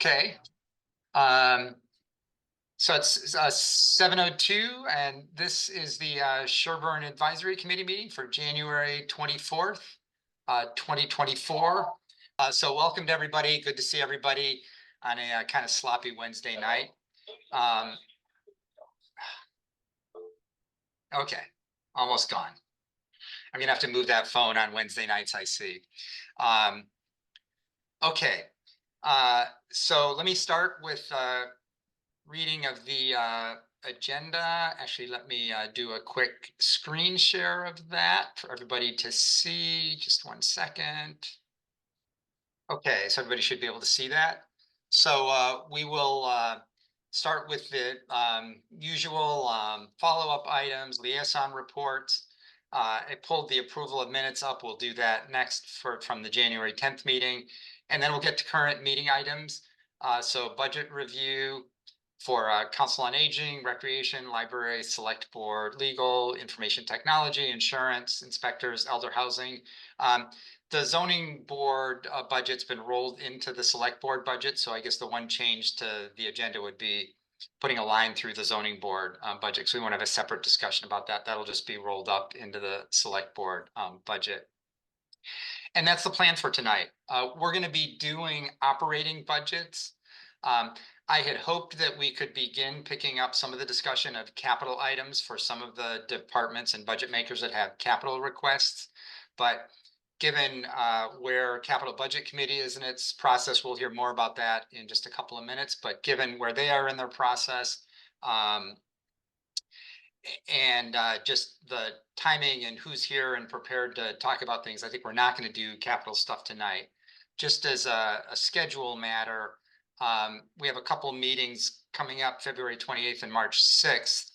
Okay. So it's 7:02, and this is the Sherborn Advisory Committee meeting for January 24th, 2024. So welcome to everybody. Good to see everybody on a kind of sloppy Wednesday night. Okay, almost gone. I'm gonna have to move that phone on Wednesday nights, I see. Okay, so let me start with reading of the agenda. Actually, let me do a quick screen share of that for everybody to see. Just 1 second. Okay, so everybody should be able to see that. So we will start with the usual follow-up items, liaison reports. I pulled the approval of minutes up. We'll do that next from the January 10th meeting. And then we'll get to current meeting items. So budget review for Council on Aging, Recreation, Library, Select Board, Legal, Information Technology, Insurance, Inspectors, Elder Housing. The zoning board budget's been rolled into the select board budget. So I guess the one change to the agenda would be putting a line through the zoning board budget. So we won't have a separate discussion about that. That'll just be rolled up into the select board budget. And that's the plan for tonight. We're going to be doing operating budgets. I had hoped that we could begin picking up some of the discussion of capital items for some of the departments and budget makers that have capital requests. But given where Capital Budget Committee is in its process, we'll hear more about that in just a couple of minutes. But given where they are in their process, and just the timing and who's here and prepared to talk about things, I think we're not going to do capital stuff tonight. Just as a schedule matter, we have a couple meetings coming up February 28th and March 6th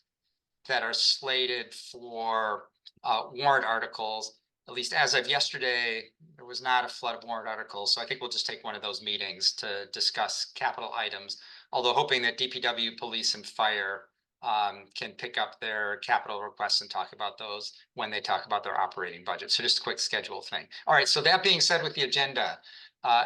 that are slated for warrant articles. At least as of yesterday, there was not a flood of warrant articles. So I think we'll just take one of those meetings to discuss capital items, although hoping that DPW, police, and fire can pick up their capital requests and talk about those when they talk about their operating budget. So just a quick schedule thing. All right, so that being said, with the agenda,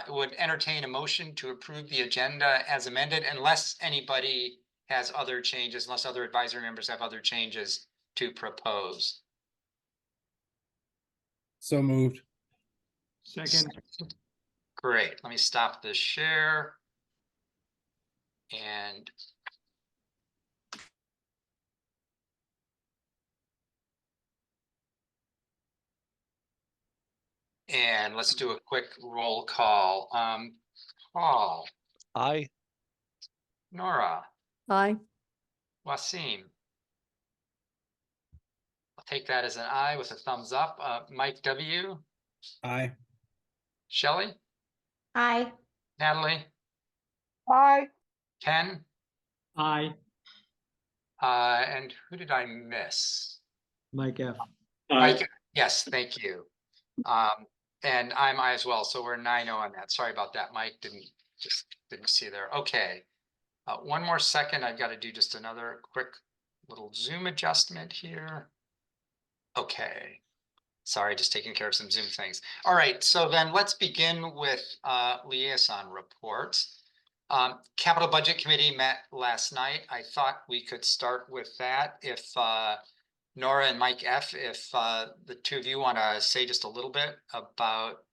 would entertain a motion to approve the agenda as amended, unless anybody has other changes, unless other advisory members have other changes to propose. So moved. Second. Great. Let me stop the share. And let's do a quick roll call. Paul. Aye. Nora. Aye. Wasim. I'll take that as an aye with a thumbs up. Mike W. Aye. Shelley. Aye. Natalie. Aye. Ken. Aye. And who did I miss? Mike F. Mike. Yes, thank you. And I'm aye as well. So we're 9-0 on that. Sorry about that, Mike. Didn't see there. Okay. One more second. I've got to do just another quick little Zoom adjustment here. Okay. Sorry, just taking care of some Zoom things. All right. So then let's begin with liaison reports. Capital Budget Committee met last night. I thought we could start with that. If Nora and Mike F., if the two of you want to say just a little bit about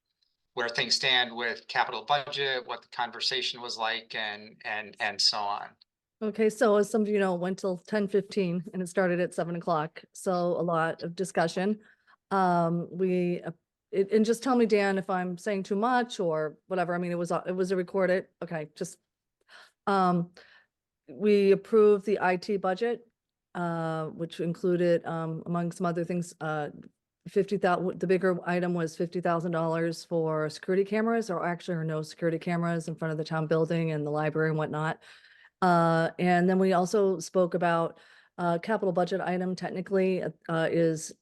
where things stand with capital budget, what the conversation was like, and so on. Okay, so as some of you know, it went till 10:15 and it started at 7 o'clock. So a lot of discussion. And just tell me, Dan, if I'm saying too much or whatever. I mean, it was a recorded. Okay, just we approved the IT budget, which included, among some other things, 50,000. The bigger item was $50,000 for security cameras, or actually are no security cameras in front of the town building and the library and whatnot. And then we also spoke about capital budget item technically is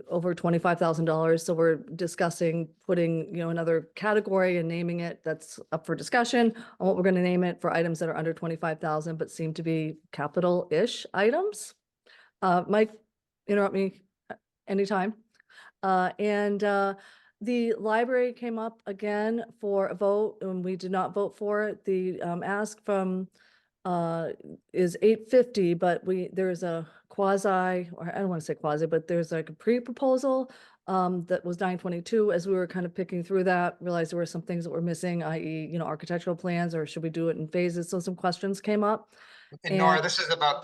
over $25,000. So we're discussing putting, another category and naming it. That's up for discussion on what we're going to name it for items that are under 25,000, but seem to be capital-ish items. Mike, interrupt me anytime. And The library came up again for a vote and we did not vote for it. The ask from is 850, but there's a quasi, or I don't want to say quasi, but there's like a pre-proposal that was 922. As we were kind of picking through that, realized there were some things that were missing, i.e., architectural plans, or should we do it in phases? So some questions came up. And And Nora, this is about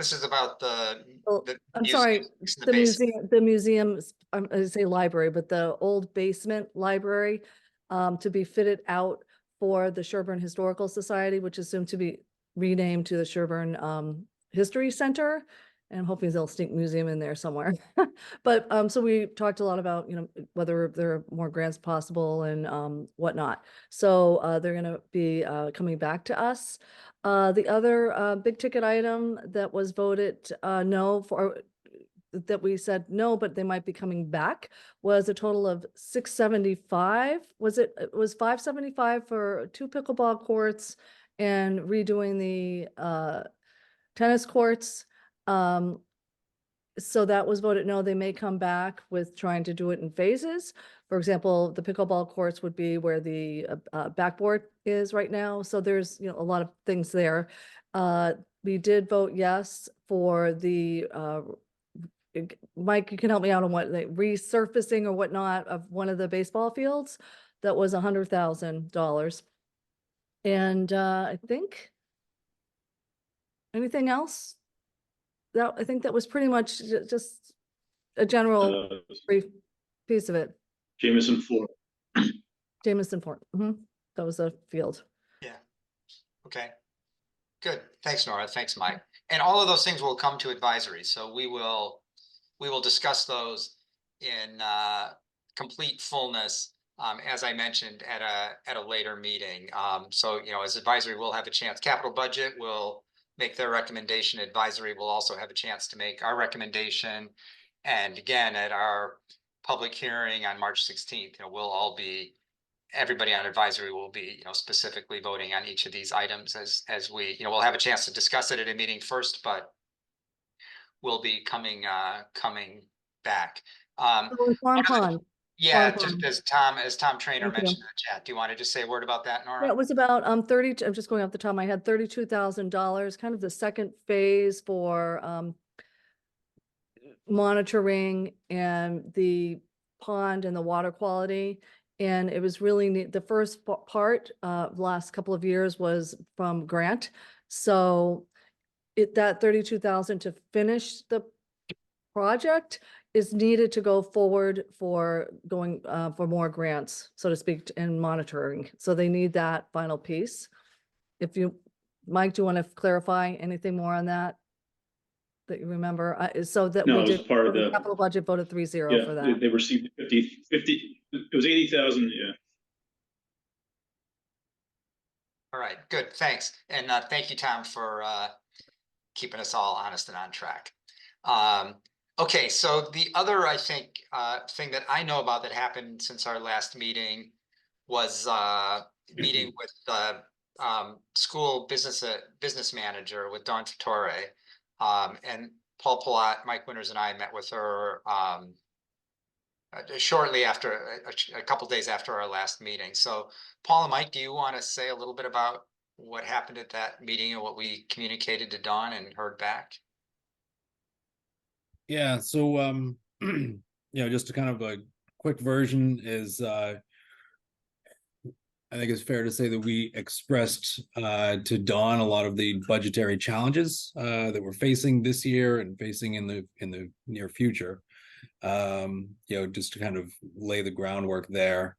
well, the I'm sorry, museums in the the basement. museums, I say library, but the old basement library to be fitted out for the Sherborn Historical Society, which is soon to be renamed to the Sherborn History Center. And I'm hoping they'll sneak museum in there somewhere. But so we talked a lot about, whether there are more grants possible and whatnot. So they're gonna be coming back to us. The other big ticket item that was voted no for, that we said no, but they might be coming back, was a total of 675. It was 575 for 2 pickleball courts and redoing the tennis courts. So that was voted no. They may come back with trying to do it in phases. For example, the pickleball courts would be where the backboard is right now. So there's, a lot of things there. We did vote yes for the Mike, you can help me out on what, like, resurfacing or whatnot of one of the baseball fields. That was $100,000. And I think anything else? I think that was pretty much just a general brief piece of it. Jameson Floor. Jameson Fort. That was a field. Yeah. Okay. Good. Thanks, Nora. Thanks, Mike. And all of those things will come to advisory. So we will discuss those in complete fullness, as I mentioned at a later meeting. So as advisory, we'll have a chance. Capital budget will make their recommendation. Advisory will also have a chance to make our recommendation. And again, at our public hearing on March 16th, everybody on advisory will be, specifically voting on each of these items as we, we'll have a chance to discuss it at a meeting first, but we'll be coming back. Oh, Farm Pond. Yeah, Farm just Pond. as Tom Trainer Thank you. mentioned in the chat. Do you want to just say a word about that, Nora? Yeah, it was about 30, I'm just going off the top of my head, $32,000, kind of the second phase for monitoring and the pond and the water quality. And it was really neat. The first part, last couple of years was from grant. So that 32,000 to finish the project is needed to go forward for going for more grants, so to speak, and monitoring. So they need that final piece. Mike, do you want to clarify anything more on that you remember? So that No, we it was did part of the capital budget voted 3-0 for yeah. that. They received 50. It was 80,000. Yeah. All right, good, thanks. And thank you, Tom, for keeping us all honest and on track. Okay, so the other, I think, thing that I know about that happened since our last meeting was meeting with school business manager with Dawn Fattore. And Paul Palat, Mike Winters, and I met with her shortly after, a couple days after our last meeting. So Paul and Mike, do you want to say a little bit about what happened at that meeting and what we communicated to Dawn and heard back? Yeah, so just a kind of a quick version is I think it's fair to say that we expressed to Dawn a lot of the budgetary challenges that we're facing this year and facing in the near future. Just to kind of lay the groundwork there.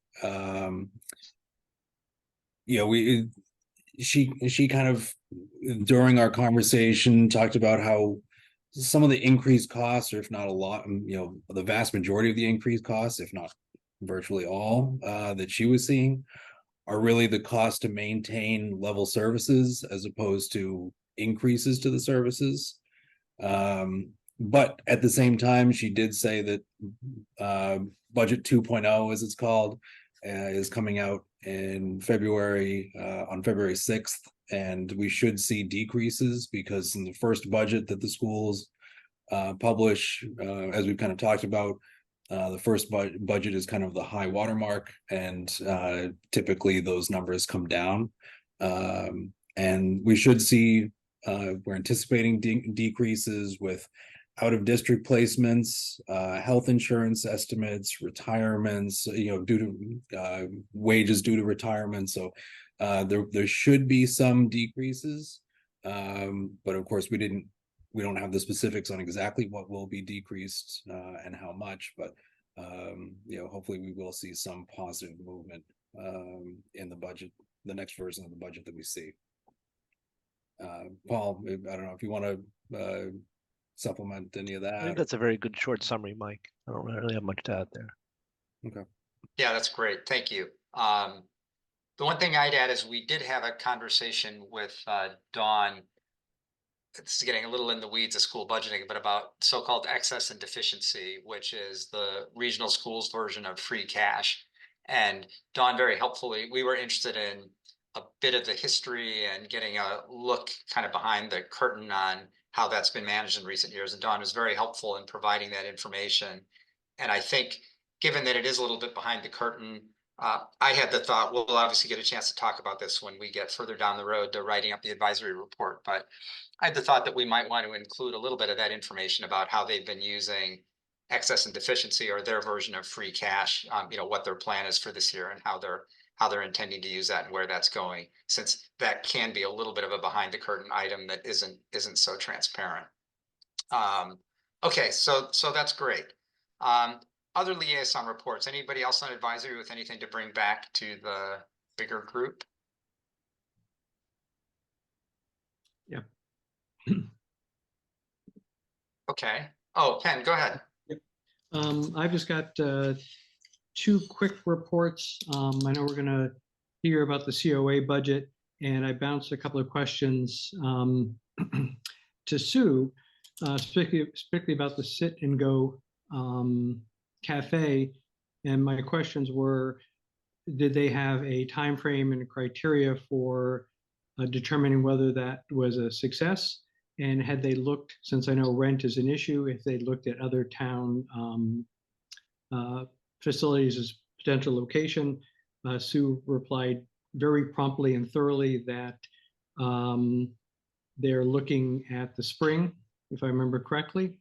She kind of, during our conversation, talked about how some of the increased costs, or if not a lot, the vast majority of the increased costs, if not virtually all, that she was seeing are really the cost to maintain level services as opposed to increases to the services. But at the same time, she did say that budget 2.0, as it's called, is coming out in February, on February 6th. And we should see decreases because in the first budget that the schools publish, as we've kind of talked about, The first budget is kind of the high watermark, and typically those numbers come down. And we should see, we're anticipating decreases with out of district placements, health insurance estimates, retirements, due to wages due to retirement. So there should be some decreases. But of course, we don't have the specifics on exactly what will be decreased and how much, but hopefully we will see some positive movement in the budget, the next version of the budget that we see. Paul, I don't know if you want to supplement any of I think that. that's a very good short summary, Mike. I don't really have much to add there. Okay. Yeah, that's great. Thank you. The one thing I'd add is we did have a conversation with Dawn. This is getting a little in the weeds of school budgeting, but about so-called excess and deficiency, which is the regional schools version of free cash. And Dawn very helpfully, we were interested in a bit of the history and getting a look kind of behind the curtain on how that's been managed in recent years. And Dawn was very helpful in providing that information. And I think given that it is a little bit behind the curtain, I had the thought, we'll obviously get a chance to talk about this when we get further down the road to writing up the advisory report, but I had the thought that we might want to include a little bit of that information about how they've been using excess and deficiency, or their version of free cash, what their plan is for this year and how they're intending to use that and where that's going, since that can be a little bit of a behind the curtain item that isn't so transparent. Okay, so that's great. Other liaison reports, anybody else on advisory with anything to bring back to the bigger group? Yeah. Okay. Oh, Ken, go ahead. I've just got two quick reports. I know we're going to hear about the COA budget, and I bounced a couple of questions to Sue, specifically about the Sit and Go cafe. And my questions were, did they have a time frame and criteria for determining whether that was a success? And had they looked, since I know rent is an issue, if they looked at other town facilities as potential location? Sue replied very promptly and thoroughly that they're looking at the spring, if I remember correctly,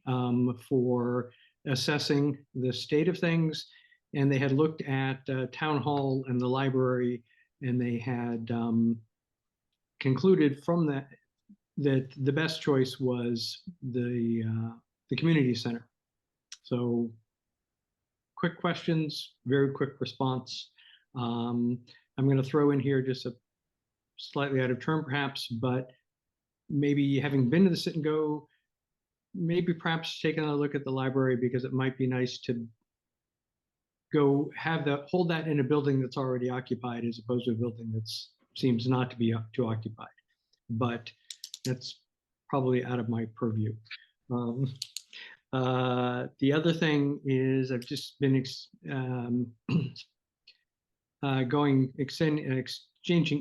for assessing the state of things. And they had looked at town hall and the library, and they had concluded from that the best choice was the community center. So quick questions, very quick response. I'm going to throw in here just a slightly out of turn perhaps, but maybe having been to the Sit and Go, maybe perhaps taking a look at the library, because it might be nice to go hold that in a building that's already occupied as opposed to a building that seems not to be too occupied. But that's probably out of my purview. The other thing is I've just been exchanging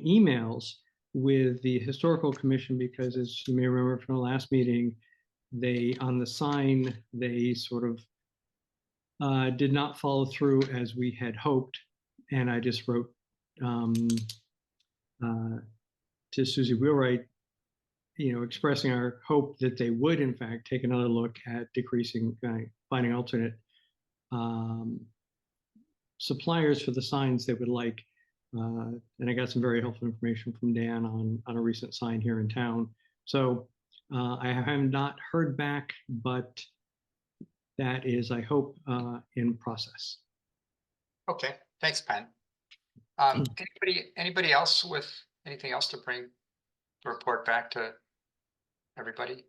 emails with the Historical Commission, because as you may remember from the last meeting, on the sign, they sort of did not follow through as we had hoped. And I just wrote to Susie Wheelwright, expressing our hope that they would in fact take another look at decreasing, finding alternate suppliers for the signs they would like. And I got some very helpful information from Dan on a recent sign here in town. So I have not heard back, but that is, I hope, in process. Okay, thanks, Penn. Anybody else with anything else to bring the report back to everybody?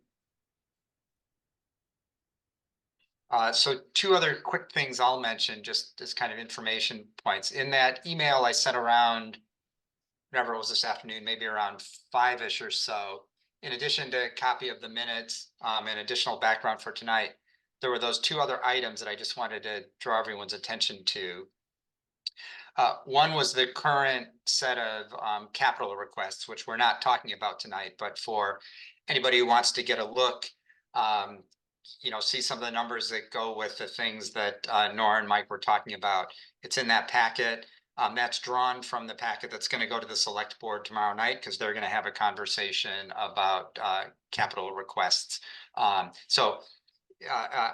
So two other quick things I'll mention just as kind of information points. In that email I sent around, whatever it was this afternoon, maybe around 5-ish or so, in addition to a copy of the minutes and additional background for tonight, there were those two other items that I just wanted to draw everyone's attention to. One was the current set of capital requests, which we're not talking about tonight, but for anybody who wants to get a look, see some of the numbers that go with the things that Nora and Mike were talking about. It's in that packet. That's drawn from the packet that's going to go to the select board tomorrow night because they're going to have a conversation about capital requests. So a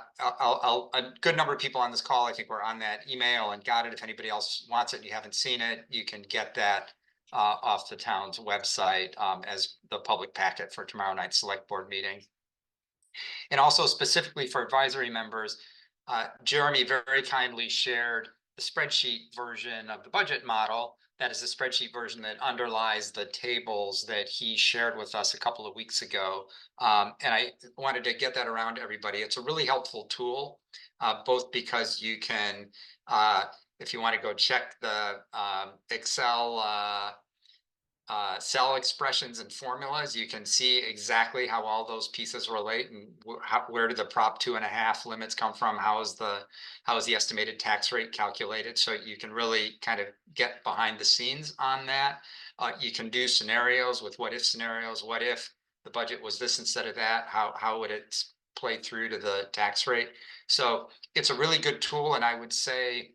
good number of people on this call, I think, were on that email and got it. If anybody else wants it and you haven't seen it, you can get that off the town's website as the public packet for tomorrow night's select board meeting. And also specifically for advisory members, Jeremy very kindly shared the spreadsheet version of the budget model. That is the spreadsheet version that underlies the tables that he shared with us a couple of weeks ago. And I wanted to get that around to everybody. It's a really helpful tool, both because you can, if you want to go check the Excel cell expressions and formulas, you can see exactly how all those pieces relate and where do the Prop 2.5 limits come from? How is the estimated tax rate calculated? So you can really kind of get behind the scenes on that. You can do scenarios with what if scenarios. What if the budget was this instead of that? How would it play through to the tax rate? So it's a really good tool, and I would say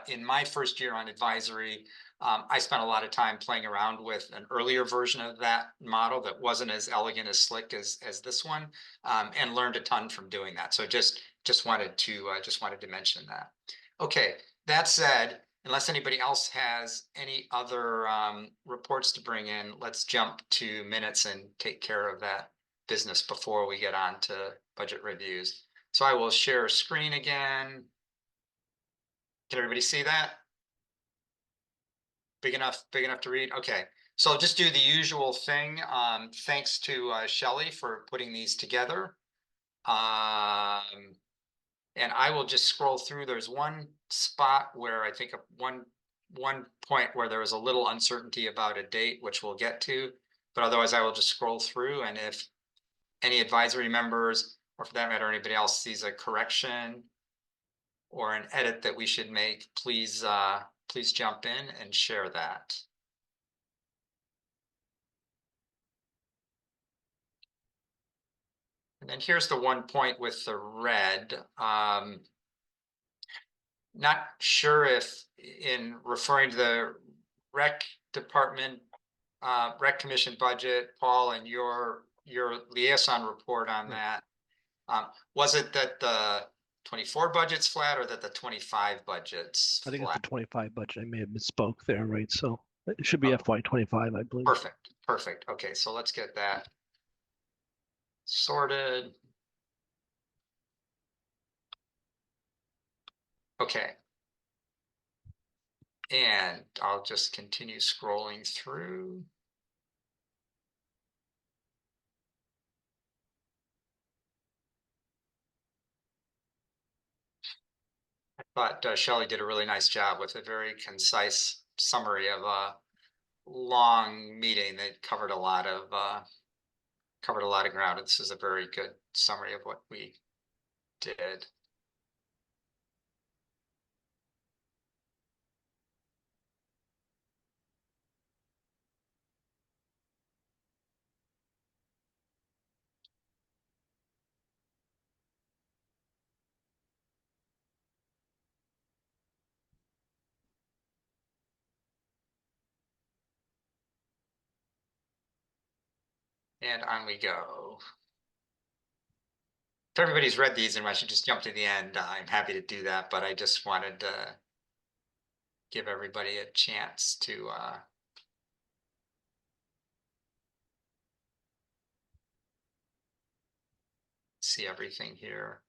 in my first year on advisory, I spent a lot of time playing around with an earlier version of that model that wasn't as elegant, as slick as this one, and learned a ton from doing that. So just wanted to mention that. Okay, that said, unless anybody else has any other reports to bring in, let's jump to minutes and take care of that business before we get on to budget reviews. So I will share screen again. Can everybody see that? Big enough to read? Okay, so I'll just do the usual thing. Thanks to Shelley for putting these together. And I will just scroll through. There's one spot where I think one point where there was a little uncertainty about a date, which we'll get to, but otherwise I will just scroll through. And if any advisory members, or for that matter, anybody else sees a correction or an edit that we should make, please jump in and share that. And then here's the one point with the red. Not sure if in referring to the rec department, rec commission budget, Paul, and your liaison report on that, was it that the 24 budget's flat or that the 25 budget's I think it's flat? the 25 budget. I may have misspoke there, right? So it should be Oh. FY25, I believe. Perfect. Okay, so let's get that sorted. Okay. And I'll just continue scrolling through. I thought Shelley did a really nice job with a very concise summary of a long meeting that covered a lot of ground. This is a very good summary of what we did. And on we go. If everybody's read these and I should just jump to the end, I'm happy to do that, but I just wanted to give everybody a chance to see everything here.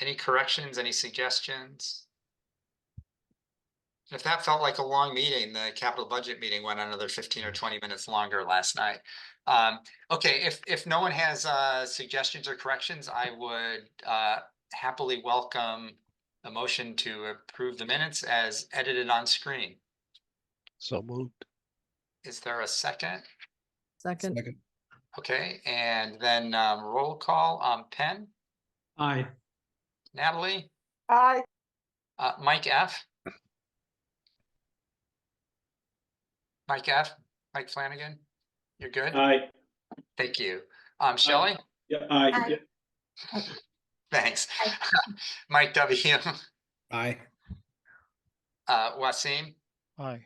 Any corrections, any suggestions? If that felt like a long meeting, the capital budget meeting went another 15 or 20 minutes longer last night. Okay, if no one has suggestions or corrections, I would happily welcome a motion to approve the minutes as edited on screen. So moved. Is there a second? Second, Second. Okay, and then roll call. Penn, Aye. Natalie, Aye. Mike F, Mike F, Mike Flanagan, you're good? Aye. Thank you. Shelley? Yeah, aye. Aye. Yeah. Thanks. Aye. Mike W, Aye. Wasim, Aye.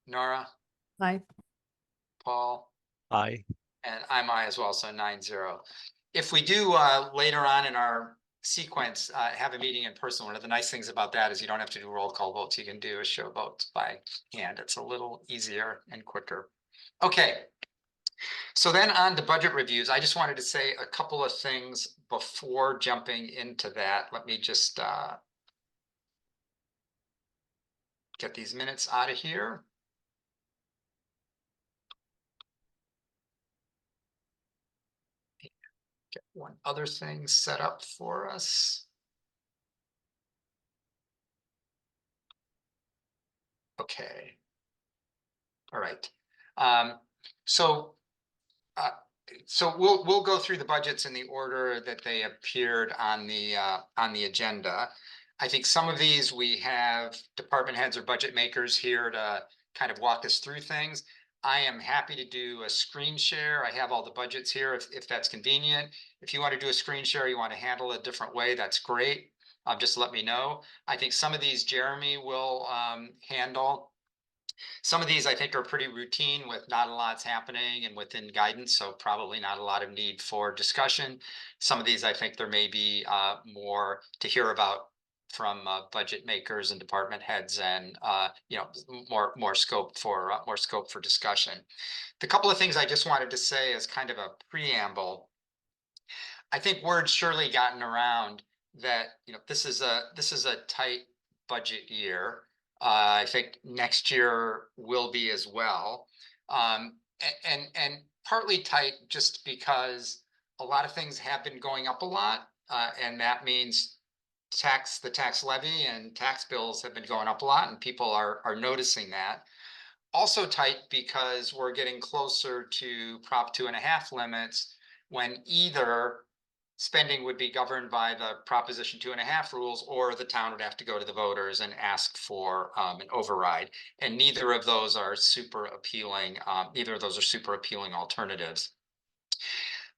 Nora, Aye. Paul, Aye. and I'm I as well, so 9-0. If we do later on in our sequence have a meeting in person, one of the nice things about that is you don't have to do roll call votes. You can do a show vote by hand. It's a little easier and quicker. Okay. So then on to budget reviews, I just wanted to say a couple of things before jumping into that. Let me just get these minutes out of here. Get one other thing set up for us. Okay. All right. So uh, so we'll go through the budgets in the order that they appeared on the agenda. I think some of these we have department heads or budget makers here to kind of walk us through things. I am happy to do a screen share. I have all the budgets here if that's convenient. If you want to do a screen share, you want to handle it a different way, that's great. Just let me know. I think some of these Jeremy will handle. Some of these I think are pretty routine with not a lot's happening and within guidance, so probably not a lot of need for discussion. Some of these I think there may be more to hear about from budget makers and department heads, and more scope for discussion. The couple of things I just wanted to say as kind of a preamble. I think word's surely gotten around that this is a tight budget year. I think next year will be as well, and partly tight just because a lot of things have been going up a lot, and that means the tax levy and tax bills have been going up a lot, and people are noticing that. Also tight because we're getting closer to Prop 2.5 limits, when either spending would be governed by the Proposition 2.5 rules, or the town would have to go to the voters and ask for an override. And neither of those are super appealing. Neither of those are super appealing alternatives.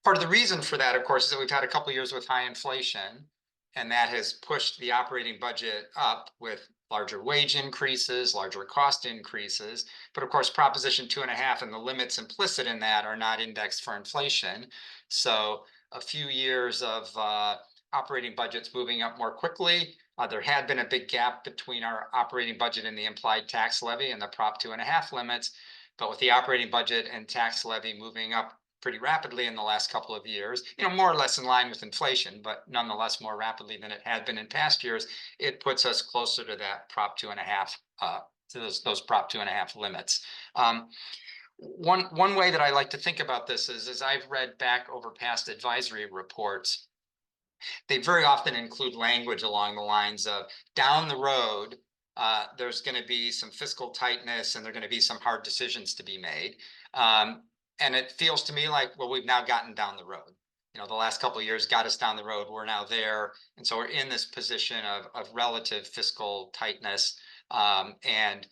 Part of the reason for that, of course, is that we've had a couple of years with high inflation, and that has pushed the operating budget up with larger wage increases, larger cost increases. But of course, Proposition 2.5 and the limits implicit in that are not indexed for inflation. So a few years of operating budgets moving up more quickly. There had been a big gap between our operating budget and the implied tax levy and the Prop 2.5 limits. But with the operating budget and tax levy moving up pretty rapidly in the last couple of years, more or less in line with inflation, but nonetheless more rapidly than it had been in past years, it puts us closer to that Prop 2.5, to those Prop 2.5 limits. One way that I like to think about this is, as I've read back over past advisory reports, they very often include language along the lines of, down the road, there's going to be some fiscal tightness and there are going to be some hard decisions to be made. And it feels to me like, well, we've now gotten down the road. The last couple of years got us down the road. We're now there. And so we're in this position of relative fiscal tightness. And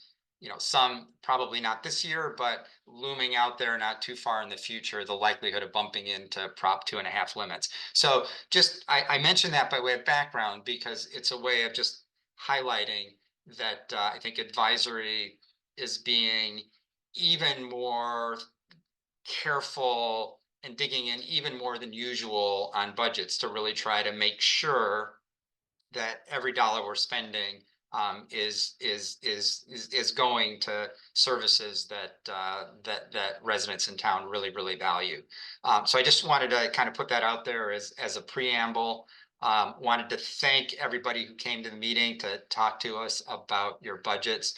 some probably not this year, but looming out there not too far in the future, the likelihood of bumping into Prop 2.5 limits. So just, I mentioned that by way of background because it's a way of just highlighting that I think advisory is being even more careful and digging in even more than usual on budgets to really try to make sure that every dollar we're spending is going to services that residents in town really value. So I just wanted to kind of put that out there as a preamble. Wanted to thank everybody who came to the meeting to talk to us about your budgets.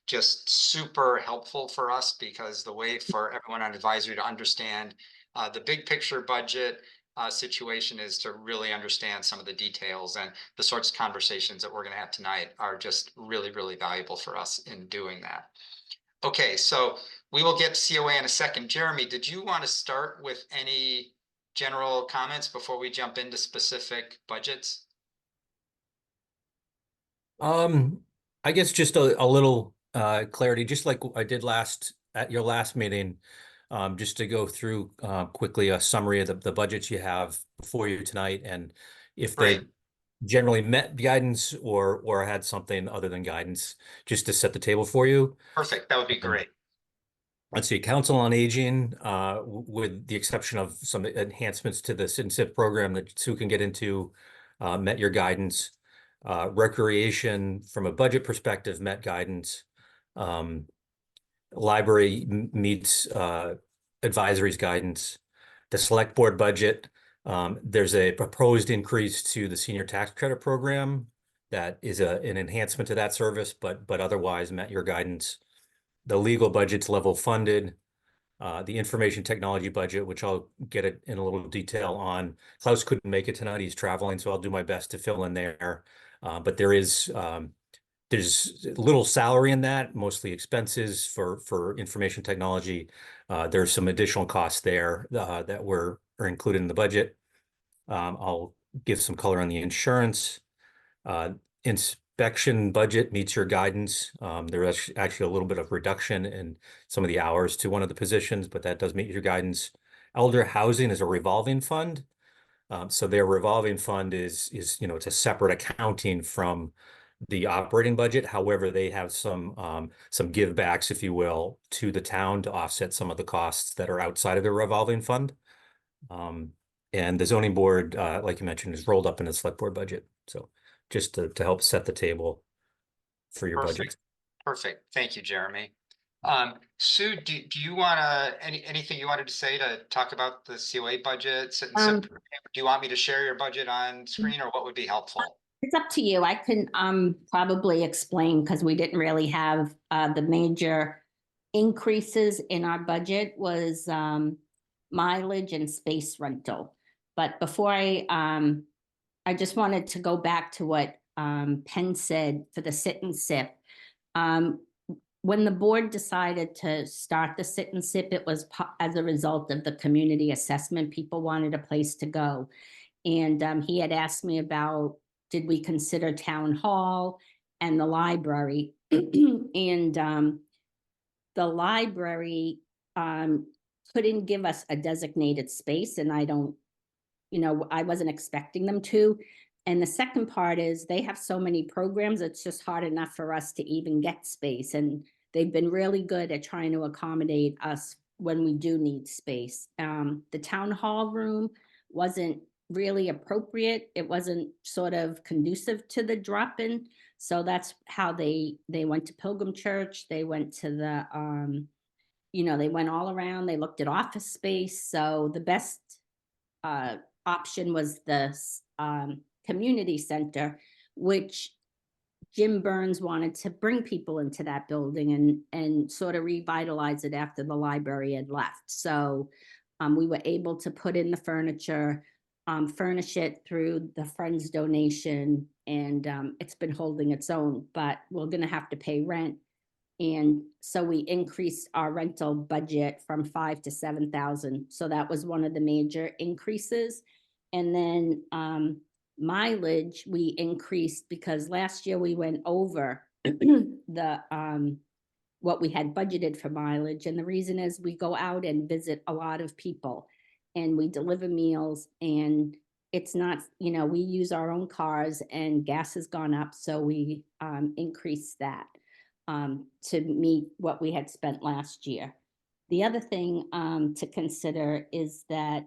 Just super helpful for us, because the way for everyone on advisory to understand the big picture budget situation is to really understand some of the details, and the sorts of conversations that we're going to have tonight are just really valuable for us in doing that. Okay, so we will get to COA in a second. Jeremy, did you want to start with any general comments before we jump into specific budgets? I guess just a little clarity, just like I did at your last meeting, just to go through quickly a summary of the budgets you have before you tonight, and if Great. they generally met guidance or had something other than guidance, just to set the table for you. Perfect. That would be great. Let's see, Council on Aging, with the exception of some enhancements to the Sit and Sip program that Sue can get into, met your guidance. Recreation, from a budget perspective, met guidance. Library meets advisory's guidance. The Select Board budget, there's a proposed increase to the senior tax credit program that is an enhancement to that service, but otherwise met your guidance. The legal budget's level funded. The information technology budget, which I'll get it in a little detail on. Klaus couldn't make it tonight. He's traveling, so I'll do my best to fill in there. But there's little salary in that, mostly expenses for information technology. There's some additional costs there that are included in the budget. I'll give some color on the insurance. Inspection budget meets your guidance. There's actually a little bit of reduction in some of the hours to one of the positions, but that does meet your guidance. Elder housing is a revolving fund. So their revolving fund is it's a separate accounting from the operating budget. However, they have some give backs, if you will, to the town to offset some of the costs that are outside of the revolving fund. And the zoning board, like you mentioned, is rolled up in the select board budget. So just to help set the table for your budget. Perfect. Perfect. Thank you, Jeremy. Sue, do you want anything you wanted to say to talk about the COA budget? Sit and sip? Do you want me to share your budget on screen, or what would be helpful? It's up to you. I can probably explain, because we didn't really have the major increases in our budget was mileage and space rental. But before I just wanted to go back to what Penn said for the Sit and Sip. When the board decided to start the Sit and Sip, it was as a result of the community assessment. People wanted a place to go. And he had asked me about, did we consider town hall and the library? And the library couldn't give us a designated space, and I wasn't expecting them to. And the second part is they have so many programs, it's just hard enough for us to even get space. And they've been really good at trying to accommodate us when we do need space. The town hall room wasn't really appropriate. It wasn't sort of conducive to the drop-in. So that's how they went to Pilgrim Church. They went to the, they went all around. They looked at office space. So the best option was the community center, which Jim Burns wanted to bring people into that building and sort of revitalize it after the library had left. So we were able to put in the furniture, furnish it through the Friends donation, and it's been holding its own, but we're going to have to pay rent. And so we increased our rental budget from 5,000 to 7,000. So that was one of the major increases. And then mileage we increased because last year we went over the what we had budgeted for mileage. And the reason is we go out and visit a lot of people and we deliver meals, and it's not, we use our own cars, and gas has gone up. So we increased that to meet what we had spent last year. The other thing to consider is that,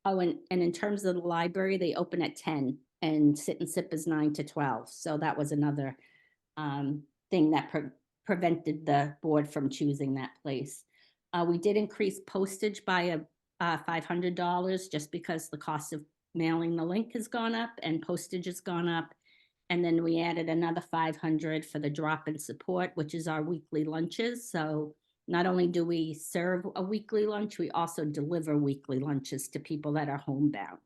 and in terms of the library, they open at 10 and Sit and Sip is 9 to 12. So that was another thing that prevented the board from choosing that place. We did increase postage by $500 just because the cost of mailing the link has gone up and postage has gone up. And then we added another $500 for the drop-in support, which is our weekly lunches. So not only do we serve a weekly lunch, we also deliver weekly lunches to people that are homebound.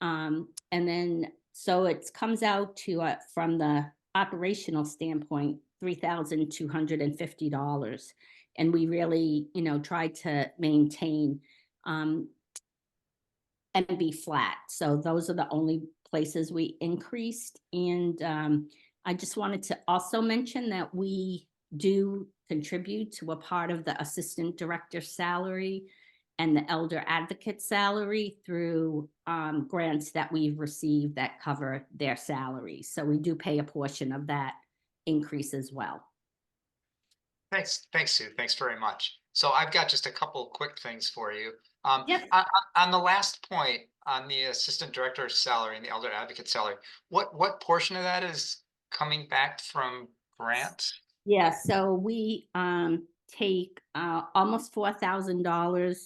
And then, so it comes out to, from the operational standpoint, $3,250. And we really, tried to maintain and be flat. So those are the only places we increased. And I just wanted to also mention that we do contribute to a part of the assistant director's salary and the elder advocate salary through grants that we've received that cover their salaries. So we do pay a portion of that increase as well. Thanks, Sue. Thanks very much. So I've got just a couple quick things for you. Yep. On the last point, on the assistant director's salary and the elder advocate salary, what portion of that is coming back from grants? Yeah, so we take almost $4,000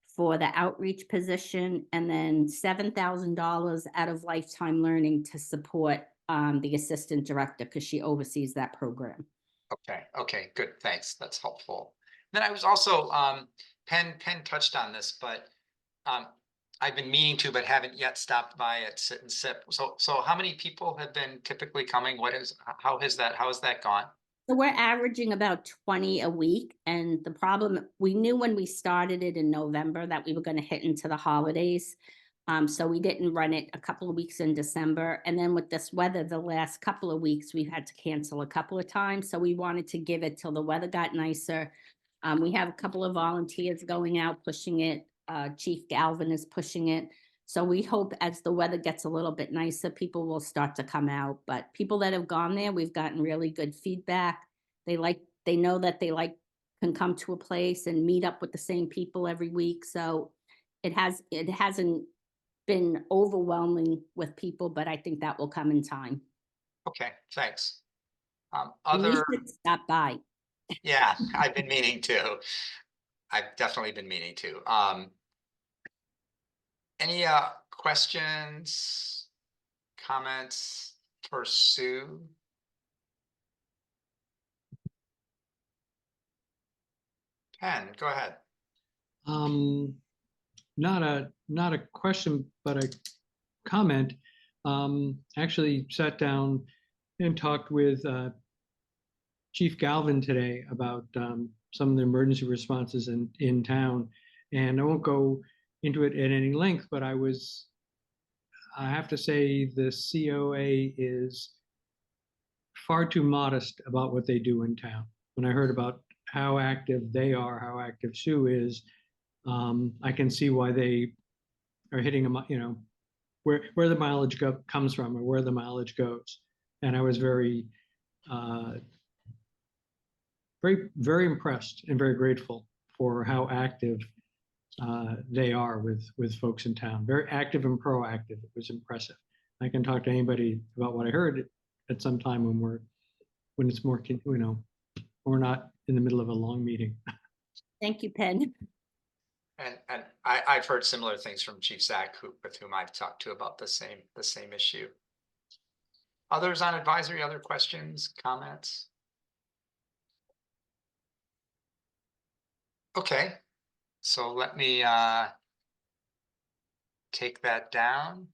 for the outreach position and then $7,000 out of Lifetime Learning to support the assistant director because she oversees that program. Okay, good, thanks. That's helpful. Then I was also, Penn touched on this, but I've been meaning to, but haven't yet stopped by at Sit and Sip. So how many people have been typically coming? How has that gone? So we're averaging about 20 a week. And the problem, we knew when we started it in November that we were going to hit into the holidays. So we didn't run it a couple of weeks in December. And then with this weather, the last couple of weeks, we've had to cancel a couple of times. So we wanted to give it till the weather got nicer. We have a couple of volunteers going out pushing it. Chief Galvin is pushing it. So we hope as the weather gets a little bit nicer, people will start to come out. But people that have gone there, we've gotten really good feedback. They know that can come to a place and meet up with the same people every week. So it hasn't been overwhelming with people, but I think that will come in time. Okay, thanks. You should stop by. Yeah, I've been meaning to. I've definitely been meaning to. Any questions, comments for Sue? Penn, go ahead. Not a question, but a comment. Actually sat down and talked with Chief Galvin today about some of the emergency responses in town. And I won't go into it at any length, but I have to say the COA is far too modest about what they do in town. When I heard about how active they are, how active Sue is, I can see why they are hitting where the mileage comes from or where the mileage goes. And I was very, very impressed and very grateful for how active they are with folks in town. Very active and proactive. It was impressive. I can talk to anybody about what I heard at some time when it's more, we're not in the middle of a long meeting. Thank you, Penn. And I've heard similar things from Chief Zach, with whom I've talked to about the same issue. Others on advisory, other questions, comments? Okay, so let me take that down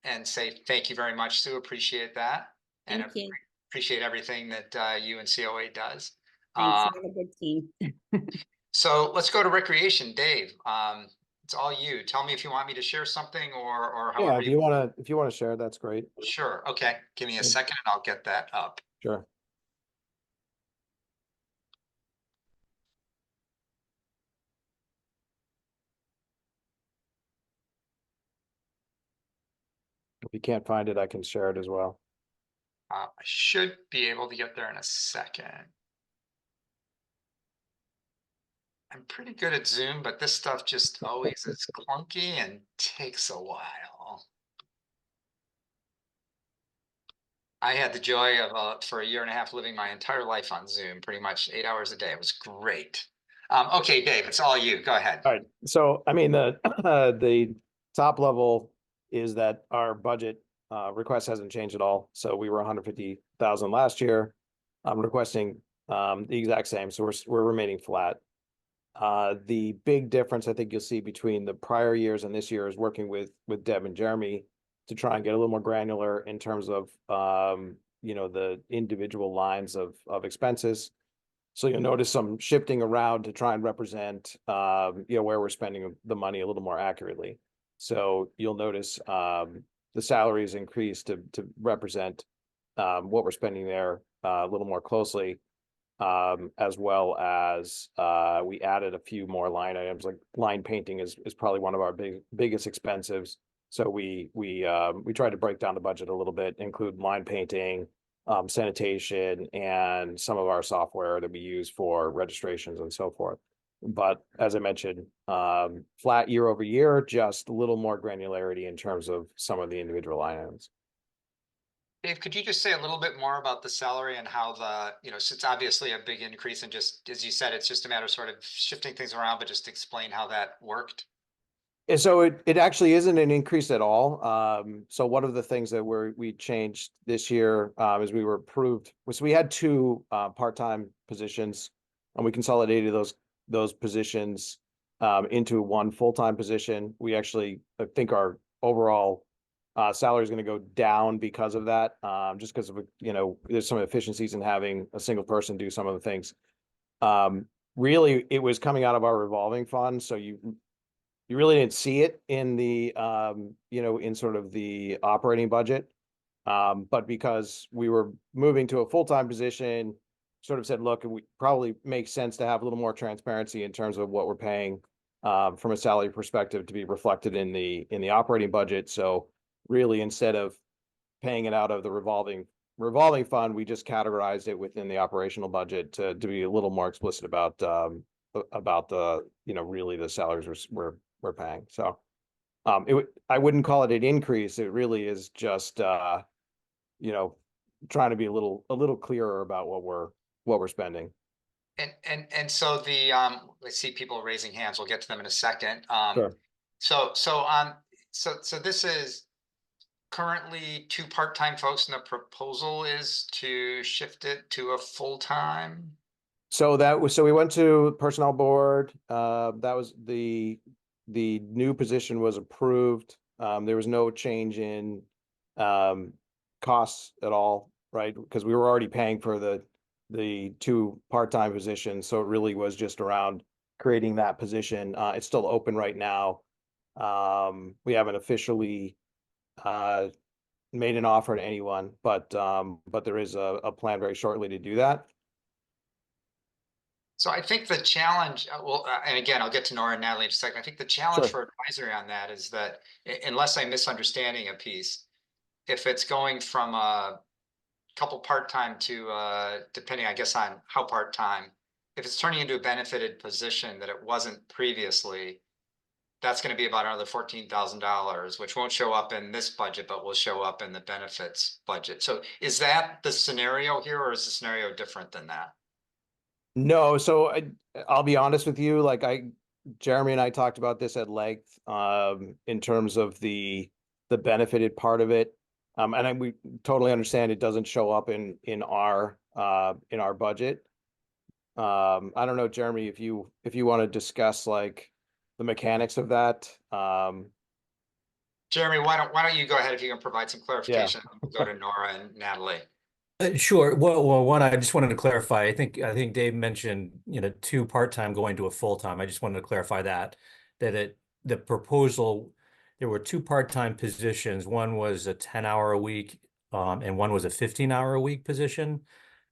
and say thank you very much, Sue. Appreciate that. And Thank you. appreciate everything that you and COA does. Thanks. You have a good team. So let's go to recreation. Dave, it's all you. Tell me if you want me to share something or however. Yeah, if you want to share, that's great. Sure. Okay. Give me a second and I'll get that up. Sure. If you can't find it, I can share it as well. I should be able to get there in a second. I'm pretty good at Zoom, but this stuff just always is clunky and takes a while. I had the joy of for a year and a half living my entire life on Zoom, pretty much 8 hours a day. It was great. Okay, Dave, it's all you. Go ahead. All right. So, I mean, the top level is that our budget request hasn't changed at all. So we were 150,000 last year. I'm requesting the exact same. So we're remaining flat. The big difference I think you'll see between the prior years and this year is working with Deb and Jeremy to try and get a little more granular in terms of the individual lines of expenses. So you'll notice some shifting around to try and represent where we're spending the money a little more accurately. So you'll notice the salaries increase to represent what we're spending there a little more closely. as well as we added a few more line items, like line painting is probably one of our biggest expenses. So we tried to break down the budget a little bit, include line painting, sanitation, and some of our software that we use for registrations and so forth. But as I mentioned, flat year over year, just a little more granularity in terms of some of the individual line items. Dave, could you just say a little bit more about the salary and how so it's obviously a big increase, and just, as you said, it's just a matter of sort of shifting things around, but just explain how that worked? And so it actually isn't an increase at all. So one of the things that we changed this year is we were approved. So we had two part-time positions, and we consolidated those positions into one full-time position. We actually, I think our overall salary is going to go down because of that, just because of there's some efficiencies in having a single person do some of the things. Really, it was coming out of our revolving fund, so you really didn't see it in the in sort of the operating budget. But because we were moving to a full-time position, sort of said, look, it probably makes sense to have a little more transparency in terms of what we're paying from a salary perspective to be reflected in the operating budget. So really, instead of paying it out of the revolving fund, we just categorized it within the operational budget to be a little more explicit about the really the salaries we're paying. So I wouldn't call it an increase. It really is just trying to be a little clearer about what we're spending. And so let's see people raising hands. We'll get to them in a second. Sure. So this is currently two part-time folks, and the proposal is to shift it to a full-time. So we went to personnel board. That was the new position was approved. There was no change in costs at all, right? Because we were already paying for the two part-time positions, so it really was just around creating that position. It's still open right now. We haven't officially made an offer to anyone, but there is a plan very shortly to do that. So I think the challenge, and again, I'll get to Nora and Natalie in a second. I think the challenge Sure. for advisory on that is that, unless I'm misunderstanding a piece, if it's going from a couple part-time to, depending, I guess, on how part-time, if it's turning into a benefited position that it wasn't previously, that's going to be about another $14,000, which won't show up in this budget, but will show up in the benefits budget. So is that the scenario here, or is the scenario different than that? No, so I'll be honest with you, Jeremy and I talked about this at length in terms of the benefited part of it. And we totally understand it doesn't show up in our budget. I don't know, Jeremy, if you want to discuss like the mechanics of that. Jeremy, why don't you go ahead if you can provide some clarification? We'll go to Nora and Natalie. Sure. Well, one, I just wanted to clarify. I think Dave mentioned, two part-time going to a full-time. I just wanted to clarify that the proposal, there were two part-time positions. One was a 10-hour a week, and one was a 15-hour a week position.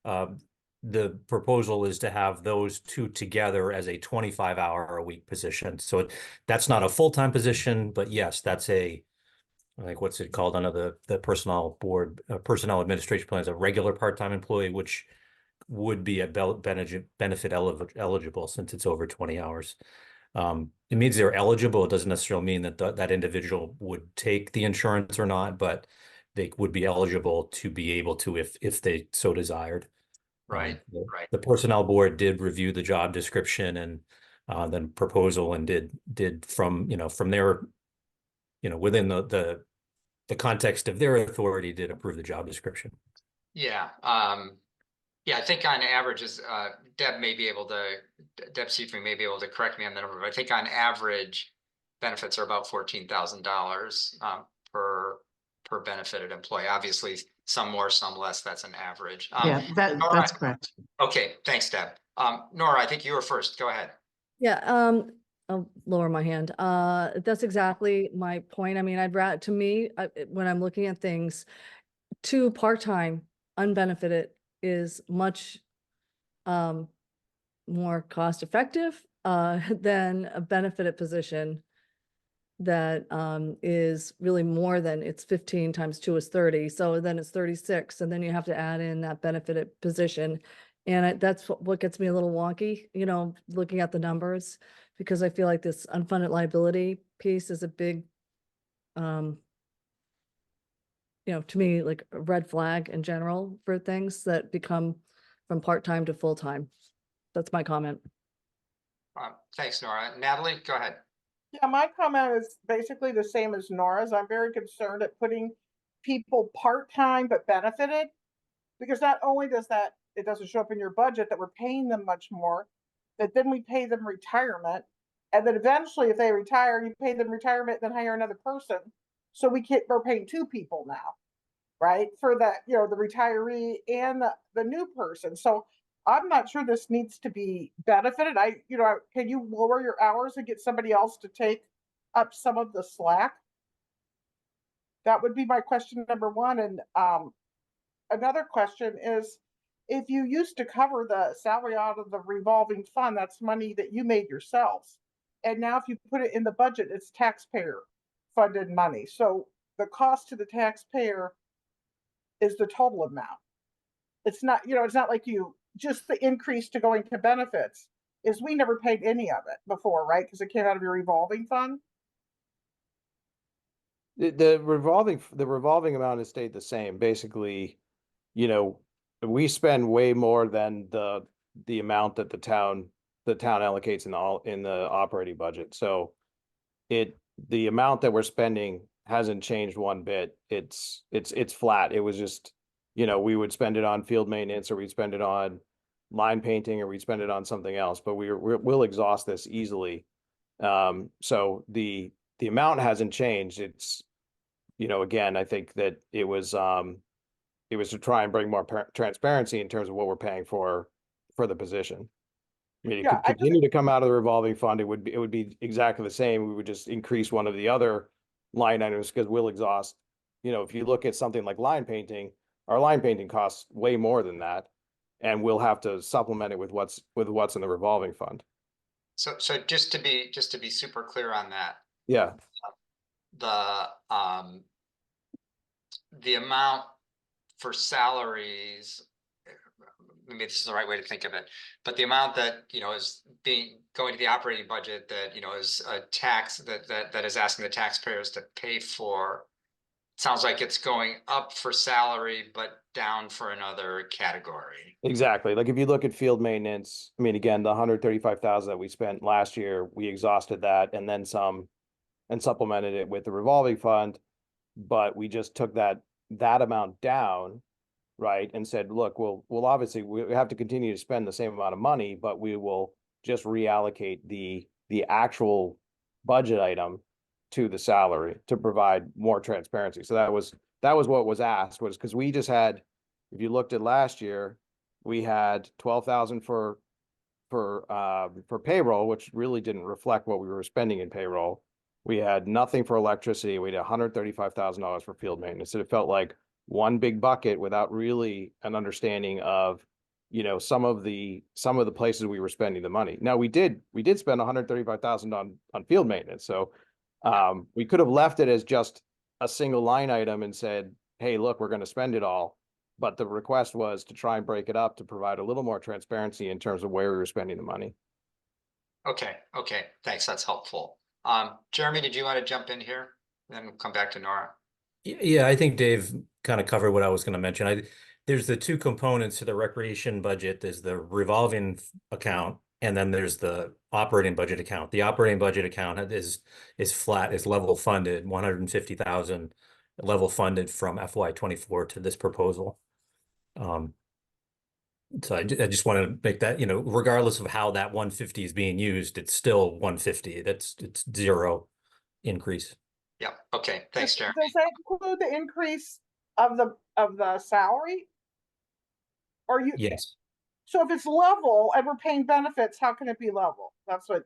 The proposal is to have those two together as a 25-hour a week position. So that's not a full-time position, but yes, that's what's it called under the personnel board, personnel administration plan, is a regular part-time employee, which would be a benefit eligible since it's over 20 hours. It means they're eligible. It doesn't necessarily mean that that individual would take the insurance or not, but they would be eligible to be able to if they so desired. Right. The personnel board did review the job description and then proposal, and did from their within the context of their authority, did approve the job description. Yeah. I think on average Deb Seifring may be able to correct me on the number, but I think on average benefits are about $14,000 per benefited employee. Obviously, some more, some less. That's an average. Yeah, that's correct. Okay, thanks, Deb. Nora, I think you were first. Go ahead. Yeah, I'll lower my hand. That's exactly my point. I mean, to me, when I'm looking at things, two part-time unbenefited is much more cost effective than a benefited position that is really more than, it's 15 times 2 is 30. So then it's 36. And then you have to add in that benefited position. And that's what gets me a little wonky, you know, looking at the numbers, because I feel like this unfunded liability piece is a big, you know, to me, like a red flag in general for things that become from part-time to full-time. That's my comment. Thanks, Nora. Natalie, go ahead. Yeah, my comment is basically the same as Nora's. I'm very concerned at putting people part-time but benefited, because not only does that, it doesn't show up in your budget that we're paying them much more, that then we pay them retirement. And then eventually if they retire, you pay them retirement, then hire another person. So we're paying two people now, right? For that, you know, the retiree and the new person. So I'm not sure this needs to be benefited. Can you lower your hours and get somebody else to take up some of the slack? That would be my question number one. And another question is, if you used to cover the salary out of the revolving fund, that's money that you made yourselves. And now if you put it in the budget, it's taxpayer funded money. So the cost to the taxpayer is the total amount. It's not, it's not like just the increase to going to benefits is we never paid any of it before, right? Because it came out of your revolving fund. The revolving amount has stayed the same. Basically, we spend way more than the amount that the town allocates in the operating budget. So the amount that we're spending hasn't changed one bit. It's flat. It was just, we would spend it on field maintenance, or we'd spend it on line painting, or we'd spend it on something else, but we'll exhaust this easily. So the amount hasn't changed. It's, again, I think that it was to try and bring more transparency in terms of what we're paying for the position. I mean, it could continue to come out of the revolving fund. It would be exactly the same. We would just increase one of the other line items, because we'll exhaust, if you look at something like line painting, our line painting costs way more than that, and we'll have to supplement it with what's in the revolving fund. So just to be super clear on that. Yeah. The amount for salaries, maybe this is the right way to think of it, but the amount that is going to the operating budget that is a tax that is asking the taxpayers to pay for, sounds like it's going up for salary but down for another category. Exactly. Like if you look at field maintenance, I mean, again, the 135,000 that we spent last year, we exhausted that and then some, and supplemented it with the revolving fund. But we just took that amount down, right, and said, look, we'll obviously we have to continue to spend the same amount of money, but we will just reallocate the actual budget item to the salary to provide more transparency. So that was what was asked, was because we just had, if you looked at last year, we had 12,000 for payroll, which really didn't reflect what we were spending in payroll. We had nothing for electricity. We had $135,000 for field maintenance. And it felt like one big bucket without really an understanding of, some of the places we were spending the money. Now we did spend $135,000 on field maintenance. So we could have left it as just a single line item and said, hey, look, we're going to spend it all. But the request was to try and break it up to provide a little more transparency in terms of where we were spending the money. Okay. Thanks. That's helpful. Jeremy, did you want to jump in here? Then we'll come back to Nora. Yeah, I think Dave kind of covered what I was going to mention. There's the two components to the recreation budget. There's the revolving account, and then there's the operating budget account. The operating budget account is flat, is level funded, 150,000 level funded from FY24 to this proposal. So I just want to make that, regardless of how that 150 is being used, it's still 150. It's zero increase. Yeah. Okay. Thanks, Jeremy. Does that include the increase of the salary? Or Yes. So if it's level and we're paying benefits, how can it be level? That's what.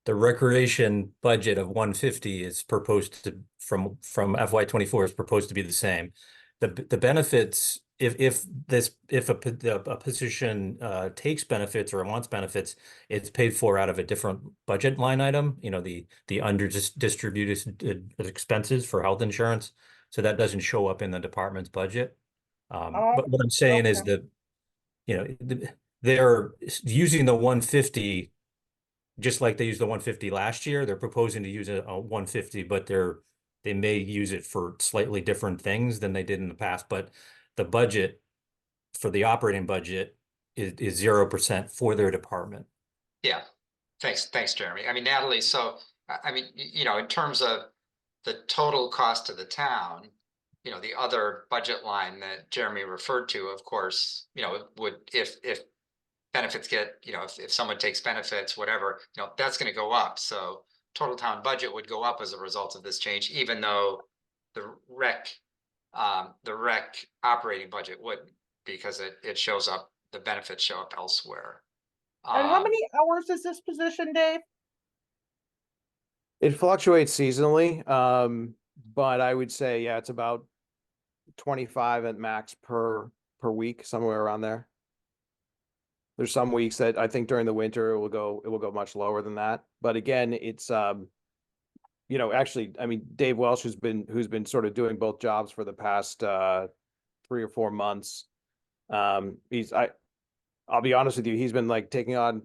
The recreation budget of 150 is proposed to from FY24 is proposed to be the same. the benefits, if a position takes benefits or wants benefits, it's paid for out of a different budget line item, the under distributed expenses for health insurance. So that doesn't show up in the department's budget. Oh, But what I'm saying is okay. that, they're using the 150, just like they used the 150 last year. They're proposing to use a 150, but they may use it for slightly different things than they did in the past. But the budget for the operating budget is 0% for their department. Yeah, thanks, Jeremy. I mean, Natalie, so, I mean, in terms of the total cost to the town, the other budget line that Jeremy referred to, of course, would, if benefits get, if someone takes benefits, whatever, that's going to go up. So total town budget would go up as a result of this change, even though the rec operating budget would, because it shows up, the benefits show up elsewhere. And how many hours is this position, Dave? It fluctuates seasonally, but I would say, yeah, it's about 25 at max per week, somewhere around there. There's some weeks that I think during the winter it will go much lower than that. But again, it's actually, I mean, Dave Welsh, who's been sort of doing both jobs for the past 3 or 4 months. I'll be honest with you, he's been like taking on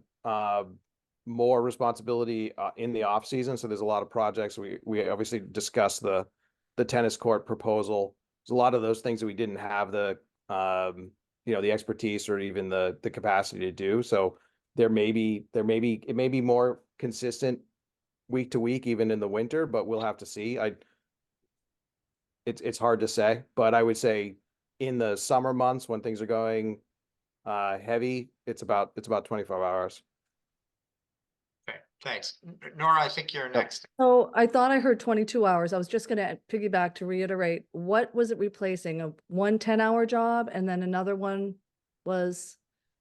more responsibility in the off season. So there's a lot of projects. We obviously discussed the tennis court proposal. There's a lot of those things that we didn't have the the expertise or even the capacity to do. So it may be more consistent week to week, even in the winter, but we'll have to see. It's hard to say, but I would say in the summer months when things are going heavy, it's about 25 hours. Okay, thanks. Nora, I think you're next. So I thought I heard 22 hours. I was just going to piggyback to reiterate, what was it replacing? One 10-hour job, and then another one was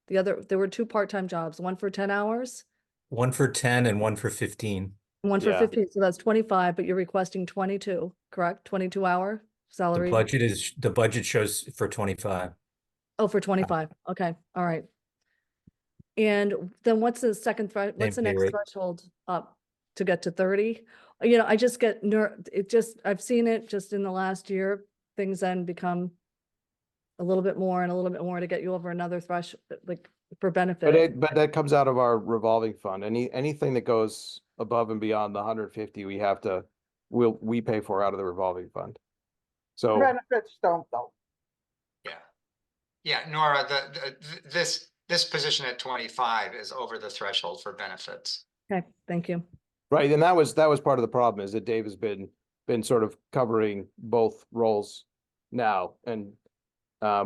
there were 2 part-time jobs, one for 10 hours? One for 10 and one for 15. One for Yeah. 15, so that's 25, but you're requesting 22, correct? 22-hour salary? The budget shows for 25. Oh, for 25. Okay, all right. And then what's the what's the pay next rate. threshold up to get to 30? I just get I've seen it just in the last year, things then become a little bit more and a little bit more to get you over another threshold, like for benefit. But that comes out of our revolving fund. Anything that goes above and beyond the 150, we pay for out of the revolving fund. So Benefits don't though. Yeah, Nora, this position at 25 is over the threshold for benefits. Okay, thank you. right, and that was part of the problem, is that Dave has been sort of covering both roles now, and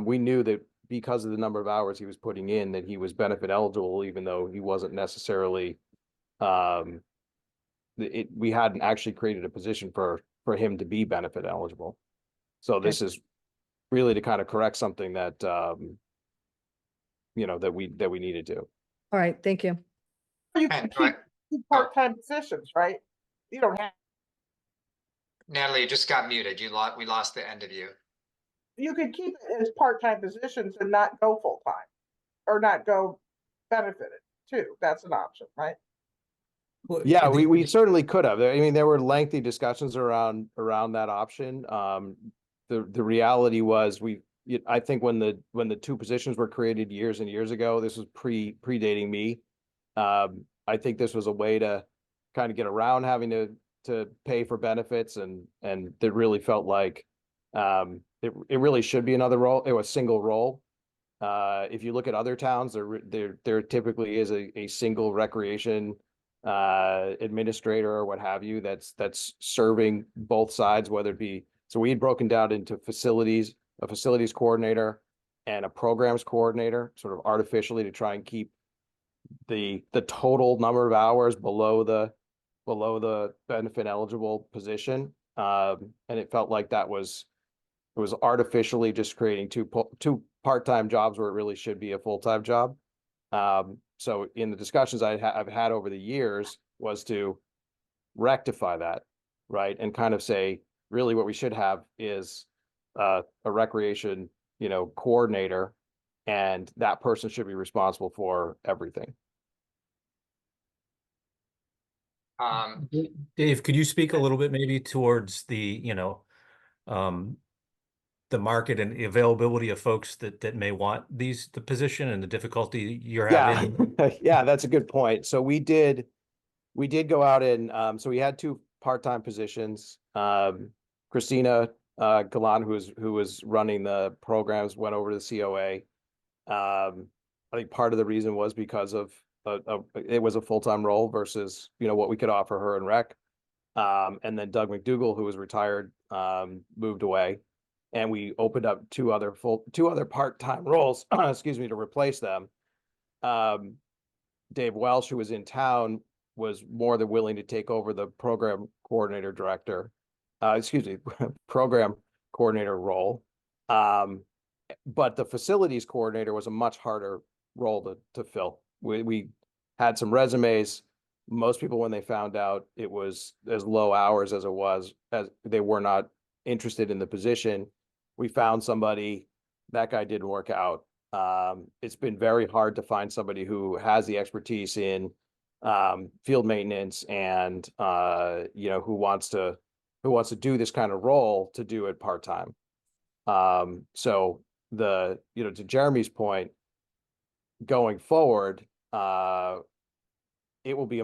we knew that because of the number of hours he was putting in, that he was benefit eligible, even though he wasn't necessarily. We hadn't actually created a position for him to be benefit eligible. So this is really to kind of correct something that that we needed to. All right, thank you. You can keep 2 part-time positions, right? You don't have, Natalie, you just got muted. We lost the end of you. you could keep it as part-time positions and not go full-time or not go benefited too. That's an option, right? Well, Yeah, we certainly could have. I mean, there were lengthy discussions around that option. The reality was I think when the 2 positions were created years and years ago, this was predating me. I think this was a way to kind of get around having to pay for benefits, and it really felt like it really should be another role. It was single role. If you look at other towns, there typically is a single recreation administrator or what have you that's serving both sides, whether it be. So we had broken down into a facilities coordinator and a programs coordinator, sort of artificially, to try and keep the total number of hours below the benefit eligible position. And it felt like it was artificially just creating two part-time jobs where it really should be a full-time job. So in the discussions I've had over the years was to rectify that, right? And kind of say, really what we should have is a recreation, coordinator, and that person should be responsible for everything. Dave, could you speak a little bit maybe towards um, the market and availability of folks that may want the position and the difficulty you're Yeah, having? yeah, that's a good point. So we did go out and so we had two part-time positions. Christina Galan, who was running the programs, went over to the COA. I think part of the reason was because of it was a full-time role versus what we could offer her in rec. And then Doug McDougall, who was retired, moved away, and we opened up two other part-time roles, excuse me, to replace them. Dave Welsh, who was in town, was more than willing to take over the program coordinator program coordinator role. But the facilities coordinator was a much harder role to fill. We had some resumes. Most people, when they found out it was as low hours as they were not interested in the position. We found somebody, that guy didn't work out. It's been very hard to find somebody who has the expertise in field maintenance and who wants to do this kind of role, to do it part-time. So to Jeremy's point, going forward, it will be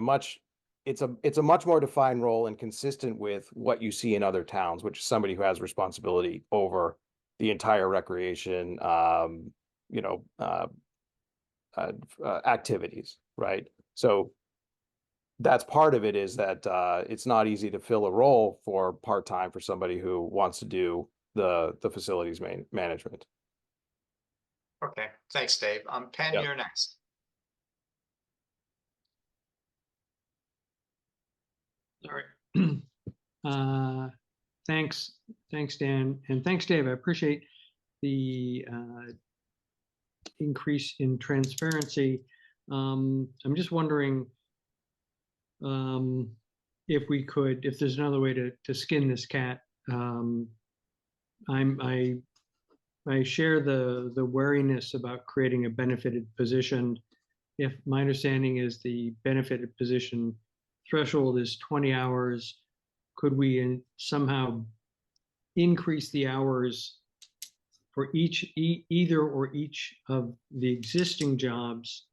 it's a much more defined role and consistent with what you see in other towns, which is somebody who has responsibility over the entire recreation activities, right? So that's part of it, is that it's not easy to fill a role for part-time for somebody who wants to do the facilities management. Okay, thanks, Dave. Penn, Yep. you're next. All right. Thanks, Dan, and thanks, Dave. I appreciate the increase in transparency. I'm just wondering if there's another way to skin this cat. I share the wariness about creating a benefited position. If my understanding is the benefited position threshold is 20 hours, could we somehow increase the hours for either or each of the existing jobs,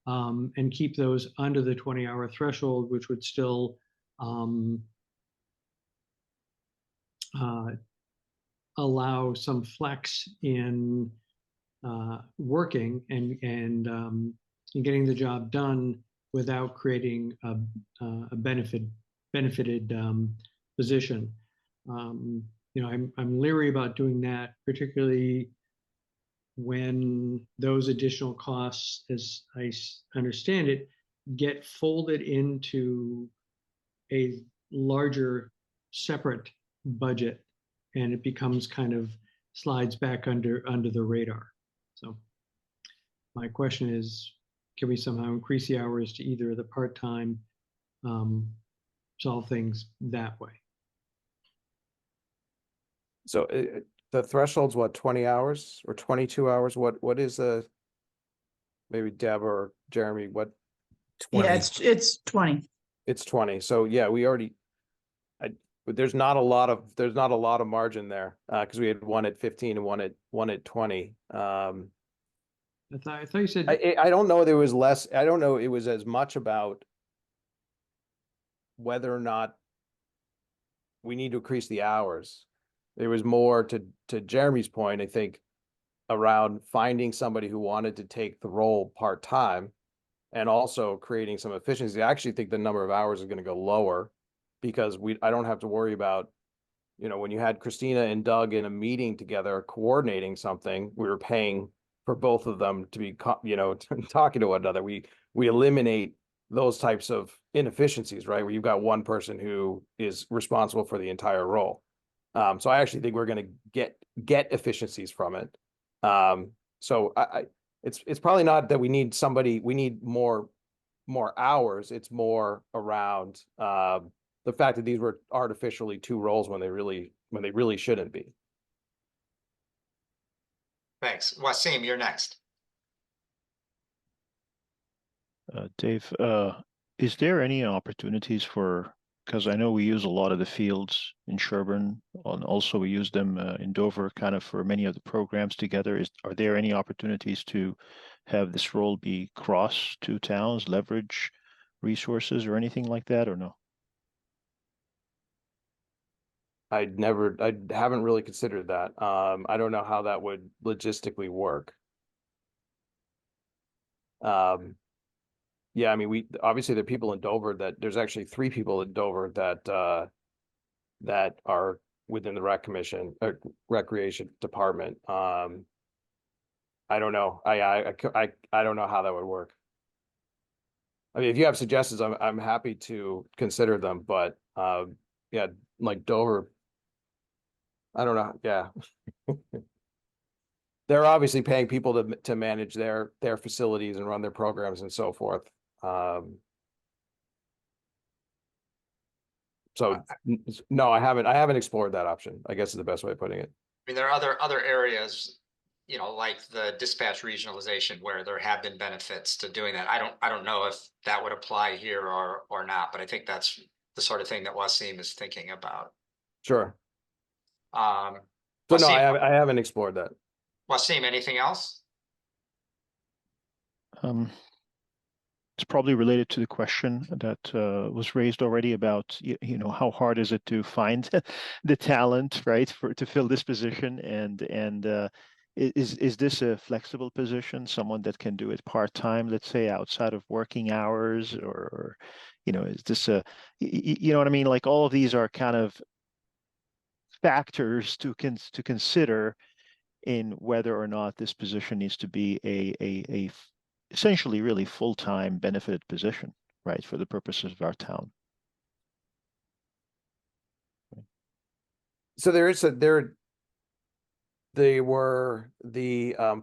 and keep those under the 20-hour threshold, which would still allow some flex in working and getting the job done without creating a benefited position. I'm leery about doing that, particularly when those additional costs, as I understand it, get folded into a larger separate budget, and it becomes kind of slides back under the radar. So my question is, can we somehow increase the hours to either the part-time, solve things that way? So the threshold's what, 20 hours or 22 hours? What is maybe Deb or Jeremy, what? 20. Yeah, it's 20. It's 20. So yeah, there's not a lot of margin there, because we had one at 15 and one at 20. I thought you said I don't know there was less. I don't know it was as much about whether or not we need to increase the hours. It was more to Jeremy's point, I think, around finding somebody who wanted to take the role part-time and also creating some efficiency. I actually think the number of hours is going to go lower, because I don't have to worry about, when you had Christina and Doug in a meeting together coordinating something, we were paying for both of them to be, talking to one another. We eliminate those types of inefficiencies, right? Where you've got one person who is responsible for the entire role. So I actually think we're going to get efficiencies from it. So it's probably not that we need more hours. It's more around the fact that these were artificially two roles when they really shouldn't be. Thanks. Wasim, you're next. Dave, is there any opportunities for, because I know we use a lot of the fields in Sherborn, and also we use them in Dover kind of for many of the programs together. Are there any opportunities to have this role be cross two towns, leverage resources or anything like that, or no? I haven't really considered that. I don't know how that would logistically work. Yeah, I mean, we obviously there are people in Dover that there's actually 3 people in Dover that are within the recreation department. I don't know. I don't know how that would work. I mean, if you have suggestions, I'm happy to consider them, but yeah, like Dover, I don't know. Yeah. They're obviously paying people to manage their facilities and run their programs and so forth. So no, I haven't explored that option, I guess is the best way of putting it. I mean, there are other areas, you know, like the dispatch regionalization where there have been benefits to doing that. I don't know if that would apply here or not, but I think that's the sort of thing that Wasim is thinking about. Sure. Um, So no, Wasim, I haven't explored that. Wasim, anything else? It's probably related to the question that was raised already about, you know, how hard is it to find the talent, right, to fill this position, and is this a flexible position, someone that can do it part-time, let's say outside of working hours, or you know, is this you know what I mean? Like all of these are kind of factors to consider in whether or not this position needs to be a essentially really full-time benefited position, right, for the purposes of our town. So the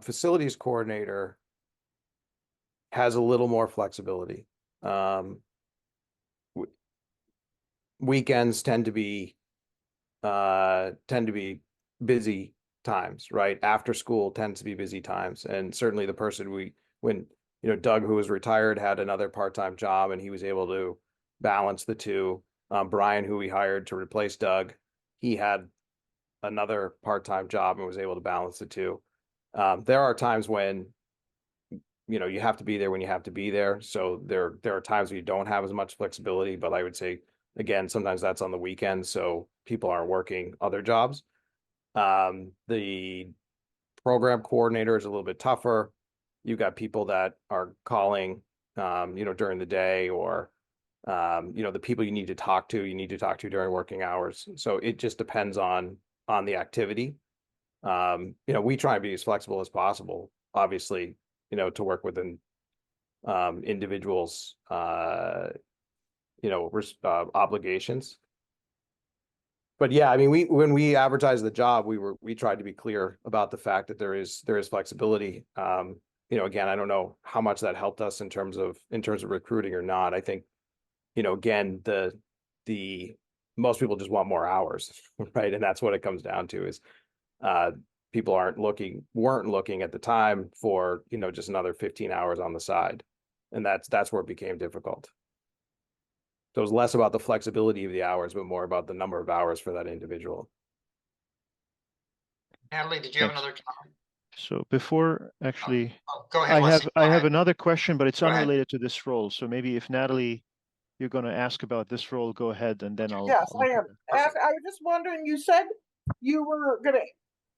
facilities coordinator has a little more flexibility. Weekends tend to be busy times, right? After school tends to be busy times. And certainly the person when Doug, who was retired, had another part-time job and he was able to balance the two. Brian, who we hired to replace Doug, he had another part-time job and was able to balance the two. There are times when you have to be there when you have to be there. So there are times where you don't have as much flexibility, but I would say again, sometimes that's on the weekends, so people aren't working other jobs. The program coordinator is a little bit tougher. You've got people that are calling during the day, or the people you need to talk to during working hours. So it just depends on the activity. We try and be as flexible as possible, obviously, to work within individuals obligations. But yeah, I mean, when we advertised the job, we tried to be clear about the fact that there is flexibility. Again, I don't know how much that helped us in terms of recruiting or not. I think, again, the most people just want more hours, right? And that's what it comes down to is people weren't looking at the time for, just another 15 hours on the side. And that's where it became difficult. So it was less about the flexibility of the hours, but more about the number of hours for that individual. Natalie, did you have another comment? So before actually, go ahead, Wasim. I have another question, but it's Go ahead. unrelated to this role. So maybe if Natalie, you're going to ask about this role, go ahead, and then I'll. Yes, I'll I am. I was just wondering, you said you were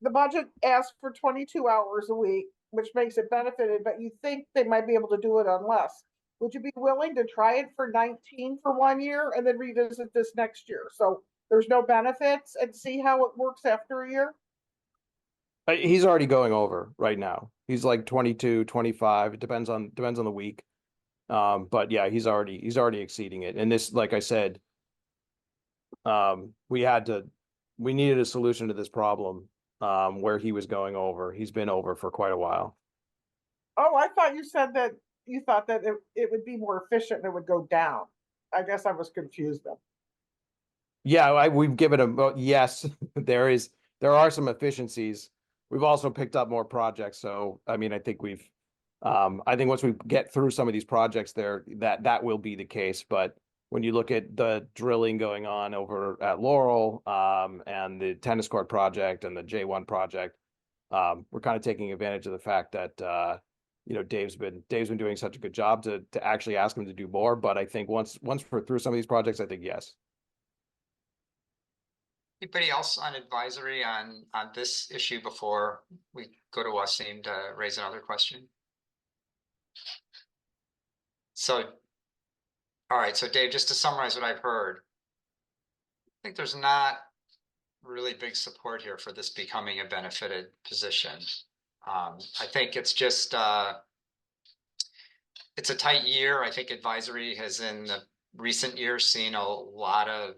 the budget asked for 22 hours a week, which makes it benefited, but you think they might be able to do it on less. Would you be willing to try it for 19 for 1 year and then revisit this next year? So there's no benefits, and see how it works after a year? He's already going over right now. He's like 22, 25. It depends on the week. But yeah, he's already exceeding it. And this, like I said, we needed a solution to this problem where he was going over. He's been over for quite a while. Oh, I thought you said that you thought that it would be more efficient and it would go down. I guess I was confused then. Yeah, we've given him, yes, there are some efficiencies we've also picked up more projects. So, I mean, I think I think once we get through some of these projects there, that will be the case. But when you look at the drilling going on over at Laurel, and the tennis court project and the J1 project, we're kind of taking advantage of the fact that, Dave's been doing such a good job to actually ask him to do more. But I think once we're through some of these projects, I think yes. Anybody else on advisory on this issue before we go to Wasim to raise another question? So, all right, so Dave, just to summarize what I've heard, I think there's not really big support here for this becoming a benefited position. I think it's just it's a tight year. I think advisory has in the recent years seen a lot of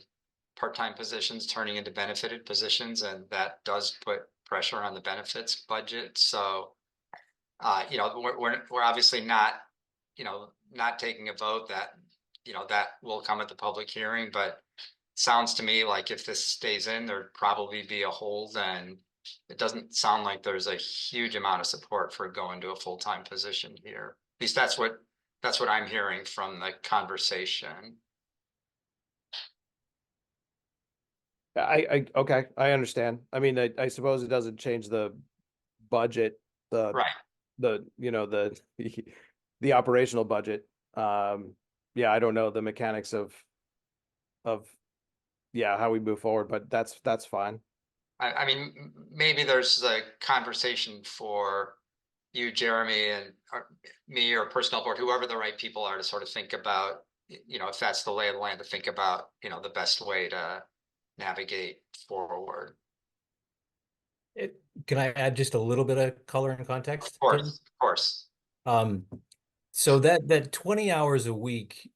part-time positions turning into benefited positions, and that does put pressure on the benefits budget. So, we're obviously not, not taking a vote that, that will come at the public hearing, but sounds to me like if this stays in, there'd probably be a hold, and it doesn't sound like there's a huge amount of support for going to a full-time position here. At least that's what I'm hearing from the conversation. Okay, I understand. I mean, I suppose it doesn't change the budget, Right. the operational budget. Yeah, I don't know the mechanics of how we move forward, but that's fine. I mean, maybe there's a conversation for you, Jeremy, and me or personnel board, whoever the right people are, to sort of think about, if that's the lay of the land, to think about, the best way to navigate forward. Can I add just a little bit of color and context? Of course. So that 20 hours a week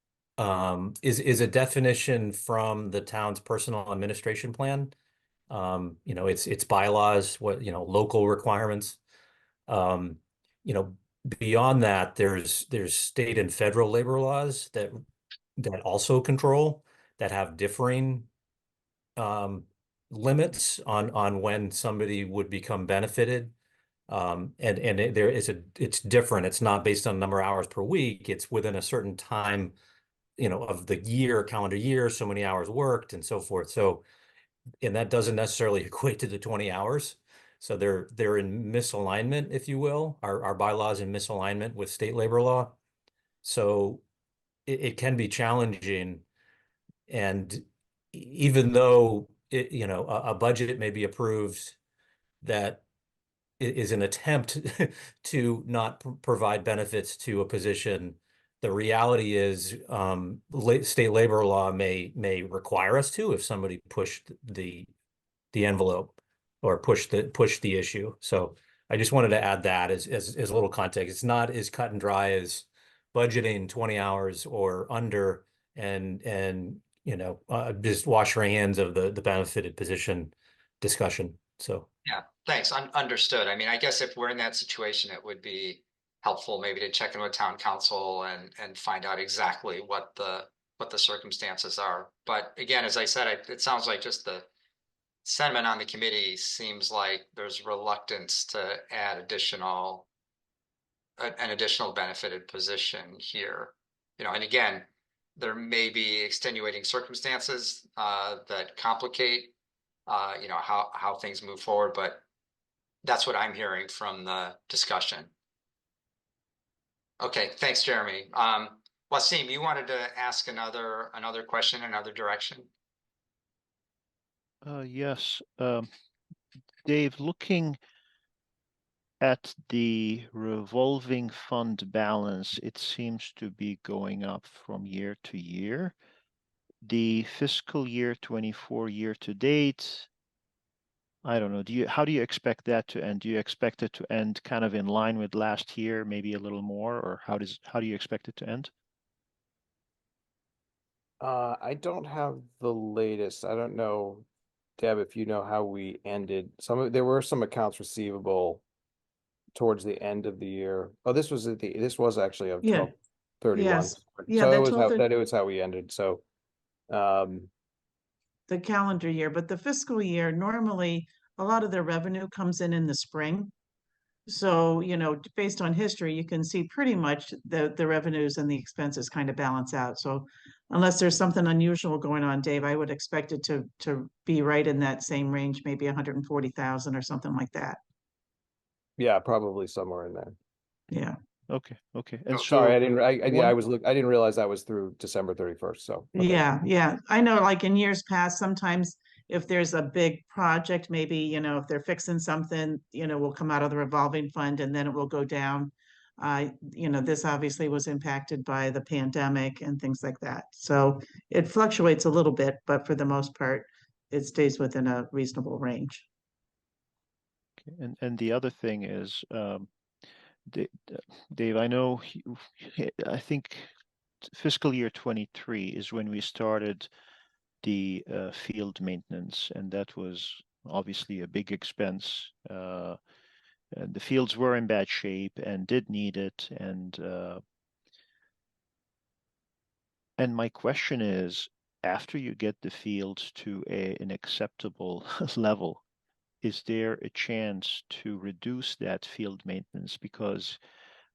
is a definition from the town's personal administration plan. It's bylaws, local requirements. Beyond that, there's state and federal labor laws that also control, that have differing limits on when somebody would become benefited. It's different. It's not based on number of hours per week. It's within a certain time, of the year, calendar year, so many hours worked and so forth. So, and that doesn't necessarily equate to the 20 hours. So they're in misalignment, if you will. Our bylaws in misalignment with state labor law. So it can be challenging. And even though a budget may be approved that is an attempt to not provide benefits to a position, the reality is state labor law may require us to, if somebody pushed the envelope or push the issue. So I just wanted to add that as a little context. It's not as cut and dry as budgeting 20 hours or under and just wash your hands of the benefited position discussion. So yeah, thanks. Understood. I mean, I guess if we're in that situation, it would be helpful maybe to check in with town council and find out exactly what the circumstances are. But again, as I said, it sounds like just the sentiment on the committee seems like there's reluctance to add an additional benefited position here. And again, there may be extenuating circumstances that complicate how things move forward, but that's what I'm hearing from the discussion. Okay, thanks, Jeremy. Wasim, you wanted to ask another question, another direction? Yes. Dave, looking at the revolving fund balance, it seems to be going up from year to year. The fiscal year 24 year to date, I don't know. How do you expect that to end? Do you expect it to end kind of in line with last year, maybe a little more, or how do you expect it to end? I don't have the latest. I don't know, Deb, if you know how we ended. There were some accounts receivable towards the end of the year. Oh, this was actually of Yeah. 12/31. Yes. Yeah, So that it was how we ended. So the calendar year, but the fiscal year, normally a lot of their revenue comes in the spring. So, you know, based on history, you can see pretty much the revenues and the expenses kind of balance out. So unless there's something unusual going on, Dave, I would expect it to be right in that same range, maybe 140,000 or something like that. Yeah, probably somewhere in there. Yeah. Okay, okay. And Oh, sorry, so I didn't, yeah, I one, was, I didn't realize that was through December 31st, so. okay. Yeah, yeah. I know like in years past, sometimes if there's a big project, maybe, you know, if they're fixing something, you know, will come out of the revolving fund and then it will go down. You know, this obviously was impacted by the pandemic and things like that. So it fluctuates a little bit, but for the most part, it stays within a reasonable range. and the other thing is, Dave, I know, I think fiscal year 23 is when we started the field maintenance, and that was obviously a big expense. And the fields were in bad shape and did need it. And my question is, after you get the fields to an acceptable level, is there a chance to reduce that field maintenance? Because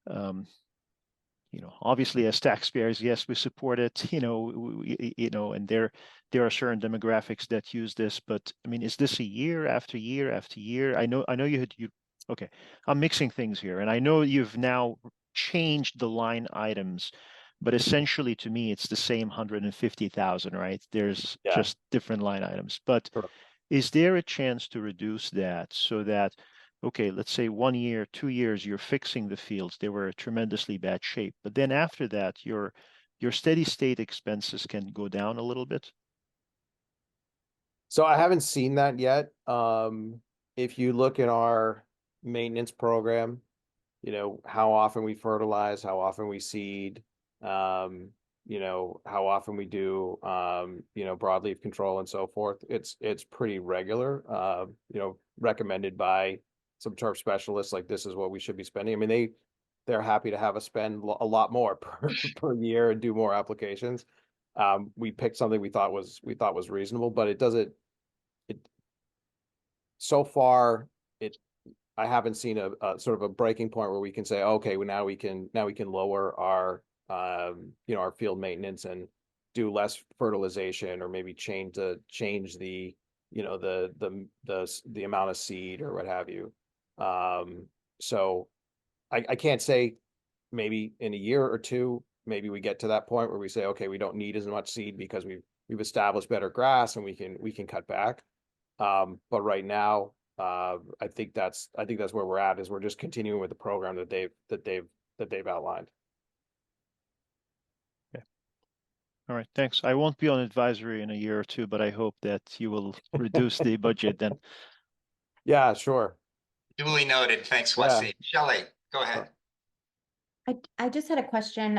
you know, obviously as taxpayers, yes, we support it, you know, you know, and there are certain demographics that use this, but I mean, is this a year after year after year? I know okay, I'm mixing things here, and I know you've now changed the line items, but essentially to me, it's the same 150,000, right? There's Yeah. just different line items, but Correct. is there a chance to reduce that so that, okay, let's say 1 year, 2 years, you're fixing the fields, they were in tremendously bad shape, but then after that, your steady state expenses can go down a little bit? So I haven't seen that yet. If you look at our maintenance program, you know, how often we fertilize, how often we seed, you know, how often we do, you know, broadleaf control and so forth. It's pretty regular, you know, recommended by some turf specialists, like this is what we should be spending. I mean, they're happy to have us spend a lot more per year and do more applications. We picked something we thought was reasonable, but it doesn't, so far, I haven't seen a sort of a breaking point where we can say, okay, well, now we can lower our you know, our field maintenance and do less fertilization, or maybe change the, you know, the amount of seed or what have you. So I can't say, maybe in a year or two, maybe we get to that point where we say, okay, we don't need as much seed because we've established better grass and we can cut back. But right now, I think that's where we're at, is we're just continuing with the program that they've outlined. Okay. All right, thanks. I won't be on advisory in a year or two, but I hope that you will reduce the budget then. Yeah, sure. Duly noted. Thanks, Yeah. Westy. Shelley, go ahead. I just had a question.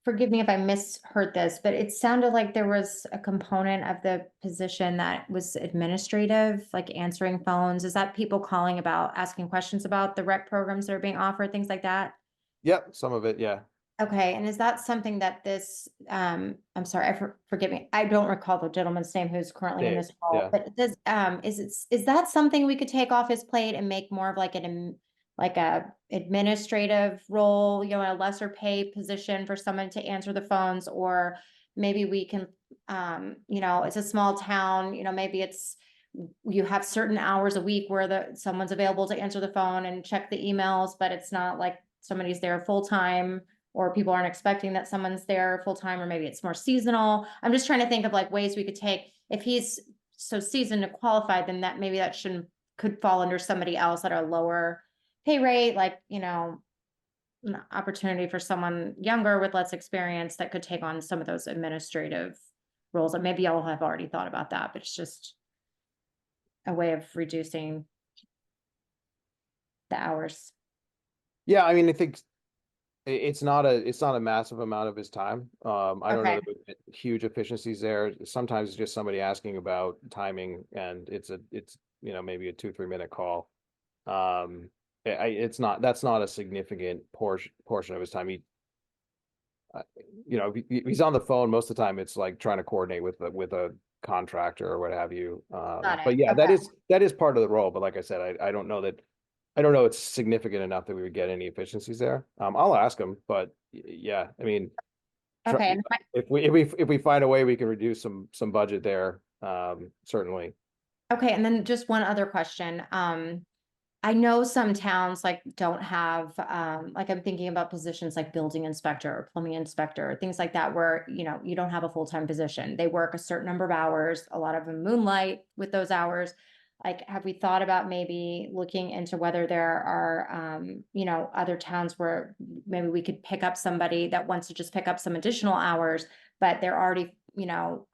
Forgive me if I misheard this, but it sounded like there was a component of the position that was administrative, like answering phones. Is that people calling about, asking questions about the rec programs that are being offered, things like that? Yep, some of it, yeah. Okay, and is that something that this, I'm sorry, forgive me, I don't recall the gentleman's name who's currently in Dave, this role, yeah. but does, is that something we could take off his plate and make more of like like a administrative role, you know, a lesser paid position for someone to answer the phones? Or maybe we can, you know, it's a small town, you know, maybe it's, you have certain hours a week where someone's available to answer the phone and check the emails, but it's not like somebody's there full-time, or people aren't expecting that someone's there full-time, or maybe it's more seasonal. I'm just trying to think of like ways we could take, if he's so seasoned and qualified, then that maybe that could fall under somebody else at a lower pay rate, like, you know, an opportunity for someone younger with less experience that could take on some of those administrative roles. And maybe y'all have already thought about that, but it's just a way of reducing the hours. Yeah, I mean, I think it's not a massive amount of his time. I don't know Okay. that there's huge efficiencies there. Sometimes it's just somebody asking about timing, and it's you know, maybe a 2-3 minute call. That's not a significant portion of his time. You know, he's on the phone most of the time. It's like trying to coordinate with a contractor or what have you. Got But it. yeah, Okay. that is part of the role. But like I said, I don't know that, I don't know it's significant enough that we would get any efficiencies there. I'll ask them, but yeah, I mean, Okay. And if we find a way we can reduce some budget there, certainly. okay, and then just one other question. I know some towns like don't have, like I'm thinking about positions like building inspector or plumbing inspector, things like that, where, you know, you don't have a full-time position. They work a certain number of hours, a lot of them moonlight with those hours. Like, have we thought about maybe looking into whether there are, you know, other towns where maybe we could pick up somebody that wants to just pick up some additional hours, but they're already, you know,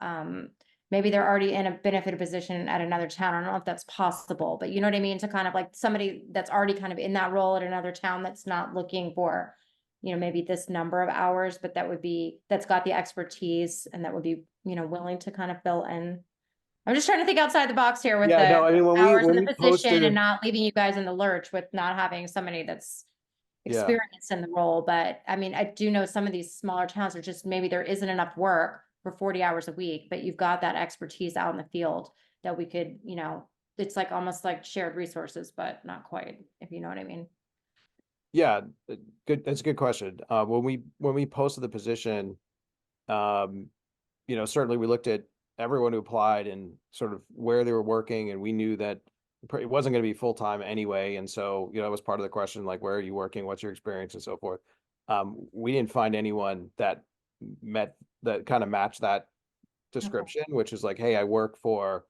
maybe they're already in a benefited position at another town. I don't know if that's possible, but you know what I mean? To kind of like somebody that's already kind of in that role at another town that's not looking for, you know, maybe this number of hours, but that's got the expertise and that would be, you know, willing to kind of fill in. I'm just trying to think outside the box here with Yeah, the no, I mean, hours when and the we position posted, and not leaving you guys in the lurch with not having somebody that's yeah, experienced in the role. But I mean, I do know some of these smaller towns are just, maybe there isn't enough work for 40 hours a week, but you've got that expertise out in the field that we could, you know, it's like almost like shared resources, but not quite, if you know what I mean. yeah, good. That's a good question. When we posted the position, um, you know, certainly we looked at everyone who applied and sort of where they were working, and we knew that it wasn't going to be full time anyway. And so, you know, it was part of the question, like, where are you working? What's your experience and so forth. We didn't find anyone that kind of matched that description, which is like, hey, I work for,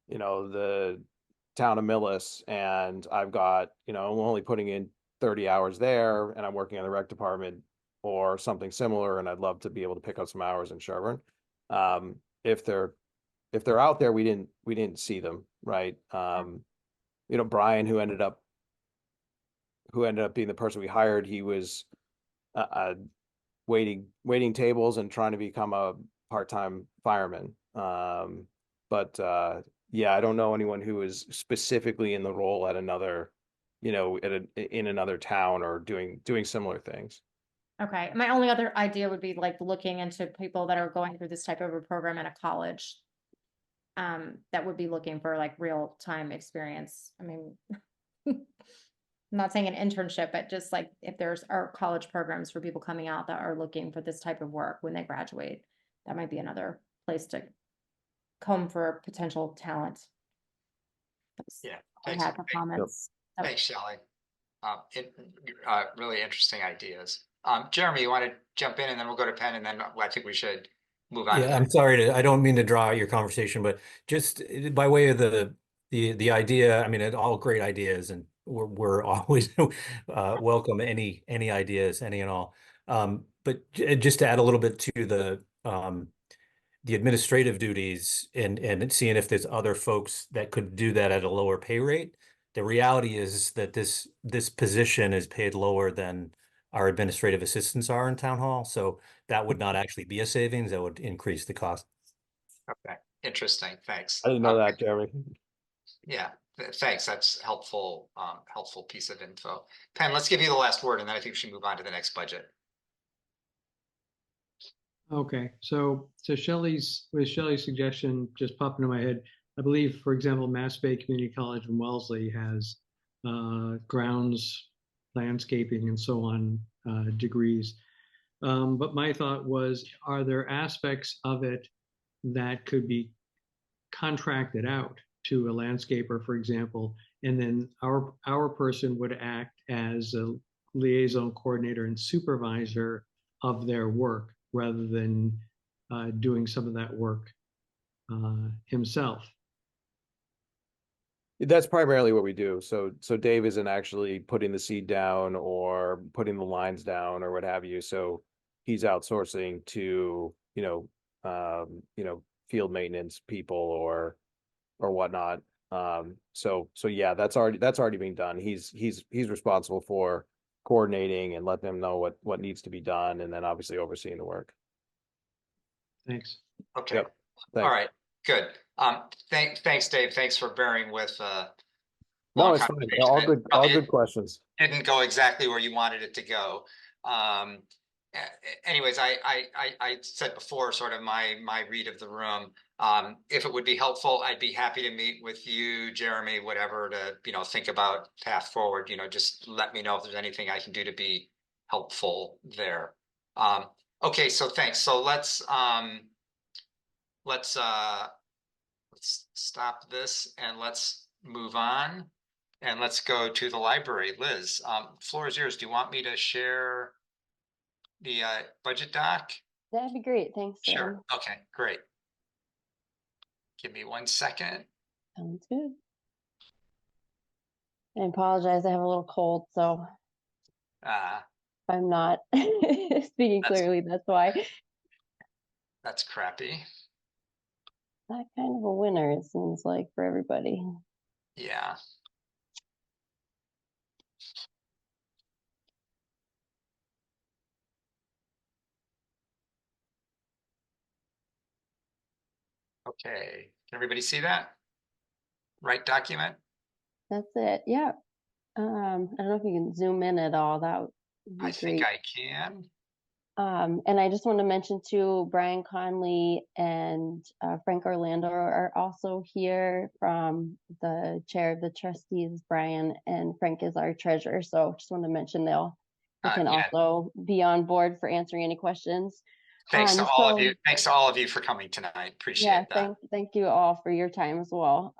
you know, the town of Millis, and I've got, you know, I'm only putting in 30 hours there, and I'm working on the rec department or something similar, and I'd love to be able to pick up some hours in Sherborn. Um, if they're out there, we didn't see them, right? You know, Brian, who ended up being the person we hired, he was waiting tables and trying to become a part-time fireman. But yeah, I don't know anyone who is specifically in the role at another, you know, in another town or doing similar things. Okay. My only other idea would be like looking into people that are going through this type of a program at a college. That would be looking for like real time experience. I mean, I'm not saying an internship, but just like if there's our college programs for people coming out that are looking for this type of work when they graduate, that might be another place to comb for potential talent. Yeah, I thanks. had for comments. That- Thanks, Shelley. Really interesting ideas. Jeremy, you want to jump in and then we'll go to Penn, and then I think we should move on to Yeah, I'm sorry I don't mean to draw out your conversation, but just by way of the idea, I mean, all great ideas, and we're always welcome any ideas, any and all. But just to add a little bit to the administrative duties and seeing if there's other folks that could do that at a lower pay rate. The reality is that this position is paid lower than our administrative assistants are in town hall. So that would not actually be a savings. That would increase the cost. Okay, interesting. Thanks. I didn't know that, Jeremy. Yeah, thanks. That's helpful. Helpful piece of info. Penn, let's give you the last word, and then I think we should move on to the next budget. Okay, so Shelley's suggestion just popped into my head. I believe, for example, Mass Bay Community College in Wellesley has grounds, landscaping, and so on degrees. But my thought was, are there aspects of it that could be contracted out to a landscaper, for example, and then our person would act as a liaison coordinator and supervisor of their work rather than doing some of that work himself. That's primarily what we do. So Dave isn't actually putting the seed down or putting the lines down or what have you. So he's outsourcing to, you know, field maintenance people or whatnot. So yeah, that's already being done. He's responsible for coordinating and let them know what needs to be done, and then obviously overseeing the work. Thanks. Okay. Yep. All Thanks. right. Good. Thanks, Dave. Thanks for bearing with No, long it's fine. conversation. All It good. All good questions. didn't go exactly where you wanted it to go. Anyways, I said before, sort of my read of the room. If it would be helpful, I'd be happy to meet with you, Jeremy, whatever, to, think about path forward, just let me know if there's anything I can do to be helpful there. Okay, so thanks. So let's stop this and let's move on. And let's go to the library. Liz, floor is yours. Do you want me to share the budget doc? That'd be great. Thanks, Sam. Sure. Okay, great. Give me 1 second. Sounds good. I apologize. I have a little cold, so Uh, if I'm not speaking clearly, that's why. that's crappy. That kind of a winner, it seems like, for everybody. Yeah. Okay. Can everybody see that? Right document? That's it. Yeah. I don't know if you can zoom in at all. That would be I think great. I can. And I just want to mention too, Brian Conley and Frank Orlando are also here from the chair of the trustees. Brian and Frank is our treasurer. So just want to mention they can Yeah. also be on board for answering any questions. Thanks to all of you. So- Thanks to all of you for coming tonight. Appreciate that. Thank you all for your time as well.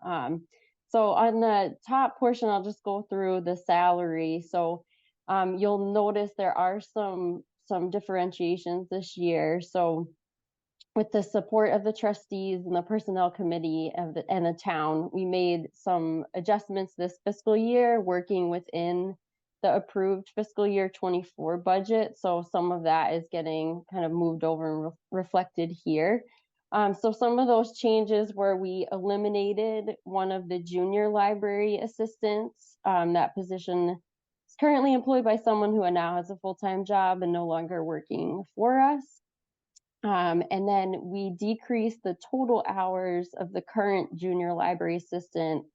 So on the top portion, I'll just go through the salary. So you'll notice there are some differentiations this year. So with the support of the trustees and the personnel committee and the town, we made some adjustments this fiscal year, working within the approved fiscal year 24 budget. So some of that is getting kind of moved over and reflected here. So some of those changes were we eliminated one of the junior library assistants. That position is currently employed by someone who now has a full-time job and no longer working for us. And then we decreased the total hours of the current junior library assistant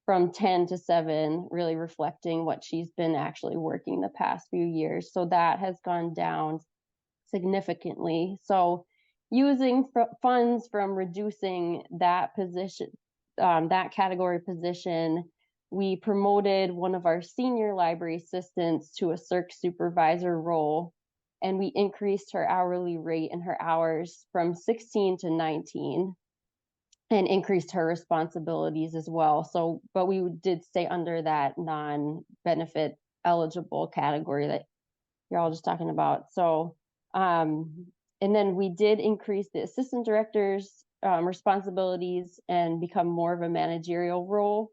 from 10 to 7, really reflecting what she's been actually working the past few years. So that has gone down significantly. So using funds from reducing that position, that category position, we promoted one of our senior library assistants to a circ supervisor role, and we increased her hourly rate and her hours from 16 to 19 and increased her responsibilities as well. So, but we did stay under that non-benefit eligible category that you're all just talking about. So, and then we did increase the assistant director's responsibilities and become more of a managerial role.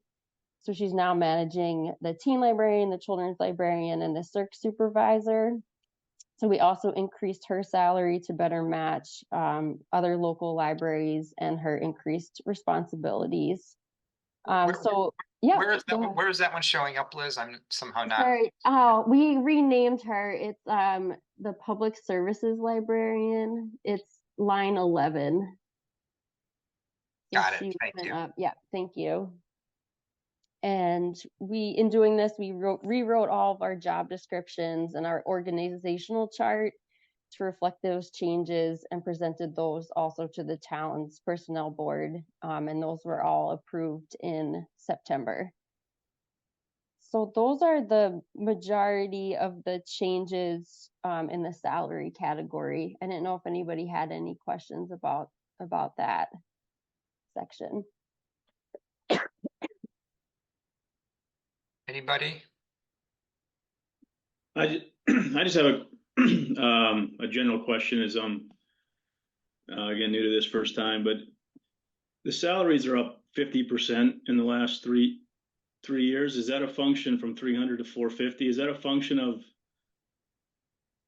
So she's now managing the teen librarian, the children's librarian, and the circ supervisor. So we also increased her salary to better match other local libraries and her increased responsibilities. So yeah. Where is that one showing up, Liz? I'm somehow not. Sorry. We renamed her. It's the public services librarian. It's line 11. Got it. Thank you. Yeah, thank you. And in doing this, we rewrote all of our job descriptions and our organizational chart to reflect those changes and presented those also to the town's personnel board. And those were all approved in September. So those are the majority of the changes in the salary category. I didn't know if anybody had any questions about that section. Anybody? I just have a general question. Is again new to this first time, but the salaries are up 50% in the last three years. Is that a function from 300 to 450? Is that a function of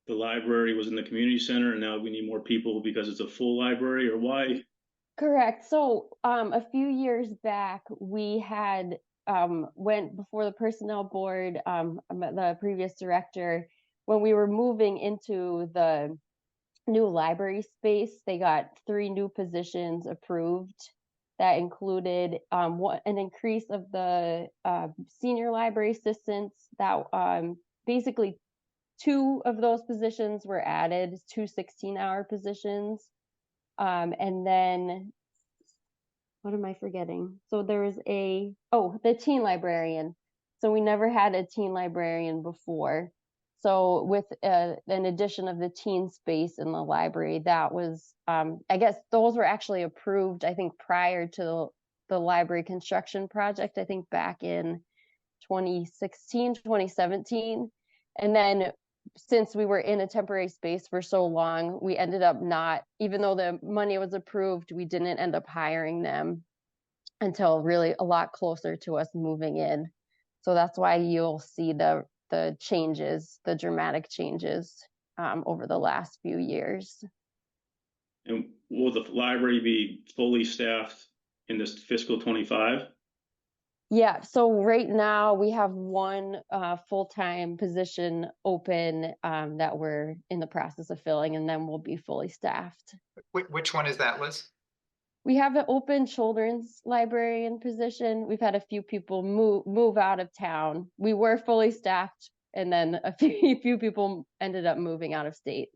the library was in the community center and now we need more people because it's a full library, or why? Correct. So a few years back, we had went before the personnel board, the previous director, when we were moving into the new library space, they got 3 new positions approved. That included an increase of the senior library assistants. That basically 2 of those positions were added, 2 16-hour positions. And then what am I forgetting? So there's the teen librarian. So we never had a teen librarian before. So with an addition of the teen space in the library, that was, I guess those were actually approved, I think, prior to the library construction project, I think back in 2016, 2017. And then since we were in a temporary space for so long, we ended up not, even though the money was approved, we didn't end up hiring them until really a lot closer to us moving in. So that's why you'll see the changes, the dramatic changes over the last few years. And will the library be fully staffed in this fiscal 25? Yeah, so right now we have one full-time position open that we're in the process of filling, and then we'll be fully staffed. Which one is that, Liz? We have an open children's librarian position. We've had a few people move out of town. We were fully staffed, and then a few people ended up moving out of state.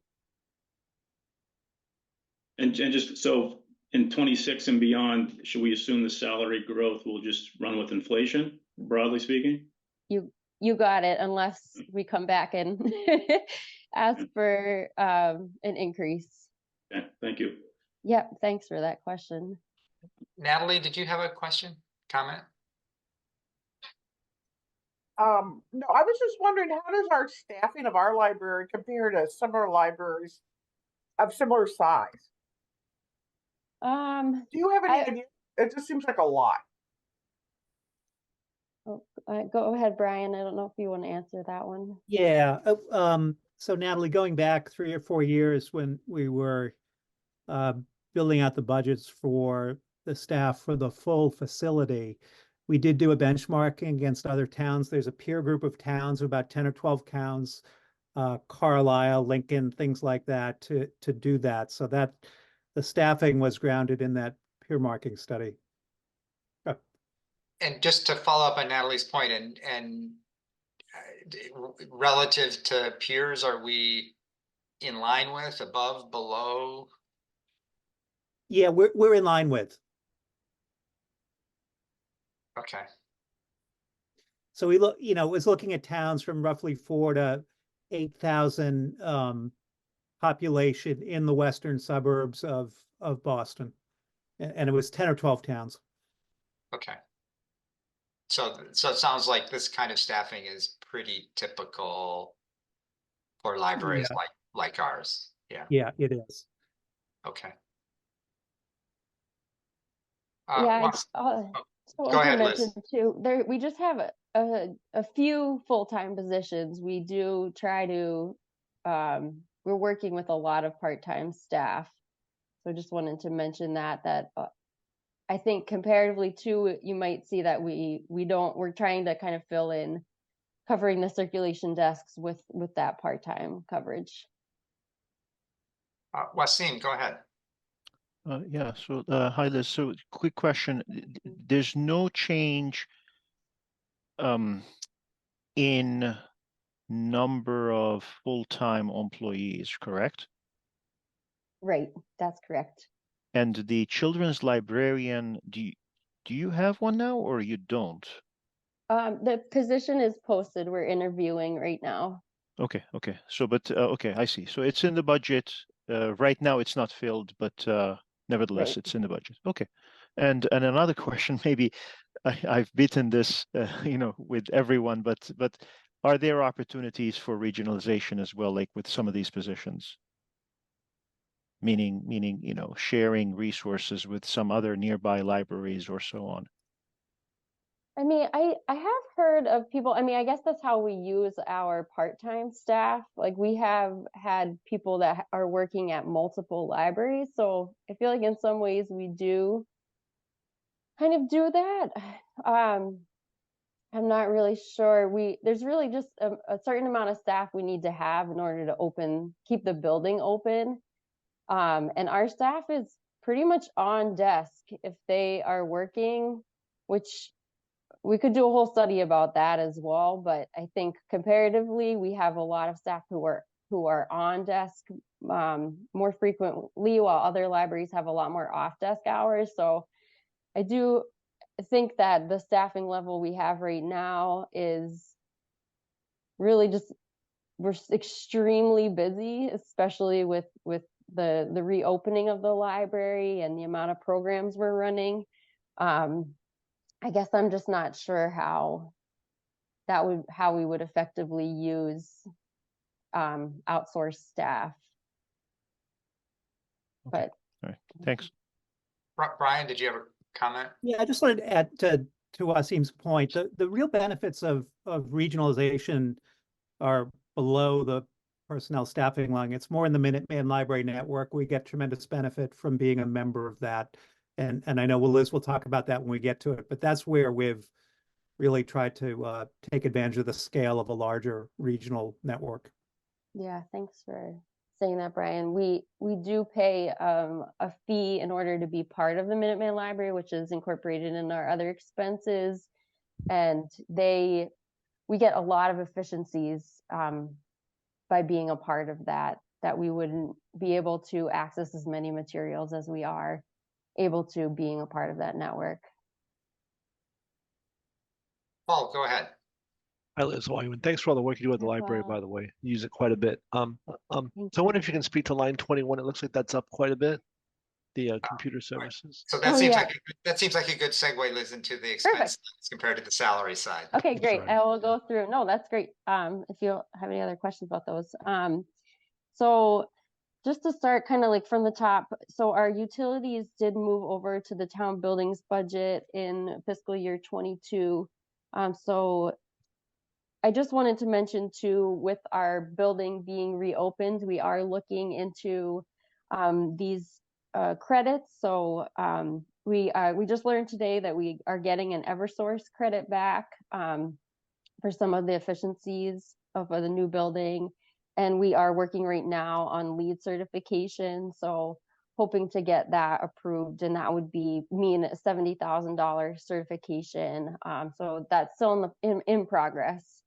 And just so in 26 and beyond, should we assume the salary growth will just run with inflation, broadly speaking? You got it, unless we come back and ask for an increase. Okay, thank you. Yep, thanks for that question. Natalie, did you have a question, comment? No, I was just wondering, how does our staffing of our library compare to similar libraries of similar size? Do you have any idea? It just seems like a lot. Go ahead, Brian. I don't know if you want to answer that one. Yeah. So Natalie, going back 3 or 4 years when we were building out the budgets for the staff for the full facility, we did do a benchmarking against other towns. There's a peer group of towns, about 10 or 12 towns, Carlisle, Lincoln, things like that, to do that. So that the staffing was grounded in that peer marking study. And just to follow up on Natalie's point, and relative to peers, are we in line with, above, below? Yeah, we're in line with. Okay. So we was looking at towns from roughly 4 to 8,000 population in the western suburbs of Boston, and it was 10 or 12 towns. Okay. So it sounds like this kind of staffing is pretty typical for libraries like ours. Yeah. Yeah, it is. Okay. Yeah, go like ahead, you mentioned Liz. too, we just have a few full-time positions. We do try to, we're working with a lot of part-time staff. So just wanted to mention that I think comparatively to, you might see that we're trying to kind of fill in covering the circulation desks with that part-time coverage. Wasim, go ahead. Yeah, so hi Liz. So quick question. There's no change in number of full-time employees, correct? Right, that's correct. And the children's librarian, do you have one now or you don't? The position is posted. We're interviewing right now. Okay. So, but okay, I see. So it's in the budget. Right now it's not filled, but nevertheless, Right. it's in the budget. Okay. And another question, maybe I've beaten this, with everyone, but are there opportunities for regionalization as well, like with some of these positions? Meaning, sharing resources with some other nearby libraries or so on. I mean, I have heard of people, I mean, I guess that's how we use our part-time staff. Like we have had people that are working at multiple libraries. So I feel like in some ways we do kind of do that. I'm not really sure. There's really just a certain amount of staff we need to have in order to keep the building open. And our staff is pretty much on desk if they are working, which we could do a whole study about that as well. But I think comparatively, we have a lot of staff who are on desk more frequently, while other libraries have a lot more off desk hours. So I do think that the staffing level we have right now is really just, we're extremely busy, especially with the reopening of the library and the amount of programs we're running. I guess I'm just not sure how we would effectively use outsourced staff. Okay. But All right, thanks. Brian, did you have a comment? Yeah, I just wanted to add to Wasim's point, the real benefits of regionalization are below the personnel staffing line. It's more in the Minuteman Library Network. We get tremendous benefit from being a member of that. And I know Liz will talk about that when we get to it, but that's where we've really tried to take advantage of the scale of a larger regional network. yeah, thanks for saying that, Brian. We do pay a fee in order to be part of the Minuteman Library, which is incorporated in our other expenses, and we get a lot of efficiencies by being a part of that we wouldn't be able to access as many materials as we are able to being a part of that network. Paul, go ahead. Hi, Liz Wyman. Thanks for all the work you do at the library, by the way. You use it quite a bit. So I wonder if you can speak to line 21. It looks like that's up quite a bit, the computer services. So that seems like a good segue, Liz, into the expense sides compared to the salary side. Okay, great. I will go through. No, that's great. If you have any other questions about those. So just to start kind of like from the top, so our utilities did move over to the town buildings budget in fiscal year 22. So I just wanted to mention too, with our building being reopened, we are looking into these credits. So we just learned today that we are getting an Eversource credit back for some of the efficiencies of the new building. And we are working right now on LEED certification. So hoping to get that approved, and that would mean a $70,000 certification. So that's still in progress.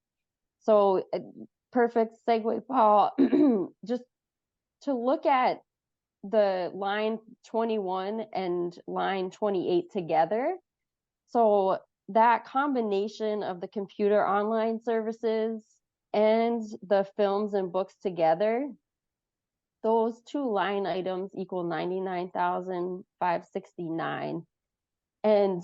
So perfect segue, Paul, just to look at the line 21 and line 28 together. So that combination of the computer online services and the films and books together, those two line items equal $99,569. And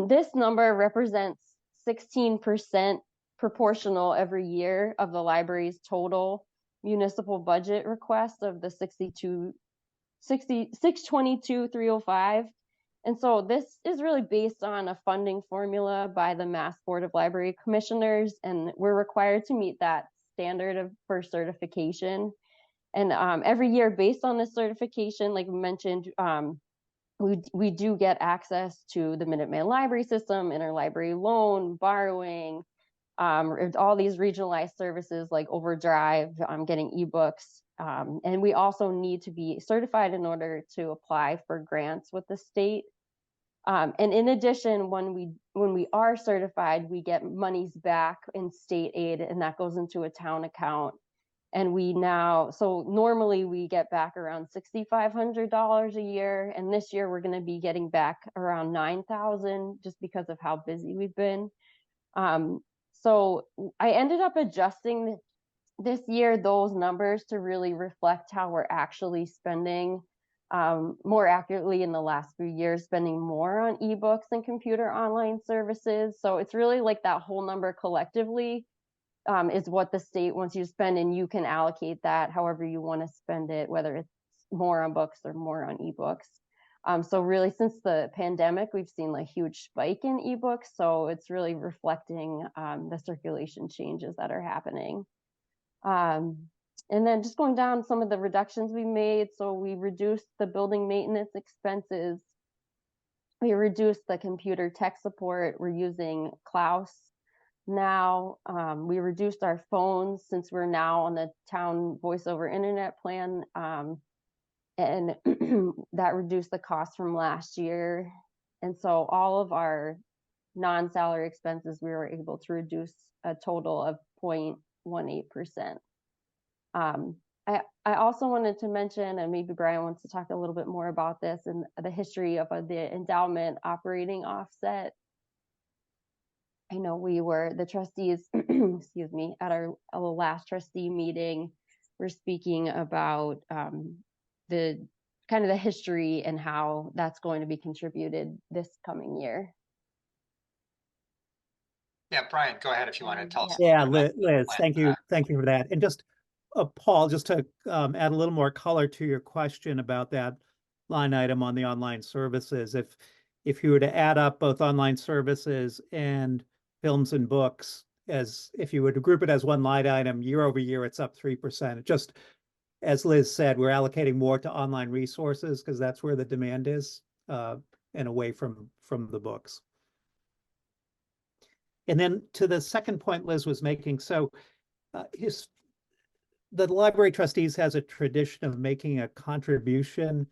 this number represents 16% proportional every year of the library's total municipal budget request of the 622,305. And so this is really based on a funding formula by the Mass Board of Library Commissioners, and we're required to meet that standard for certification. And every year, based on this certification, like we mentioned, we do get access to the Minuteman Library System, interlibrary loan, borrowing, all these regionalized services like Overdrive, getting ebooks. And we also need to be certified in order to apply for grants with the state. And in addition, when we are certified, we get monies back in state aid, and that goes into a town account. And so normally we get back around $6,500 a year. And this year we're going to be getting back around $9,000 just because of how busy we've been. So I ended up adjusting this year those numbers to really reflect how we're actually spending more accurately in the last few years, spending more on ebooks and computer online services. So it's really like that whole number collectively is what the state wants you to spend, and you can allocate that however you want to spend it, whether it's more on books or more on ebooks. So really, since the pandemic, we've seen a huge spike in ebooks. So it's really reflecting the circulation changes that are happening. And then just going down some of the reductions we made. So we reduced the building maintenance expenses. We reduced the computer tech support. We're using Klaus now. We reduced our phones since we're now on the town voice over internet plan. And that reduced the cost from last year. And so all of our non-salary expenses, we were able to reduce a total of 0.18%. I also wanted to mention, and maybe Brian wants to talk a little bit more about this, and the history of the endowment operating offset. I know we were the trustees, excuse me, at our last trustee meeting, we're speaking about the kind of the history and how that's going to be contributed this coming year. Yeah, Brian, go ahead if you want to tell us. Yeah, Liz, thank you for that. And just Paul, just to add a little more color to your question about that line item on the online services, if you were to add up both online services and films and books, as if you were to group it as one line item, year over year, it's up 3%. Just as Liz said, we're allocating more to online resources because that's where the demand is, and away from the books. And then to the second point Liz was making, so the library trustees has a tradition of making a contribution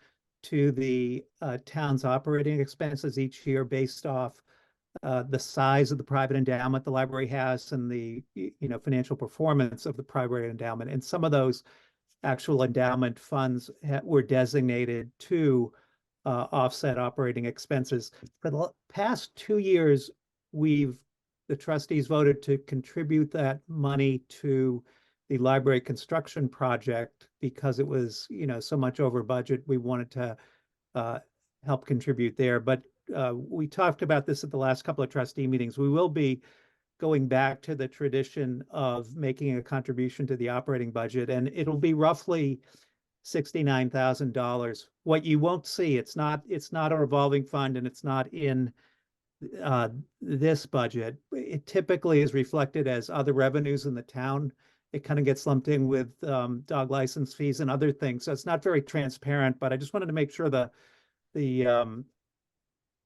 to the town's operating expenses each year based off the size of the private endowment the library has and the financial performance of the private endowment. And some of those actual endowment funds were designated to offset operating expenses. For the past 2 years, the trustees voted to contribute that money to the library construction project because it was, so much over budget. We wanted to help contribute there. But we talked about this at the last couple of trustee meetings. We will be going back to the tradition of making a contribution to the operating budget, and it'll be roughly $69,000. What you won't see, it's not a revolving fund, and it's not in this budget. It typically is reflected as other revenues in the town. It kind of gets lumped in with dog license fees and other things. So it's not very transparent, but I just wanted to make sure the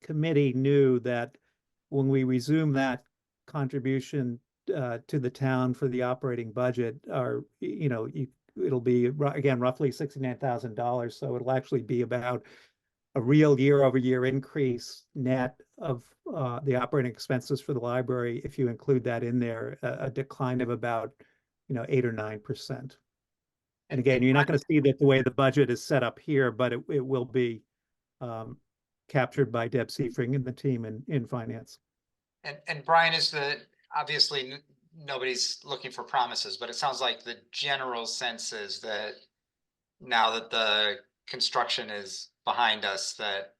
committee knew that when we resume that contribution to the town for the operating budget, it'll be again roughly $69,000. So it'll actually be about a real year-over-year increase net of the operating expenses for the library. If you include that in there, a decline of about 8 or 9%. And again, you're not going to see that the way the budget is set up here, but it will be captured by Deb Seifring and the team in finance. And Brian, obviously nobody's looking for promises, but it sounds like the general sense is that now that the construction is behind us, that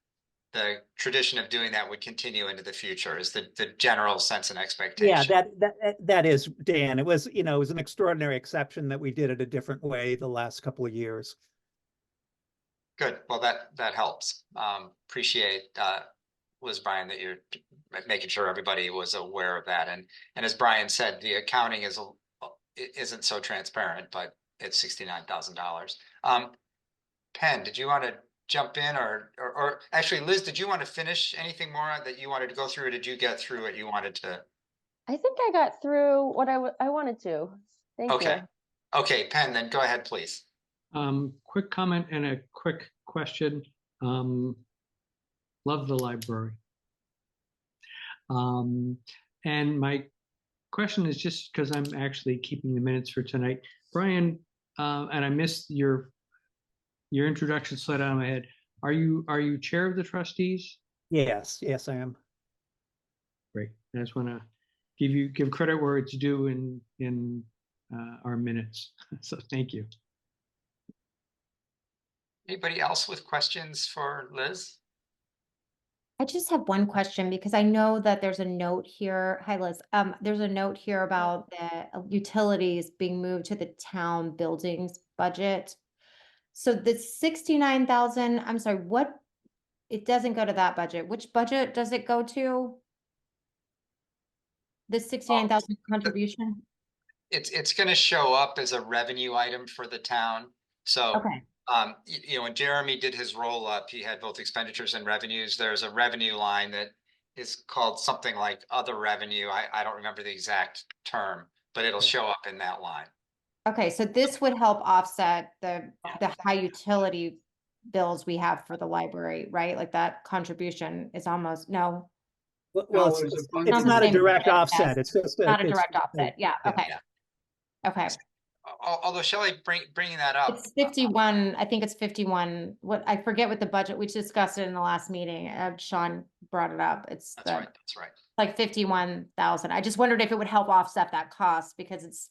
the tradition of doing that would continue into the future is the general sense and expectation. Yeah, that is, Dan. It was, it was an extraordinary exception that we did it a different way the last couple of years. Good. Well, that helps. Appreciate, Liz, Brian, that you're making sure everybody was aware of that. And as Brian said, the accounting isn't so transparent, but it's $69,000. Penn, did you want to jump in or actually, Liz, did you want to finish anything more that you wanted to go through, or did you get through what you wanted to? I think I got through what I wanted to. Thank you. Okay, Penn, then go ahead, please. Quick comment and a quick question. Love the library. And my question is just because I'm actually keeping the minutes for tonight. Brian, and I missed your introduction slide out of my head. Are you chair of the trustees? Yes, I am. Great. I just want to give credit where it's due in our minutes. So thank you. Anybody else with questions for Liz? I just have one question because I know that there's a note here. Hi, Liz. There's a note here about the utilities being moved to the town buildings budget. So the 69,000, I'm sorry, it doesn't go to that budget. Which budget does it go to? The 69,000 contribution? It's going to show up as a revenue item for the town. So, okay. When Jeremy did his roll up, he had both expenditures and revenues. There's a revenue line that is called something like other revenue. I don't remember the exact term, but it'll show up in that line. Okay, so this would help offset the high utility bills we have for the library, right? Like that contribution is almost no. Well, it's not a direct offset. It's just not a direct offset. Yeah. Okay. Okay. Although Shelley, bringing that up. It's 51, I think it's 51. What, I forget what the budget, we discussed it in the last meeting. Sean brought it up. It's That's right, that's right. like 51,000. I just wondered if it would help offset that cost because it's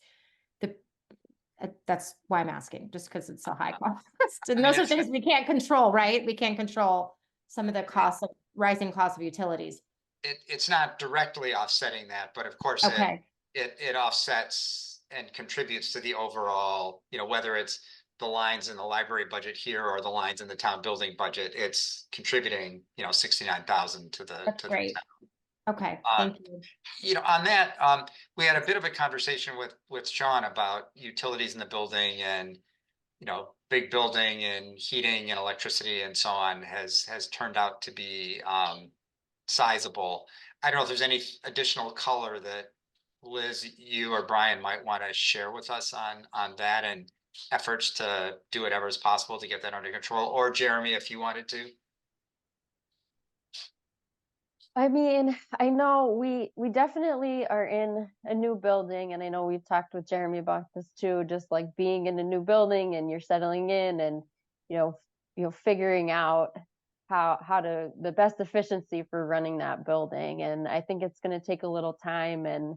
that's why I'm asking, just because it's so high cost. And those are things we can't control, right? We can't control some of the costs of rising costs of utilities. It's not directly offsetting that, but of course Okay. it offsets and contributes to the overall, whether it's the lines in the library budget here or the lines in the town building budget, it's contributing, 69,000 to the That's great. Okay, thank you. On that, we had a bit of a conversation with Sean about utilities in the building and, big building and heating and electricity and so on has turned out to be sizable. I don't know if there's any additional color that Liz, you or Brian might want to share with us on that and efforts to do whatever is possible to get that under control, or Jeremy, if you wanted to. I mean, I know we definitely are in a new building, and I know we've talked with Jeremy about this too, just like being in a new building and you're settling in and figuring out how to the best efficiency for running that building. And I think it's going to take a little time and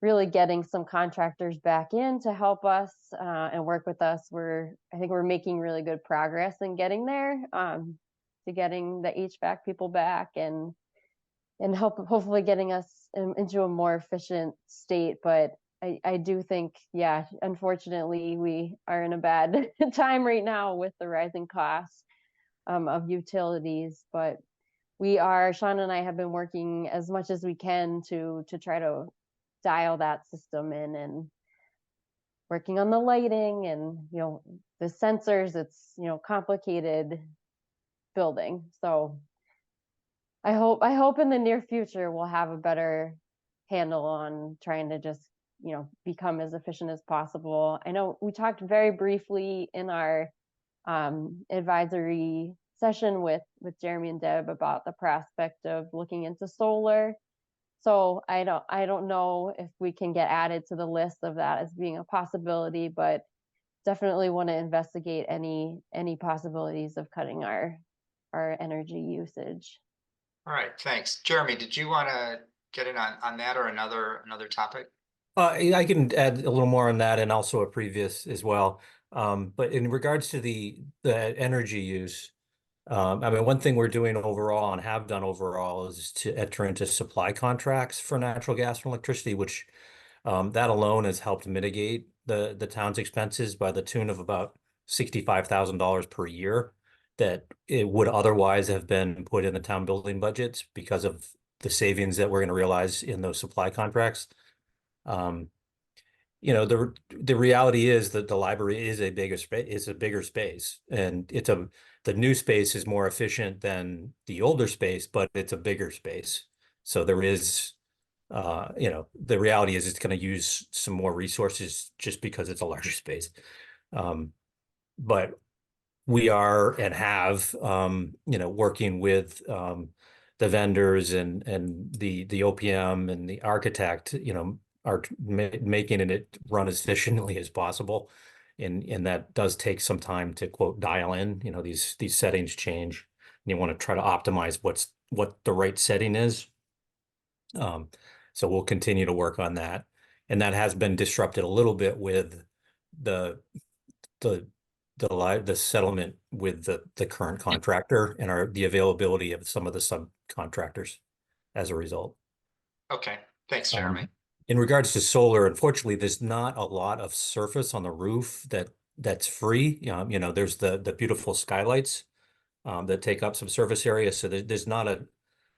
really getting some contractors back in to help us and work with us. I think we're making really good progress in getting there, to getting the HVAC people back and hopefully getting us into a more efficient state. But I do think, yeah, unfortunately, we are in a bad time right now with the rising costs of utilities. But Sean and I have been working as much as we can to try to dial that system in and working on the lighting and, the sensors. It's, complicated building. So I hope in the near future we'll have a better handle on trying to just, become as efficient as possible. I know we talked very briefly in our advisory session with Jeremy and Deb about the prospect of looking into solar. So I don't know if we can get added to the list of that as being a possibility, but definitely want to investigate any possibilities of cutting our energy usage. All right, thanks. Jeremy, did you want to get in on that or another topic? I can add a little more on that and also a previous as well. But in regards to the energy use, I mean, one thing we're doing overall and have done overall is to enter into supply contracts for natural gas and electricity, which that alone has helped mitigate the town's expenses by the tune of about $65,000 per year that it would otherwise have been put in the town building budgets because of the savings that we're going to realize in those supply contracts. The reality is that the library is a bigger space, and the new space is more efficient than the older space, but it's a bigger space. So there is, the reality is it's going to use some more resources just because it's a larger space. But we are and have, working with the vendors and the OPM and the architect, are making it run as efficiently as possible. And that does take some time to quote dial in, these settings change and you want to try to optimize what the right setting is. So we'll continue to work on that. And that has been disrupted a little bit with the settlement with the current contractor and the availability of some of the subcontractors as a result. Okay, thanks, Jeremy. In regards to solar, unfortunately, there's not a lot of surface on the roof that's free. There's the beautiful skylights that take up some surface area. So there's not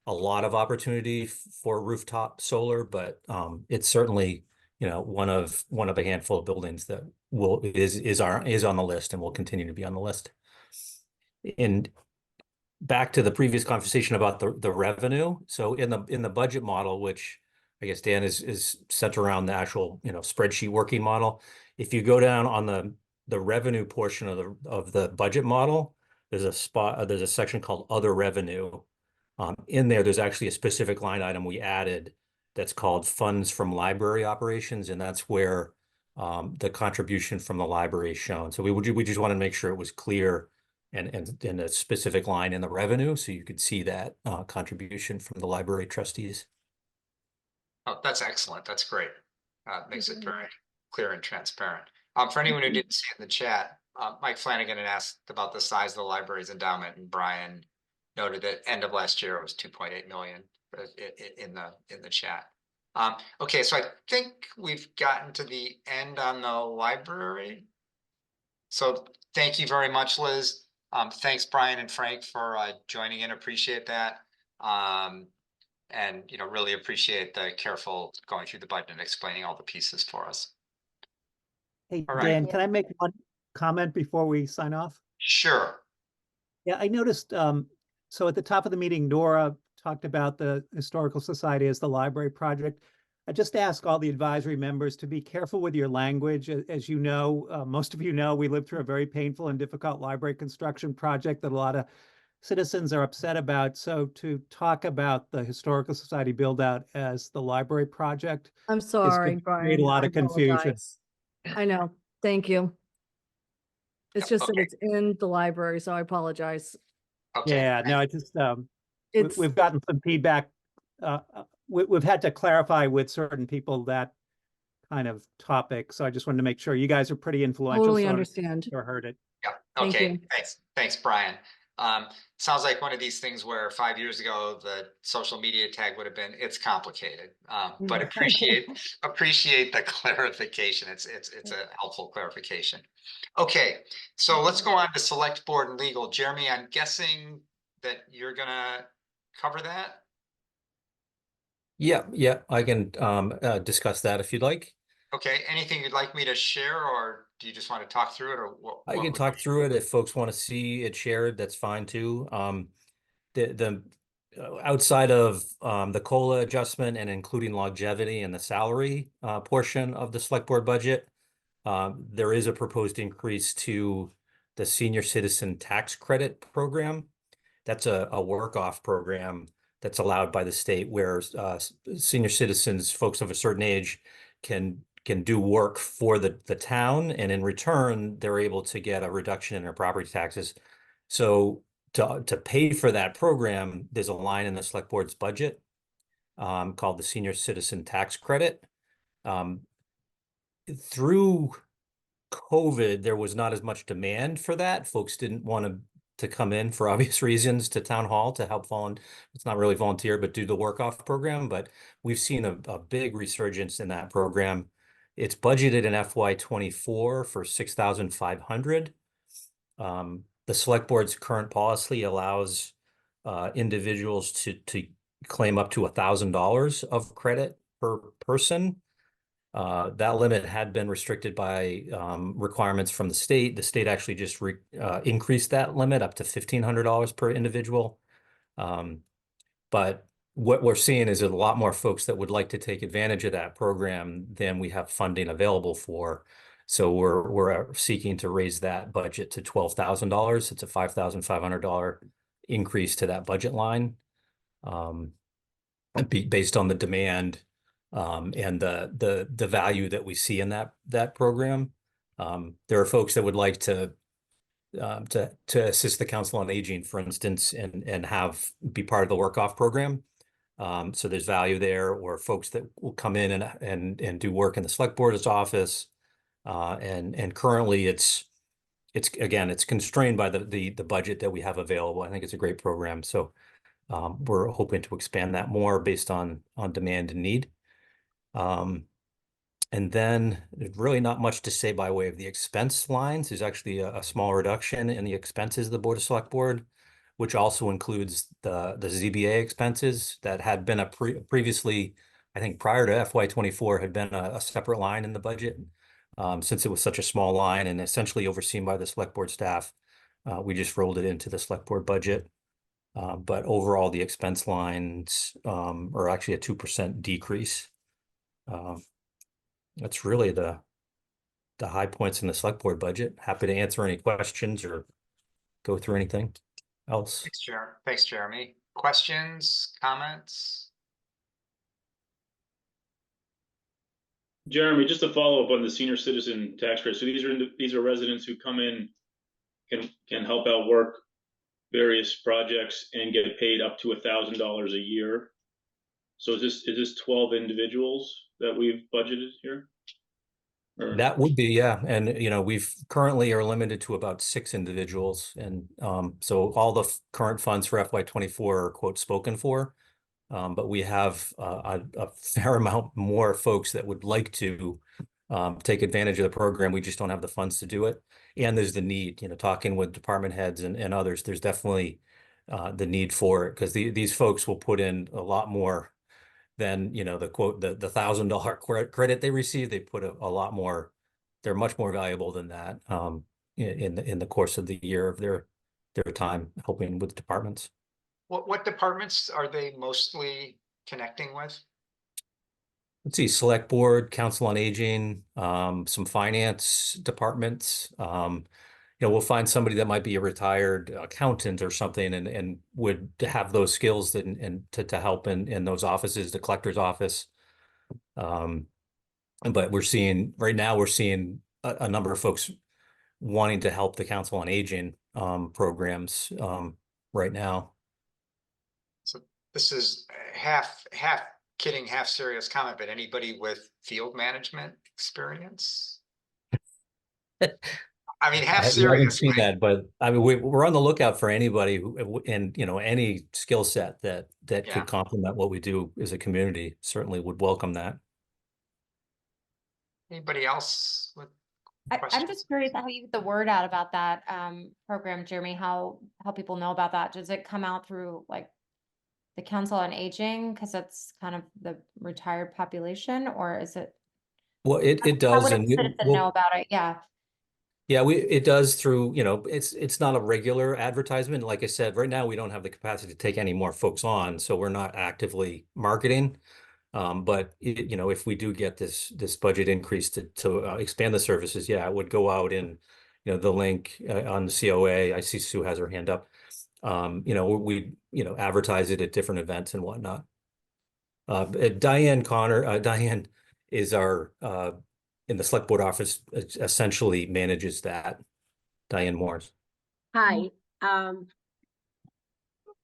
a lot of opportunity for rooftop solar, but it's certainly, one of a handful of buildings that is on the list and will continue to be on the list. And back to the previous conversation about the revenue. So in the budget model, which I guess Dan is set around the actual, spreadsheet working model. If you go down on the revenue portion of the budget model, there's a section called other revenue. In there's actually a specific line item we added that's called funds from library operations, and that's where the contribution from the library is shown. So we just wanted to make sure it was clear and a specific line in the revenue, so you could see that contribution from the library trustees. Oh, that's excellent. That's great. Makes it very clear and transparent. For anyone who didn't see it in the chat, Mike Flanagan had asked about the size of the library's endowment, and Brian noted that end of last year it was 2.8 million in the chat. Okay, so I think we've gotten to the end on the library. So thank you very much, Liz. Thanks, Brian and Frank, for joining in. Appreciate that. And really appreciate the careful going through the budget and explaining all the pieces for us. Hey, All right. Dan, can I make one comment before we sign off? Sure. Yeah, I noticed, so at the top of the meeting, Nora talked about the Historical Society as the library project. I just ask all the advisory members to be careful with your language. As you know, most of you know, we lived through a very painful and difficult library construction project that a lot of citizens are upset about. So to talk about the Historical Society build out as the library project I'm is sorry, going to create Brian. a lot I of confusion. apologize. I know. Thank you. It's just that it's in the library, so I apologize. Okay. Yeah, no, I just, It's we've gotten some feedback. We've had to clarify with certain people that kind of topic. So I just wanted to make sure you guys are pretty influential. totally So understand. or heard it. Yeah. Thank Okay. you. Thanks, Brian. Sounds like one of these things where 5 years ago the social media tag would have been "it's complicated," but appreciate the clarification. It's a helpful clarification. Okay, so let's go on to select board and legal. Jeremy, I'm guessing that you're gonna cover that. Yeah, I can discuss that if you'd like. Okay, anything you'd like me to share, or do you just want to talk through it, or what? I can talk through it if folks want to see it shared. That's fine too. The outside of the COLA adjustment and including longevity and the salary portion of the select board budget, there is a proposed increase to the senior citizen tax credit program. That's a work-off program that's allowed by the state where senior citizens, folks of a certain age, can do work for the town, and in return, they're able to get a reduction in their property taxes. So to pay for that program, there's a line in the select board's budget called the senior citizen tax credit. Through COVID, there was not as much demand for that. Folks didn't want to come in for obvious reasons to town hall to help it's not really volunteer, but do the work off program. But we've seen a big resurgence in that program. It's budgeted in FY24 for 6,500. The select board's current policy allows individuals to claim up to $1,000 of credit per person. That limit had been restricted by requirements from the state. The state actually just increased that limit up to $1,500 per individual. But what we're seeing is a lot more folks that would like to take advantage of that program than we have funding available for. So we're seeking to raise that budget to $12,000. It's a $5,500 increase to that budget line, based on the demand and the value that we see in that program. There are folks that would like to assist the Council on Aging, for instance, and be part of the work off program. So there's value there, or folks that will come in and do work in the select board's office. And currently it's constrained by the budget that we have available. I think it's a great program. So we're hoping to expand that more based on demand and need. And then there's really not much to say by way of the expense lines. There's actually a small reduction in the expenses of the Board of Select Board, which also includes the ZBA expenses that had been previously, I think prior to FY24, had been a separate line in the budget. Since it was such a small line and essentially overseen by the Select Board staff, we just rolled it into the Select Board budget. But overall, the expense lines are actually a 2% decrease. That's really the high points in the select board budget. Happy to answer any questions or go through anything else. Thanks, Jeremy. Questions, comments? Jeremy, just to follow up on the senior citizen tax credit. So these are residents who come in, can help out work various projects and get paid up to $1,000 a year. So is this 12 individuals that we've budgeted here? Or... That would be, yeah. And, we've currently are limited to about 6 individuals. And so all the current funds for FY24 are quote spoken for. But we have a fair amount more folks that would like to take advantage of the program. We just don't have the funds to do it. And there's the need, talking with department heads and others, there's definitely the need for it because these folks will put in a lot more than, the quote, the $1,000 credit they receive. They put a lot more. They're much more valuable than that in the course of the year of their time helping with departments. What departments are they mostly connecting with? Let's see, select board, council on aging, some finance departments. We'll find somebody that might be a retired accountant or something and would have those skills and to help in those offices, the collector's office. But right now we're seeing a number of folks wanting to help the council on aging programs right now. So this is half kidding, half serious comment, but anybody with field management experience? I mean, half serious. I haven't seen that, but I mean, we're on the lookout for anybody who, and any skill set that could complement what we do as a community. Certainly would welcome that. Anybody else with I'm just curious how you get the word out about that program, Jeremy, how people know about that. Does it come out through like the Council on Aging because that's kind of the retired population, or is it? Well, it does, how would and a citizen know about it? Yeah. Yeah, it does through, it's not a regular advertisement. Like I said, right now we don't have the capacity to take any more folks on, so we're not actively marketing. But if we do get this budget increase to expand the services, yeah, it would go out in, the link on the COA. I see Sue has her hand up. We advertise it at different events and whatnot. Diane is our in the select board office, essentially manages that. Diane Morris. Hi.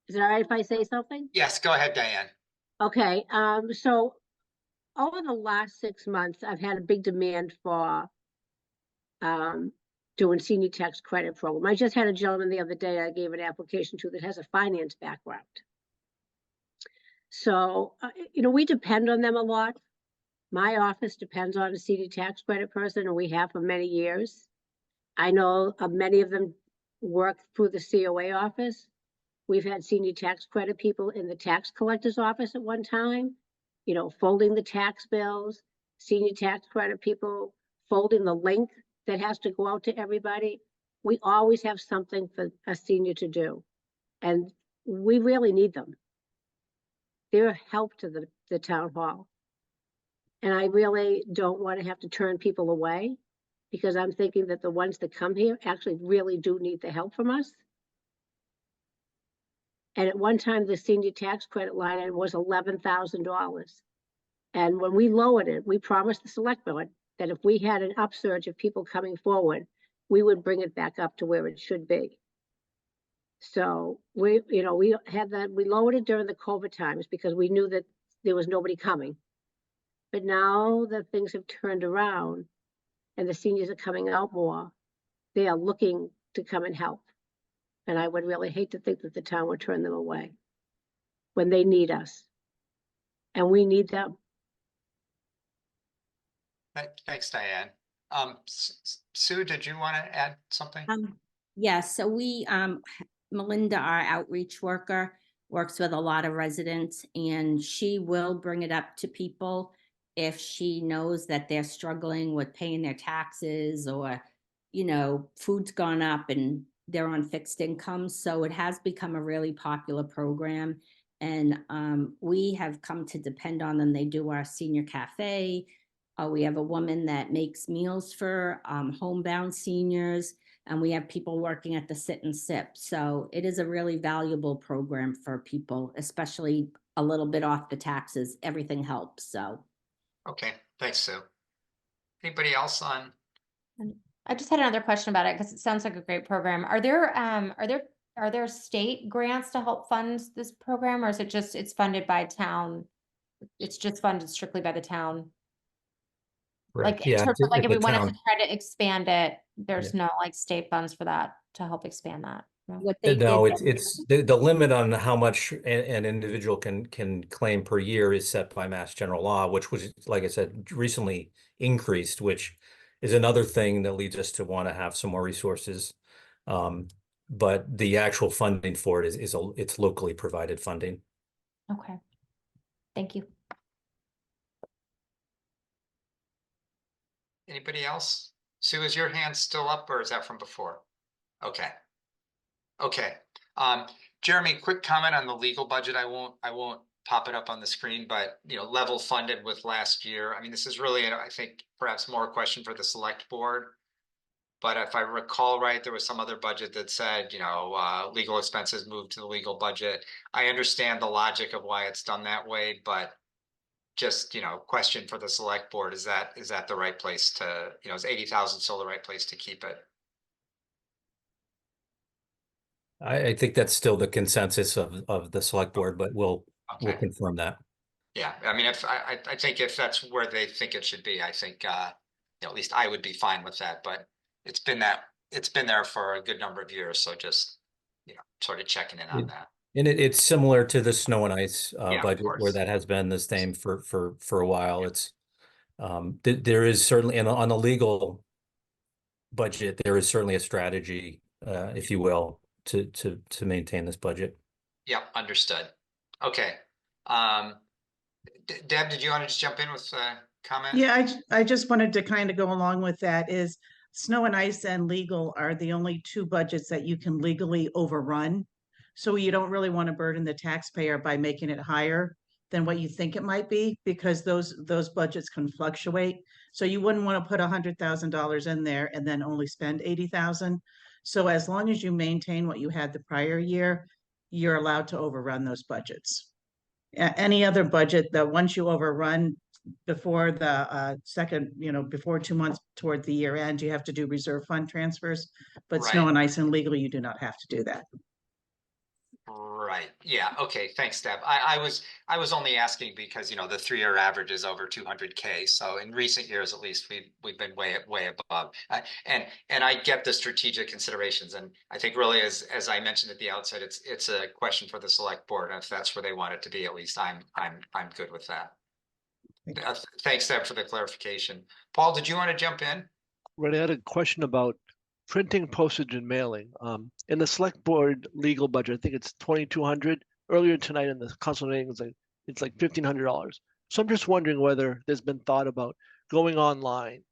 Is it all right if I say something? Yes, go ahead, Diane. Okay. So over the last 6 months, I've had a big demand for doing senior tax credit program. I just had a gentleman the other day I gave an application to that has a finance background. So, we depend on them a lot. My office depends on a senior tax credit person, and we have for many years. I know many of them work through the COA office. We've had senior tax credit people in the tax collector's office at one time, folding the tax bills, senior tax credit people folding the link that has to go out to everybody. We always have something for a senior to do, and we really need them. They're a help to the town hall. And I really don't want to have to turn people away because I'm thinking that the ones that come here actually really do need the help from us. And at one time, the senior tax credit line item was $11,000. And when we lowered it, we promised the select board that if we had an upsurge of people coming forward, we would bring it back up to where it should be. So we had that, we lowered it during the COVID times because we knew that there was nobody coming. But now that things have turned around and the seniors are coming out more, they are looking to come and help. And I would really hate to think that the town would turn them away when they need us. And we need them. Thanks, Diane. Sue, did you want to add something? Yes, so we, Melinda, our outreach worker, works with a lot of residents, and she will bring it up to people if she knows that they're struggling with paying their taxes or, food's gone up and they're on fixed incomes. So it has become a really popular program, and we have come to depend on them. They do our senior cafe. We have a woman that makes meals for homebound seniors, and we have people working at the sit and sip. So it is a really valuable program for people, especially a little bit off the taxes. Everything helps. So. Okay, thanks, Sue. Anybody else on? And I just had another question about it because it sounds like a great program. Are there state grants to help fund this program, or is it just it's funded by town? It's just funded strictly by the town. Like in Yeah, terms of like it's if a we wanted to town. try to expand it, there's Yeah. no like state funds for that to help expand that. No. What they No, did, it's the limit on how much an individual can claim per year is set by Mass General Law, which was, like I said, recently increased, which is another thing that leads us to want to have some more resources. But the actual funding for it it's locally provided funding. Okay. Thank you. Anybody else? Sue, is your hand still up or is that from before? Okay. Okay. Jeremy, quick comment on the legal budget. I won't pop it up on the screen, but level funded with last year. I mean, this is really, I think, perhaps more a question for the select board. But if I recall right, there was some other budget that said, legal expenses moved to the legal budget. I understand the logic of why it's done that way, but just, question for the select board, is that the right place to, is 80,000 still the right place to keep it? I think that's still the consensus of the select board, but we'll confirm that. Yeah, I mean, if I think if that's where they think it should be, I think at least I would be fine with that. But it's been there for a good number of years, so just sort of checking in on that. And it's similar to the snow and ice Yeah, budget where that has been the same for a while. It's there is certainly, and on the legal budget, there is certainly a strategy, if you will, to maintain this budget. Yep, understood. Okay. Deb, did you want to just jump in with a comment? Yeah, I just wanted to kind of go along with that is snow and ice and legal are the only two budgets that you can legally overrun. So you don't really want to burden the taxpayer by making it higher than what you think it might be because those budgets can fluctuate. So you wouldn't want to put $100,000 in there and then only spend 80,000. So as long as you maintain what you had the prior year, you're allowed to overrun those budgets. Any other budget that once you overrun before the second, before 2 months toward the year end, you have to do reserve fund transfers. But snow and ice and legal, you do not have to do that. Right. Yeah. Okay. Thanks, Deb. I was only asking because the 3-year average is over 200K. So in recent years, at least, we've been way above. And I get the strategic considerations, and I think really, as I mentioned at the outset, it's a question for the select board, and if that's where they want it to be, at least I'm good with that. Thanks, Deb, for the clarification. Paul, did you want to jump in? Right, I had a question about printing, postage, and mailing. In the select board legal budget, I think it's 2,200. Earlier tonight in the council meeting, it's like $1,500. So I'm just wondering whether there's been thought about going online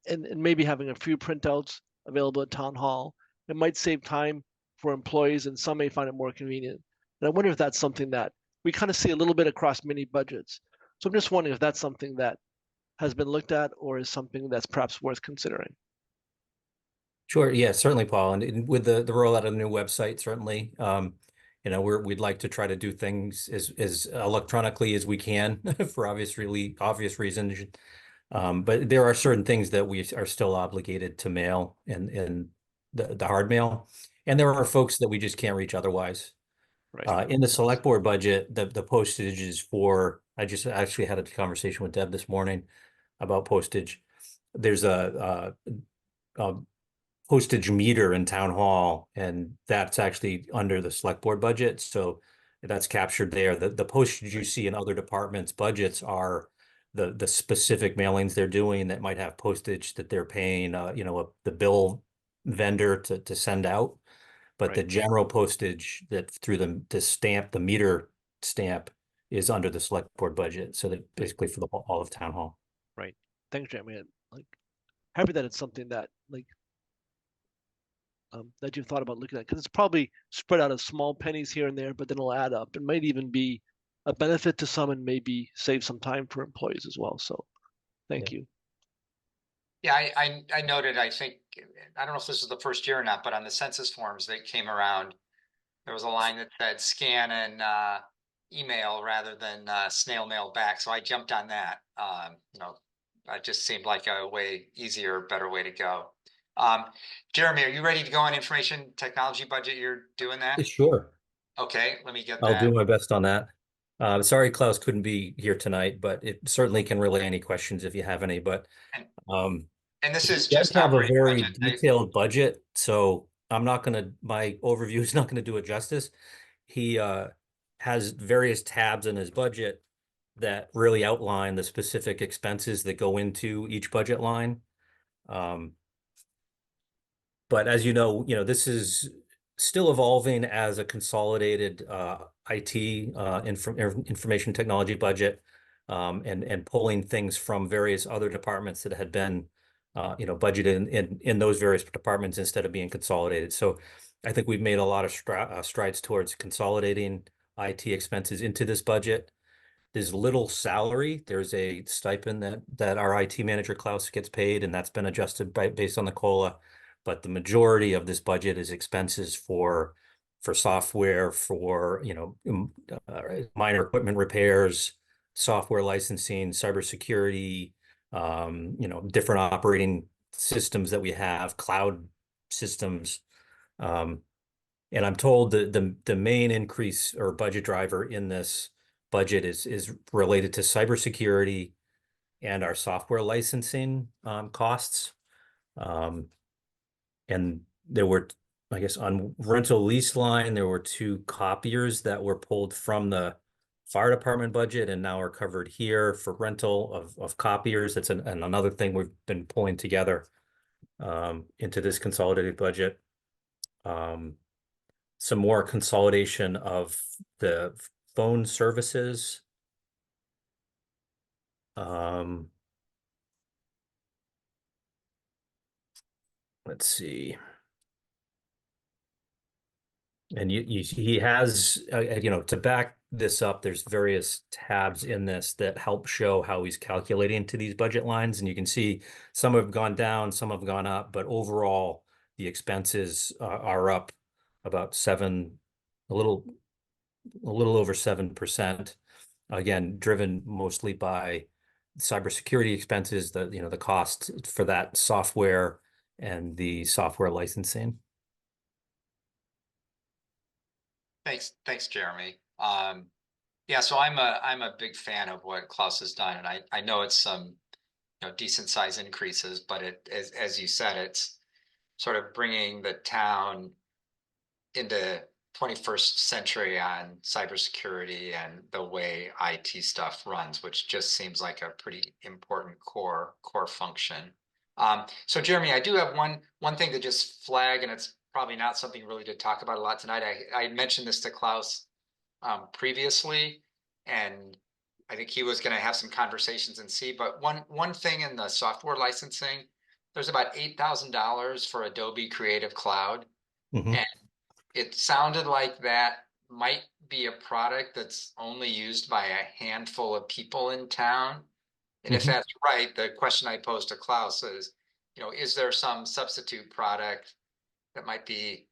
and maybe having a few printouts available at town hall. It might save time for employees, and some may find it more convenient. And I wonder if that's something that we kind of see a little bit across many budgets. So I'm just wondering if that's something that has been looked at or is something that's perhaps worth considering. Sure. Yeah, certainly, Paul. And with the rollout of the new website, certainly, we'd like to try to do things as electronically as we can for obvious reasons. But there are certain things that we are still obligated to mail in the hard mail. And there are folks that we just can't reach otherwise. Right. In the select board budget, the postage is I just actually had a conversation with Deb this morning about postage. There's a postage meter in town hall, and that's actually under the select board budget. So that's captured there. The postage you see in other departments' budgets are the specific mailings they're doing that might have postage that they're paying, the bill vendor to send out. But the general postage that through the meter stamp is under the select board budget. So that basically for all of town hall. Right. Thanks, Jeremy. Happy that it's something that that you've thought about looking at, because it's probably spread out as small pennies here and there, but then it'll add up. It might even be a benefit to some and maybe save some time for employees as well. So thank you. Yeah, I noted, I think, I don't know if this was the first year or not, but on the census forms that came around, there was a line that said scan and email rather than snail mail back. So I jumped on that, just seemed like a way easier, better way to go. Jeremy, are you ready to go on information technology budget? You're doing that? Sure. Okay, let me get I'll do that. my best on that. Sorry, Klaus couldn't be here tonight, but it certainly can relay any questions if you have any. But And, um, and this he is does just have a operating very budget, right? detailed budget, so my overview is not gonna do it justice. He has various tabs in his budget that really outline the specific expenses that go into each budget line. Um, but as you know, this is still evolving as a consolidated IT information technology budget, and pulling things from various other departments that had been budgeted in those various departments instead of being consolidated. So I think we've made a lot of strides towards consolidating IT expenses into this budget. There's little salary. There's a stipend that our IT manager Klaus gets paid, and that's been adjusted based on the COLA. But the majority of this budget is expenses for software, for minor equipment repairs, software licensing, cybersecurity, different operating systems that we have, cloud systems. And I'm told that the main increase or budget driver in this budget is related to cybersecurity and our software licensing costs. And there were, I guess, on rental lease line, there were 2 copiers that were pulled from the fire department budget and now are covered here for rental of copiers. That's another thing we've been pulling together into this consolidated budget. Some more consolidation of the phone services. Let's see. And he has, to back this up, there's various tabs in this that help show how he's calculating to these budget lines. And you can see some have gone down, some have gone up, but overall, the expenses are up about a little over 7%. Again, driven mostly by cybersecurity expenses, the cost for that software and the software licensing. Thanks, Jeremy. Yeah, so I'm a big fan of what Klaus has done, and I know it's some decent size increases, but as you said, it's sort of bringing the town into 21st century on cybersecurity and the way IT stuff runs, which just seems like a pretty important core function. So Jeremy, I do have one thing to just flag, and it's probably not something really to talk about a lot tonight. I mentioned this to Klaus previously, and I think he was going to have some conversations and see. But one thing in the software licensing, there's about $8,000 for Adobe Creative Cloud, and it sounded like that might be a product that's only used by a handful of people in town. And if that's right, the question I posed to Klaus is, is there some substitute product that might be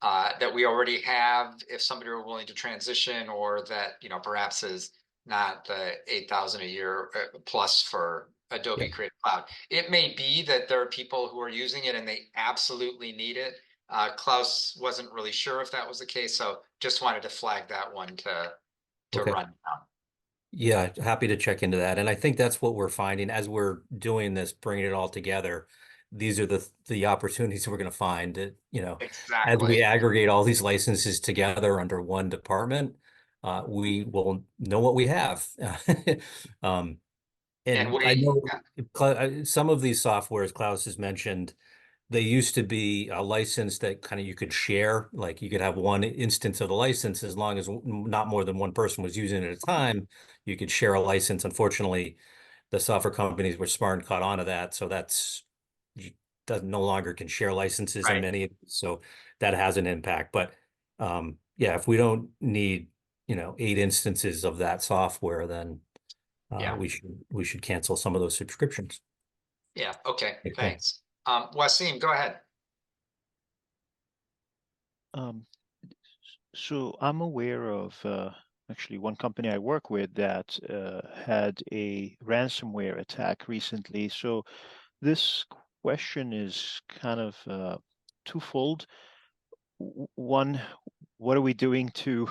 that we already have if somebody were willing to transition, or that perhaps is not the 8,000 a year plus for Adobe Creative Cloud. It may be that there are people who are using it and they absolutely need it. Klaus wasn't really sure if that was the case, so just wanted to flag that one to run down. Yeah, happy to check into that. And I think that's what we're finding as we're doing this, bringing it all together. These are the opportunities we're going to find that, as we aggregate all these licenses together under one department, we will know what we have. And I know some of these softwares Klaus has mentioned, they used to be a license that kind of you could share, like you could have one instance of the license as long as not more than one person was using it at a time, you could share a license. Unfortunately, the software companies were smart and caught on to that. So no longer can share licenses in many. So that has an impact. But yeah, if we don't need, 8 instances of that software, then we should cancel some of those subscriptions. Yeah. Okay. Thanks. Wasim, go ahead. So I'm aware of actually one company I work with that had a ransomware attack recently. So this question is kind of twofold. One, what are we doing to,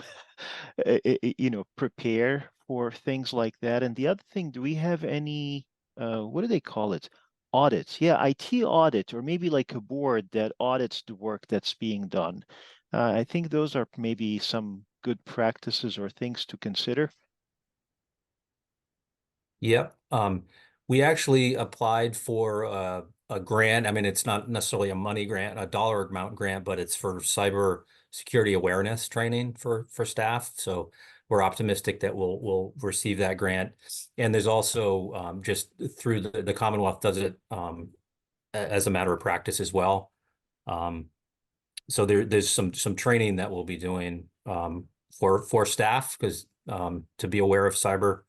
prepare for things like that? And the other thing, do we have any, what do they call it? Audits. Yeah, IT audit, or maybe like a board that audits the work that's being done. I think those are maybe some good practices or things to consider. Yep. We actually applied for a grant. I mean, it's not necessarily a money grant, a dollar amount grant, but it's for cyber security awareness training for staff. So we're optimistic that we'll receive that grant. And there's also just through the Commonwealth does it as a matter of practice as well. So there's some training that we'll be doing for staff because to be aware of cyber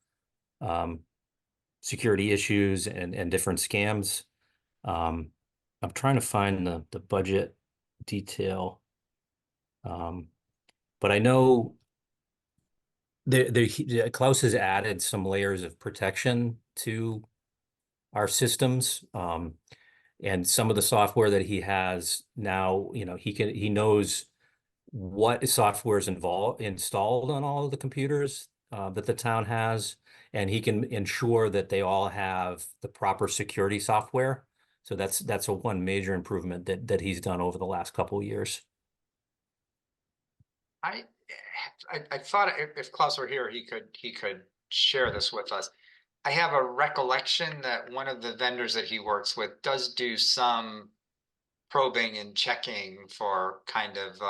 security issues and different scams. I'm trying to find the budget detail. But I know Klaus has added some layers of protection to our systems. And some of the software that he has now, he knows what software is installed on all of the computers that the town has, and he can ensure that they all have the proper security software. So that's a one major improvement that he's done over the last couple of years. I thought if Klaus were here, he could share this with us. I have a recollection that one of the vendors that he works with does do some probing and checking for kind of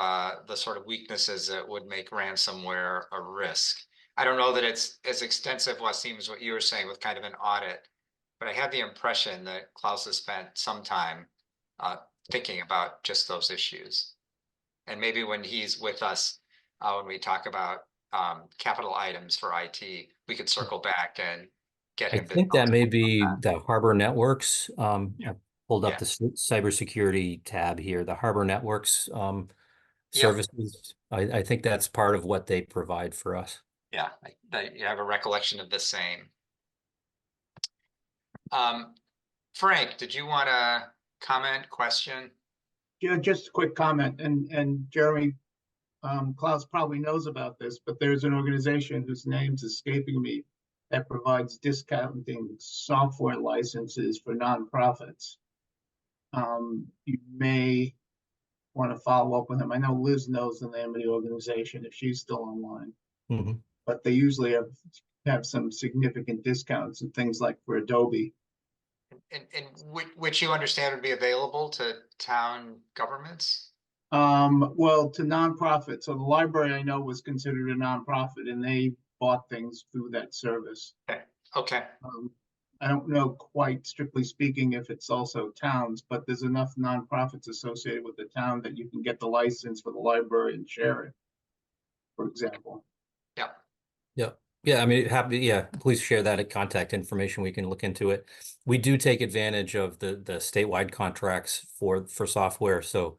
the sort of weaknesses that would make ransomware a risk. I don't know that it's as extensive, Wasim, as what you were saying with kind of an audit, but I have the impression that Klaus has spent some time thinking about just those issues. And maybe when he's with us, when we talk about capital items for IT, we could circle back and get I him to think tell that us may about be that. the Harbor Networks. I pulled up Yeah. the cybersecurity tab here, the Harbor Networks Yep. services. I think that's part of what they provide for us. Yeah, you have a recollection of the same. Frank, did you want to comment, question? Yeah, just a quick comment, and Jeremy, Klaus probably knows about this, but there's an organization whose name's escaping me that provides discounting software licenses for nonprofits. You may want to follow up with them. I know Liz knows the name of the organization if she's still online, but they usually have some significant discounts and things like for Adobe. And which you understand would be available to town governments? Well, to nonprofits. So the library I know was considered a nonprofit, and they bought things through that service. Okay. I don't know quite strictly speaking if it's also towns, but there's enough nonprofits associated with the town that you can get the license for the library and share it, for example. Yeah. Yeah. Yeah. I mean, please share that contact information. We can look into it. We do take advantage of the statewide contracts for software. So,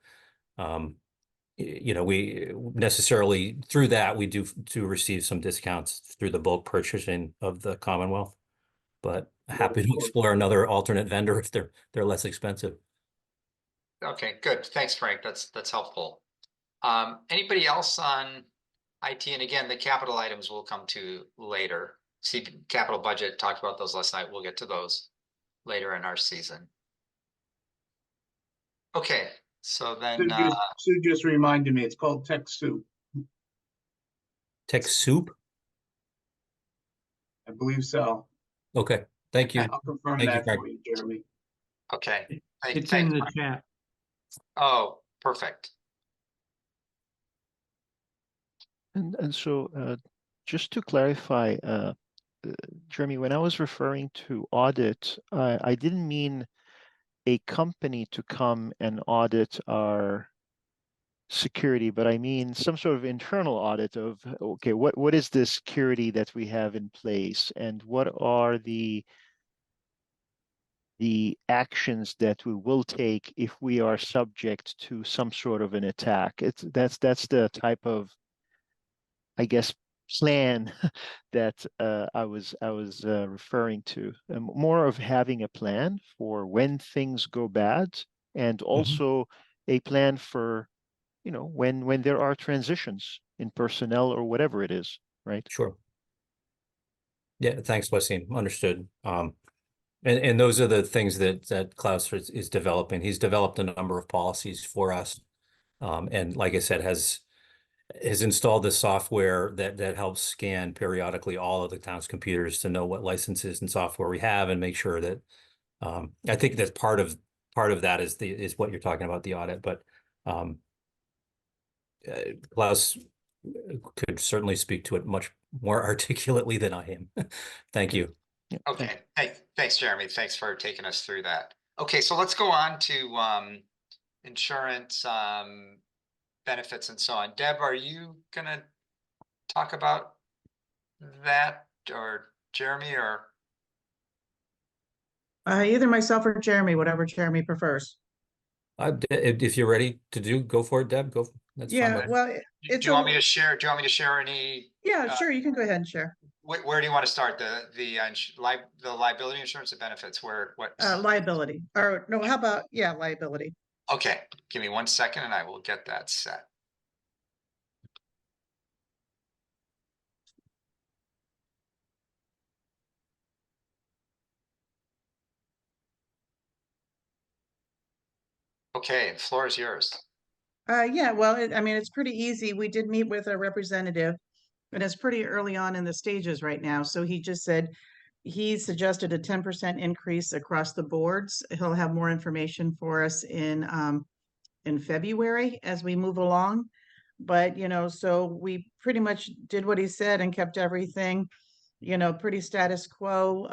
we necessarily through that we do receive some discounts through the bulk purchasing of the Commonwealth, but happy to explore another alternate vendor if they're less expensive. Okay, good. Thanks, Frank. That's helpful. Anybody else on IT? And again, the capital items will come to later. See, capital budget, talked about those last night. We'll get to those later in our season. Okay, so then Sue just reminded me, it's called TechSoup. TechSoup? I believe so. Okay, thank you. I'll confirm Thank you, that Frank. for you, Jeremy. Okay. It's in the chat. Oh, perfect. And so just to clarify, Jeremy, when I was referring to audit, I didn't mean a company to come and audit our security, but I mean some sort of internal audit of, okay, what is the security that we have in place, and what are the actions that we will take if we are subject to some sort of an attack. That's the type of, I guess, plan that I was referring to. More of having a plan for when things go bad, and also a plan for, you know, when there are transitions in personnel or whatever it is, right? Sure. Yeah, thanks, Wasim. Understood. And those are the things that Klaus is developing. He's developed a number of policies for us. And like I said, has installed the software that helps scan periodically all of the town's computers to know what licenses and software we have and make sure that I think that's part of that is what you're talking about, the audit. But Klaus could certainly speak to it much more articulately than I am. Thank you. Okay, thanks, Jeremy. Thanks for taking us through that. Okay, so let's go on to insurance benefits and so on. Deb, are you gonna talk about that, or Jeremy, or? Either myself or Jeremy, whatever Jeremy prefers. If you're ready to go for it, Deb, go. That's fine. Yeah, well, Do it's you want me to share? Do you want me to share any? Yeah, sure, you can go ahead and share. Where do you want to start? The liability insurance and benefits? What? Liability, or no, how about, yeah, liability. Okay, give me 1 second and I will get that set. Okay, the floor is yours. Yeah, well, I mean, it's pretty easy. We did meet with a representative, and it's pretty early on in the stages right now. So he just said he suggested a 10% increase across the boards. He'll have more information for us in February as we move along. But, you know, so we pretty much did what he said and kept everything, you know, pretty status quo.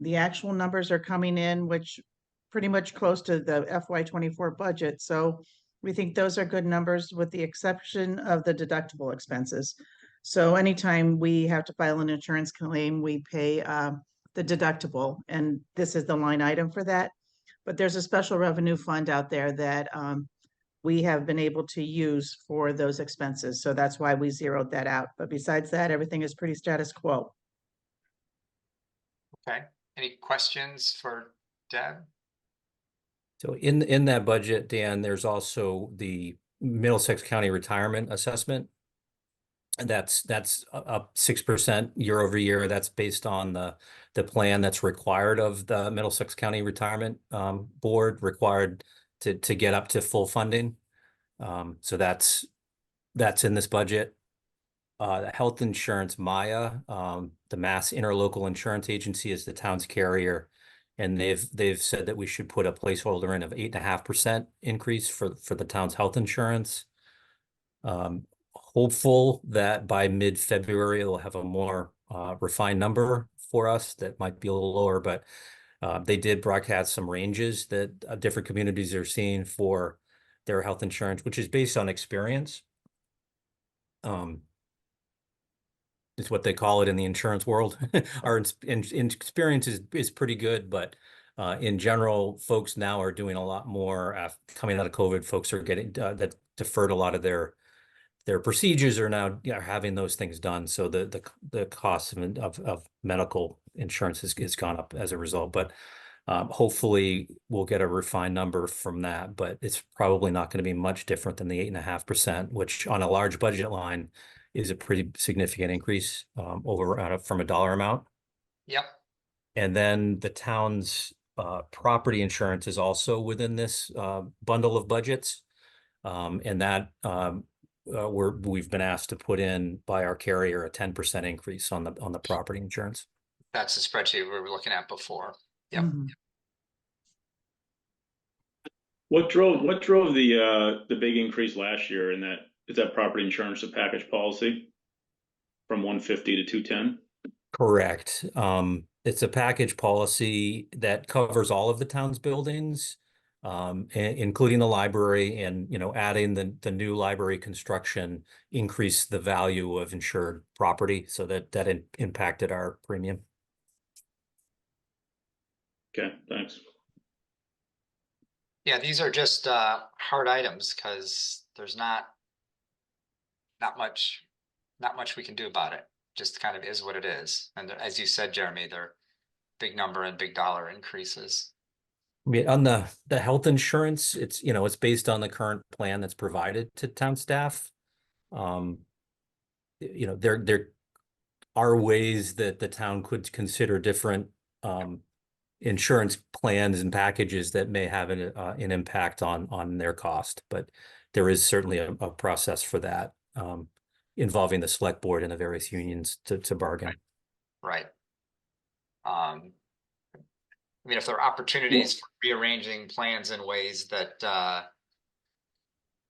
The actual numbers are coming in, which pretty much close to the FY24 budget. So we think those are good numbers with the exception of the deductible expenses. So anytime we have to file an insurance claim, we pay the deductible, and this is the line item for that. But there's a special revenue fund out there that we have been able to use for those expenses. So that's why we zeroed that out. But besides that, everything is pretty status quo. Okay, any questions for Deb? So in that budget, Dan, there's also the Middlesex County retirement assessment. And that's up 6% year over year. That's based on the plan that's required of the Middlesex County Retirement Board, required to get up to full funding. So that's in this budget. The health insurance, Maya, the Mass Interlocal Insurance Agency, is the town's carrier, and they've said that we should put a placeholder in of 8.5% increase for the town's health insurance. Hopeful that by mid-February it'll have a more refined number for us that might be a little lower, but they did broadcast some ranges that different communities are seeing for their health insurance, which is based on experience. Is what they call it in the insurance world. Our experience is pretty good, but in general, folks now are doing a lot more coming out of COVID. Folks are getting that deferred a lot of their procedures are now having those things done. So the cost of medical insurance has gone up as a result. But hopefully we'll get a refined number from that. But it's probably not going to be much different than the 8.5%, which on a large budget line is a pretty significant increase over from a dollar amount. Yep. And then the town's property insurance is also within this bundle of budgets. And that we've been asked to put in by our carrier a 10% increase on the property insurance. That's the spreadsheet we were looking at before. Yep. Mm-hmm. What drove the big increase last year in that? Is that property insurance a package policy from 150 to 210? Correct. It's a package policy that covers all of the town's buildings, including the library, and adding the new library construction increased the value of insured property, so that impacted our premium. Okay, thanks. Yeah, these are just hard items because there's not much not much we can do about it. Just kind of is what it is. And as you said, Jeremy, they're big number and big dollar increases. I mean, on the health insurance, it's, it's based on the current plan that's provided to town staff. There are ways that the town could consider different insurance plans and packages that may have an impact on their cost, but there is certainly a process for that, involving the select board and the various unions to bargain. Right. I mean, if there are opportunities for rearranging plans in ways that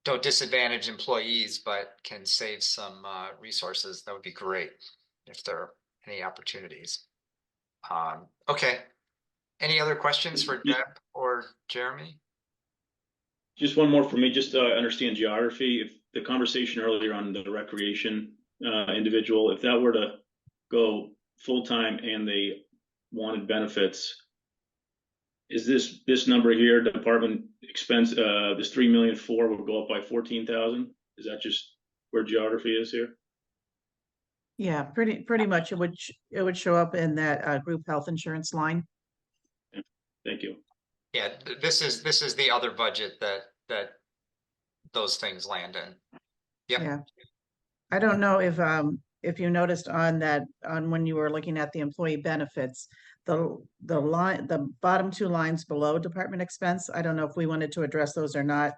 don't disadvantage employees, but can save some resources, that would be great if there are any opportunities. Okay. Any other questions for Deb or Jeremy? Just one more for me, just to understand geography. If the conversation earlier on the recreation individual, if that were to go full-time and they wanted benefits, is this number here, department expense, this 3,000,004 would go up by 14,000? Is that just where geography is here? Yeah, pretty much it would show up in that group health insurance line. Thank you. Yeah, this is the other budget that those things land in. Yep. Yeah. I don't know if you noticed on when you were looking at the employee benefits, the bottom two lines below department expense, I don't know if we wanted to address those or not,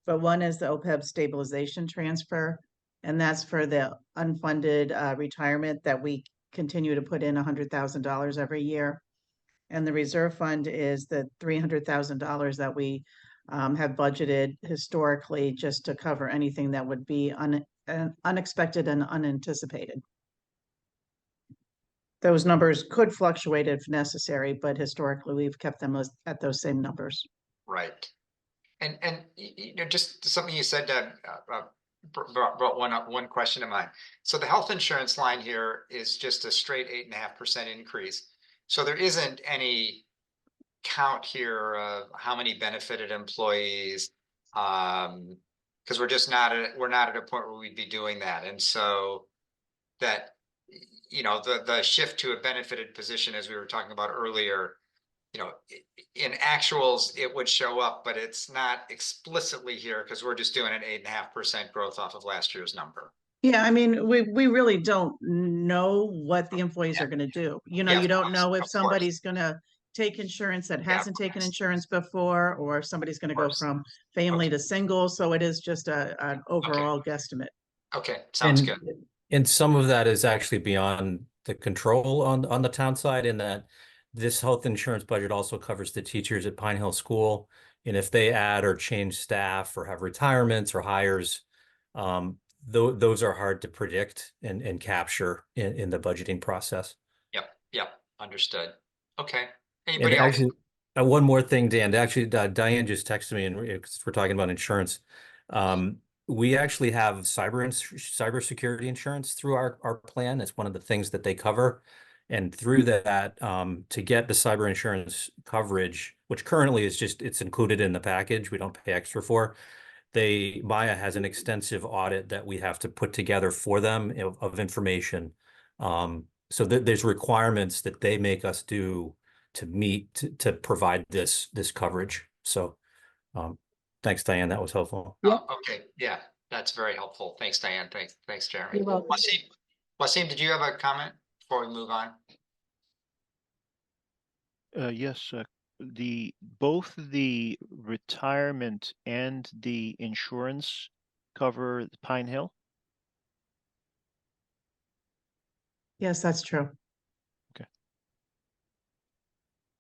but one is the OPEB stabilization transfer, and that's for the unfunded retirement that we continue to put in $100,000 every year. And the reserve fund is the $300,000 that we have budgeted historically just to cover anything that would be unexpected and unanticipated. Those numbers could fluctuate if necessary, but historically we've kept them at those same numbers. Right. And just something you said brought one question to mind. So the health insurance line here is just a straight 8.5% increase. So there isn't any count here of how many benefited employees, because we're not at a point where we'd be doing that. And so that, the shift to a benefited position, as we were talking about earlier, in actuals, it would show up, but it's not explicitly here because we're just doing an 8.5% growth off of last year's number. Yeah, I mean, we really don't know what the employees are going to do. You don't know if somebody's going to take insurance that hasn't taken insurance before, or if somebody's going to go from family to single. So it is just an overall guesstimate. Okay, sounds good. And some of that is actually beyond the control on the town side, in that this health insurance budget also covers the teachers at Pine Hill School. And if they add or change staff or have retirements or hires, those are hard to predict and capture in the budgeting process. Yep, understood. Okay. Anybody else? Actually, one more thing, Dan. Actually, Diane just texted me, and we're talking about insurance. We actually have cybersecurity insurance through our plan. It's one of the things that they cover. And through that, to get the cyber insurance coverage, which currently is it's included in the package, we don't pay extra for. Maya has an extensive audit that we have to put together for them of information. So there's requirements that they make us do to meet to provide this coverage. So thanks, Diane. That was helpful. Okay. Yeah, that's very helpful. Thanks, Diane. Thanks, Jeremy. You're welcome. Wasim, did you have a comment before we move on? Yes, both the retirement and the insurance cover Pine Hill. Yes, that's true. Okay.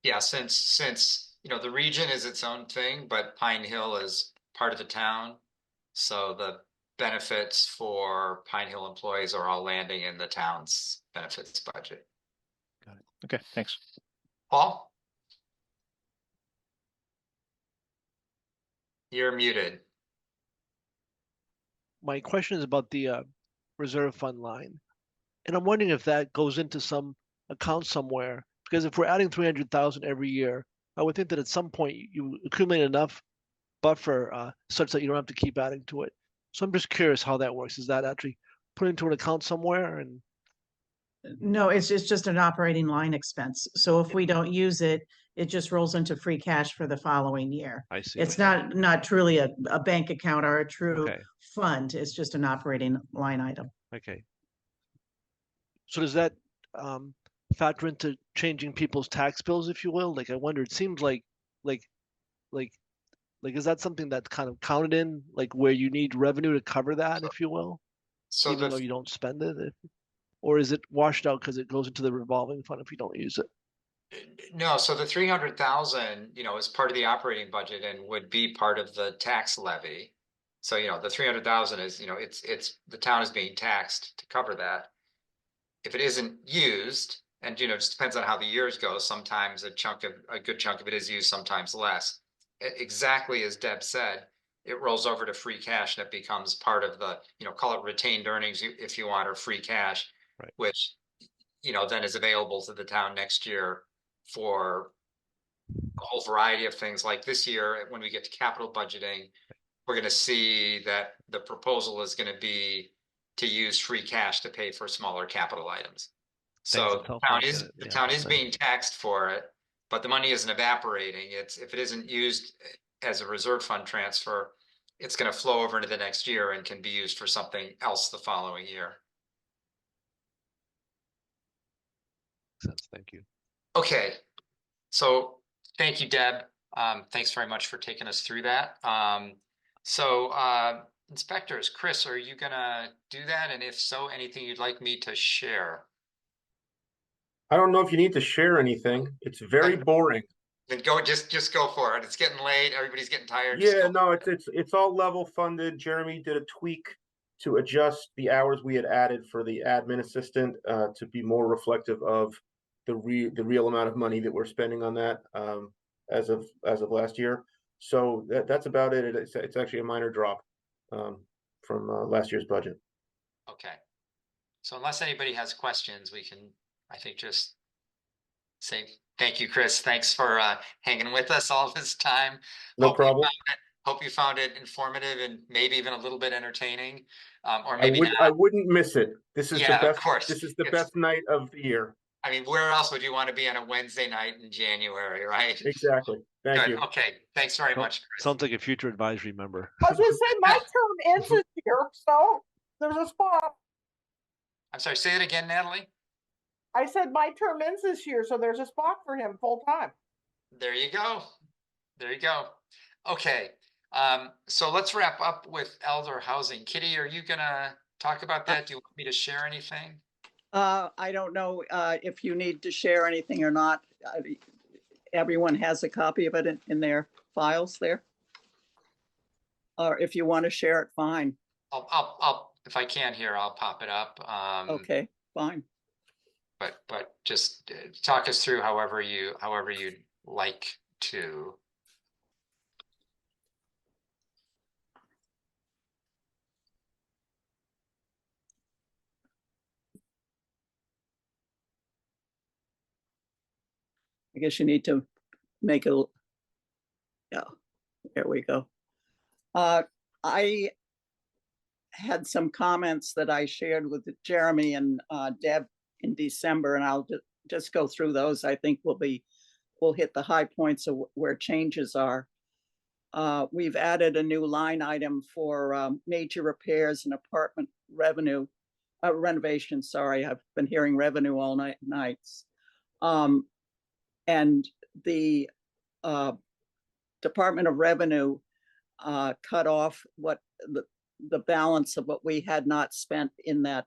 Yeah, since the region is its own thing, but Pine Hill is part of the town, so the benefits for Pine Hill employees are all landing in the town's benefits budget. Got it. Okay, thanks. Paul? You're muted. My question is about the reserve fund line. And I'm wondering if that goes into some account somewhere, because if we're adding 300,000 every year, I would think that at some point you accumulate enough buffer such that you don't have to keep adding to it. So I'm just curious how that works. Is that actually put into an account somewhere and? No, it's just an operating line expense. So if we don't use it, it just rolls into free cash for the following year. I see. It's Okay. not truly a bank account or a true Okay. fund. It's just an operating line item. Okay. So does that factor into changing people's tax bills, if you will? Like, I wonder, it seems like like is that something that's kind of counted in, like where you need revenue to cover that, if you will, So even though you don't spend it? Or is it washed out because it goes into the revolving fund if you don't use it? no, so the 300,000, is part of the operating budget and would be part of the tax levy. So, the 300,000 is, it's the town is being taxed to cover that. If it isn't used, and it just depends on how the years go, sometimes a good chunk of it is used, sometimes less. Exactly as Deb said, it rolls over to free cash and it becomes part of the, call it retained earnings if you want, or free cash, right, which, then is available to the town next year for a whole variety of things. Like this year, when we get to capital budgeting, we're going to see that the proposal is going to be to use free cash to pay for smaller capital items. So the town is being taxed for it, but the money isn't evaporating. If it isn't used as a reserve fund transfer, it's going to flow over into the next year and can be used for something else the following year. Makes sense. Thank you. Okay, so thank you, Deb. Thanks very much for taking us through that. Inspectors, Chris, are you gonna do that? And if so, anything you'd like me to share? I don't know if you need to share anything. It's very boring. Then just go for it. It's getting late. Everybody's getting tired. Yeah, no, it's all level funded. Jeremy did a tweak to adjust the hours we had added for the admin assistant to be more reflective of the real amount of money that we're spending on that as of last year. So that's about it. It's actually a minor drop from last year's budget. Okay. So unless anybody has questions, we can, I think, just say thank you, Chris. Thanks for hanging with us all this time. No problem. Hope you found it informative and maybe even a little bit entertaining, or maybe not. I wouldn't miss it. This is the best. Of course. This is the best night of the year. I mean, where else would you want to be on a Wednesday night in January, right? Exactly. Thank you. Okay. Thanks very much, Chris. Sounds like a future advisory member. I was going to say my term ends this year, so there's a spot. I'm sorry. Say it again, Natalie. I said my term ends this year, so there's a spot for him full time. There you go. There you go. Okay. So let's wrap up with elder housing. Kitty, are you gonna talk about that? Do you want me to share anything? I don't know if you need to share anything or not. Everyone has a copy of it in their files there. Or if you want to share it, fine. I'll if I can here, I'll pop it up. Okay, fine. But just talk us through however you'd like to. I guess you need to make a, yeah, there we go. I had some comments that I shared with Jeremy and Deb in December, and I'll just go through those. I think we'll hit the high points of where changes are. We've added a new line item for major repairs and apartment revenue, renovation, sorry, I've been hearing revenue all nights. And the Department of Revenue cut off what the balance of what we had not spent in that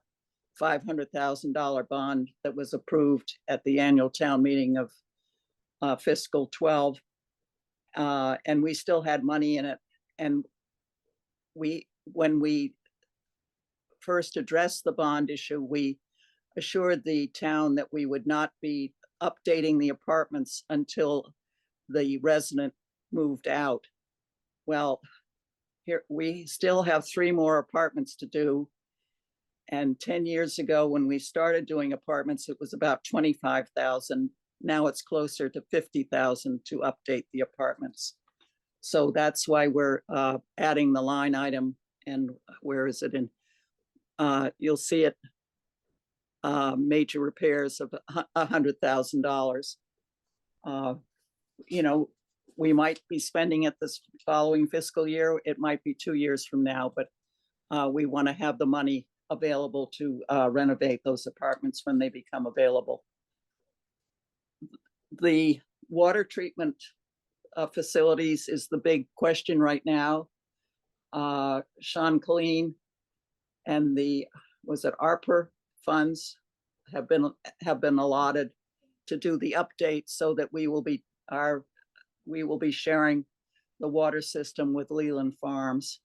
$500,000 bond that was approved at the annual town meeting of fiscal 12. And we still had money in it. And when we first addressed the bond issue, we assured the town that we would not be updating the apartments until the resident moved out. Well, here we still have 3 more apartments to do. And 10 years ago, when we started doing apartments, it was about 25,000. Now it's closer to 50,000 to update the apartments. So that's why we're adding the line item. And where is it in? you'll see it, major repairs of $100,000. You know, we might be spending it this following fiscal year. It might be 2 years from now, but we want to have the money available to renovate those apartments when they become available. The water treatment facilities is the big question right now. Sean Colleen and the, was it ARPA funds have been allotted to do the update so that we will be sharing the water system with Leland Farms.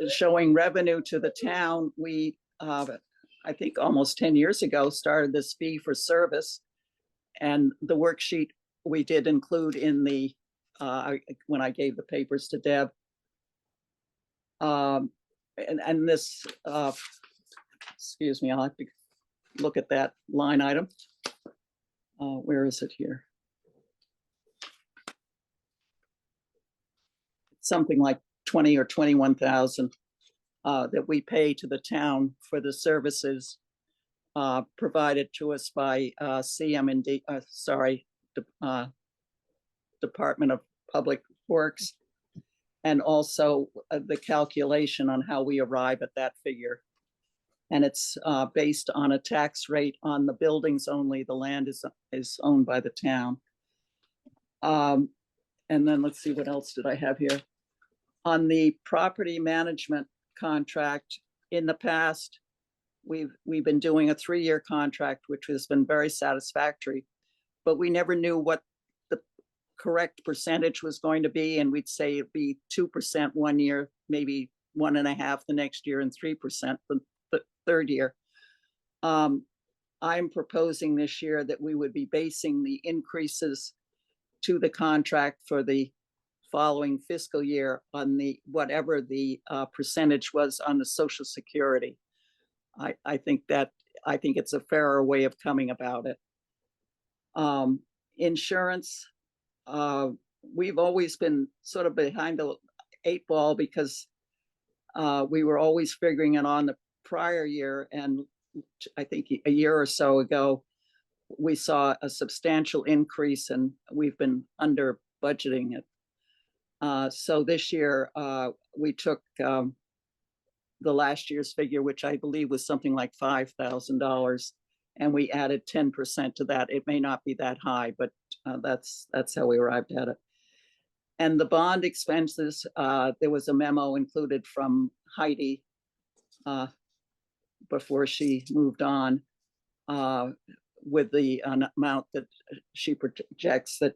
Showing revenue to the town, we I think almost 10 years ago started this fee for service, and the worksheet we did include in the when I gave the papers to Deb. And this, excuse me, I'll have to look at that line item. Where is it here? Something like 20 or 21,000 that we pay to the town for the services provided to us by CM&D, Department of Public Works, and also the calculation on how we arrive at that figure. And it's based on a tax rate on the buildings only. The land is owned by the town. And then let's see, what else did I have here? On the property management contract, in the past, we've been doing a 3-year contract, which has been very satisfactory, but we never knew what the correct percentage was going to be. And we'd say it'd be 2% 1 year, maybe 1.5% the next year, and 3% the third year. I'm proposing this year that we would be basing the increases to the contract for the following fiscal year on the whatever the percentage was on the Social Security. I think it's a fairer way of coming about it. Insurance, we've always been sort of behind the 8 ball because we were always figuring it on the prior year, and I think a year or so ago we saw a substantial increase, and we've been under budgeting it. So this year we took the last year's figure, which I believe was something like $5,000, and we added 10% to that. It may not be that high, but that's how we arrived at it. And the bond expenses, there was a memo included from Heidi before she moved on with the amount that she projects that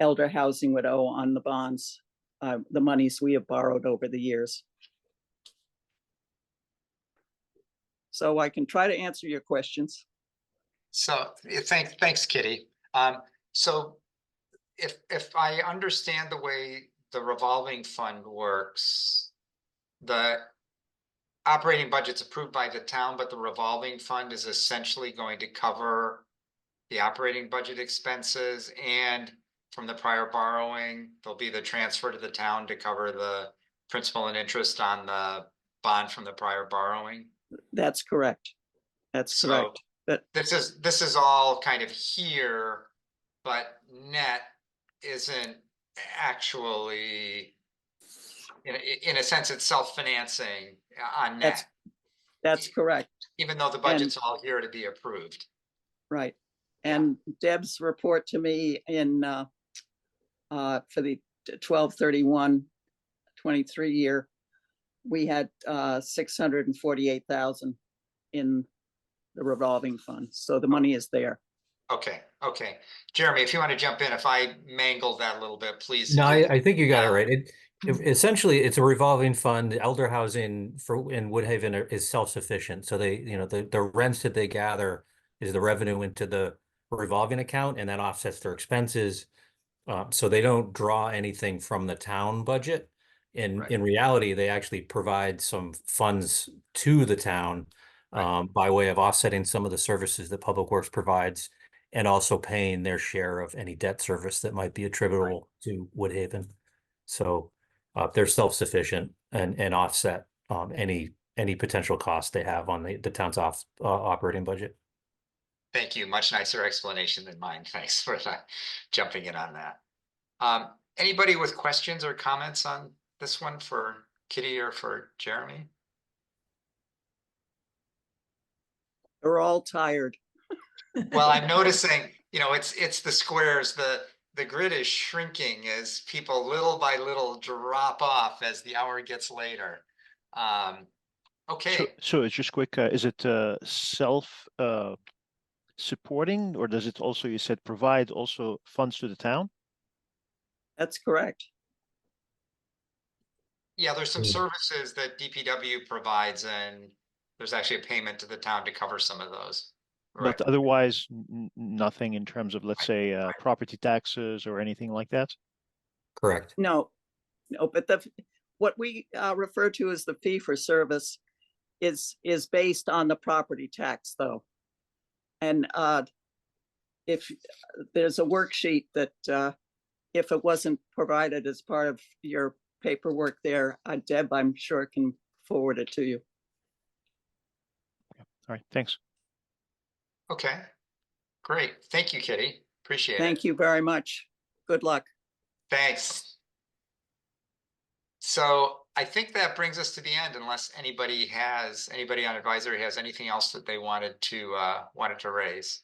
elder housing would owe on the bonds, the monies we have borrowed over the years. So I can try to answer your questions. So thanks, Kitty. So if I understand the way the revolving fund works, the operating budget's approved by the town, but the revolving fund is essentially going to cover the operating budget expenses, and from the prior borrowing, there'll be the transfer to the town to cover the principal and interest on the bond from the prior borrowing. That's correct. That's correct. But this is all kind of here, but net isn't actually, in a sense, it's self-financing on net. That's correct. Even though the budget's all here to be approved. Right. And Deb's report to me in for the 12/31/23 year, we had 648,000 in the revolving fund. So the money is there. Okay. Jeremy, if you want to jump in, if I mangled that a little bit, please. No, I think you got it right. Essentially, it's a revolving fund. Elder housing in Woodhaven is self-sufficient. So they, the rents that they gather is the revenue into the revolving account, and that offsets their expenses. So they don't draw anything from the town budget. In reality, they actually provide some funds to the town by way of offsetting some of the services that Public Works provides, and also paying their share of any debt service that might be attributable to Woodhaven. So they're self-sufficient and offset any potential costs they have on the town's operating budget. Thank you. Much nicer explanation than mine. Thanks for jumping in on that. Anybody with questions or comments on this one for Kitty or for Jeremy? They're all tired. Well, I'm noticing, it's the squares, the grid is shrinking as people little by little drop off as the hour gets later. Okay. So it's just quick, is it self supporting, or does it also, you said, provide also funds to the town? That's correct. Yeah, there's some services that DPW provides, and there's actually a payment to the town to cover some of those. Right. But otherwise, nothing in terms of, let's say, property taxes or anything like that? Correct. No, but what we refer to as the fee for service is based on the property tax, though. And if there's a worksheet that if it wasn't provided as part of your paperwork there, Deb, I'm sure can forward it to you. All right, thanks. Okay, great. Thank you, Kitty. Appreciate it. Thank you very much. Good luck. Thanks. So I think that brings us to the end, unless anybody on advisory has anything else that they wanted to raise.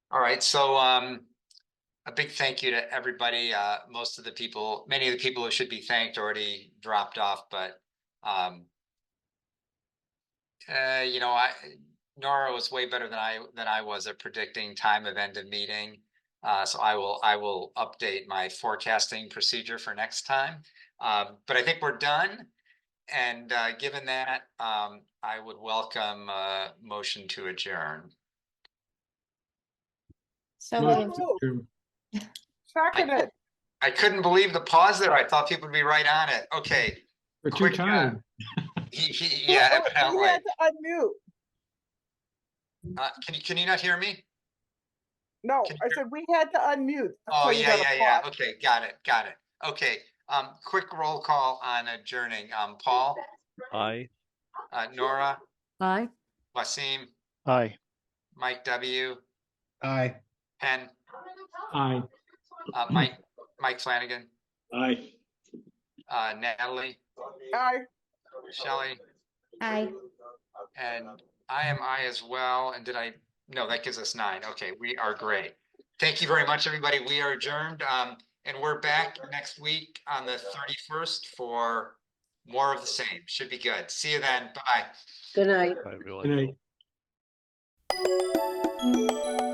All right, so a big thank you to everybody. Many of the people who should be thanked already dropped off, but Nora was way better than I was at predicting time of end of meeting. So I will update my forecasting procedure for next time. But I think we're done. And given that, I would welcome a motion to adjourn. So Seconded. I couldn't believe the pause there. I thought people would be right on it. Okay. We're too tired. Yeah, evidently. We had to unmute. Can you not hear me? No, I said we had to unmute. Oh, so you yeah. gotta pause. Okay, got it. Okay, quick roll call on adjourning. Paul? Aye. Nora? Aye. Wasim? Aye. Mike W? Aye. Penn? Aye. Mike Flanagan? Aye. Natalie? Aye. Shelley? Aye. And I am aye as well. And no, that gives us 9. Okay, we are great. Thank you very much, everybody. We are adjourned. And we're back next week on the 31st for more of the same. Should be good. See you then. Bye. Good night. Bye, everyone. Good night.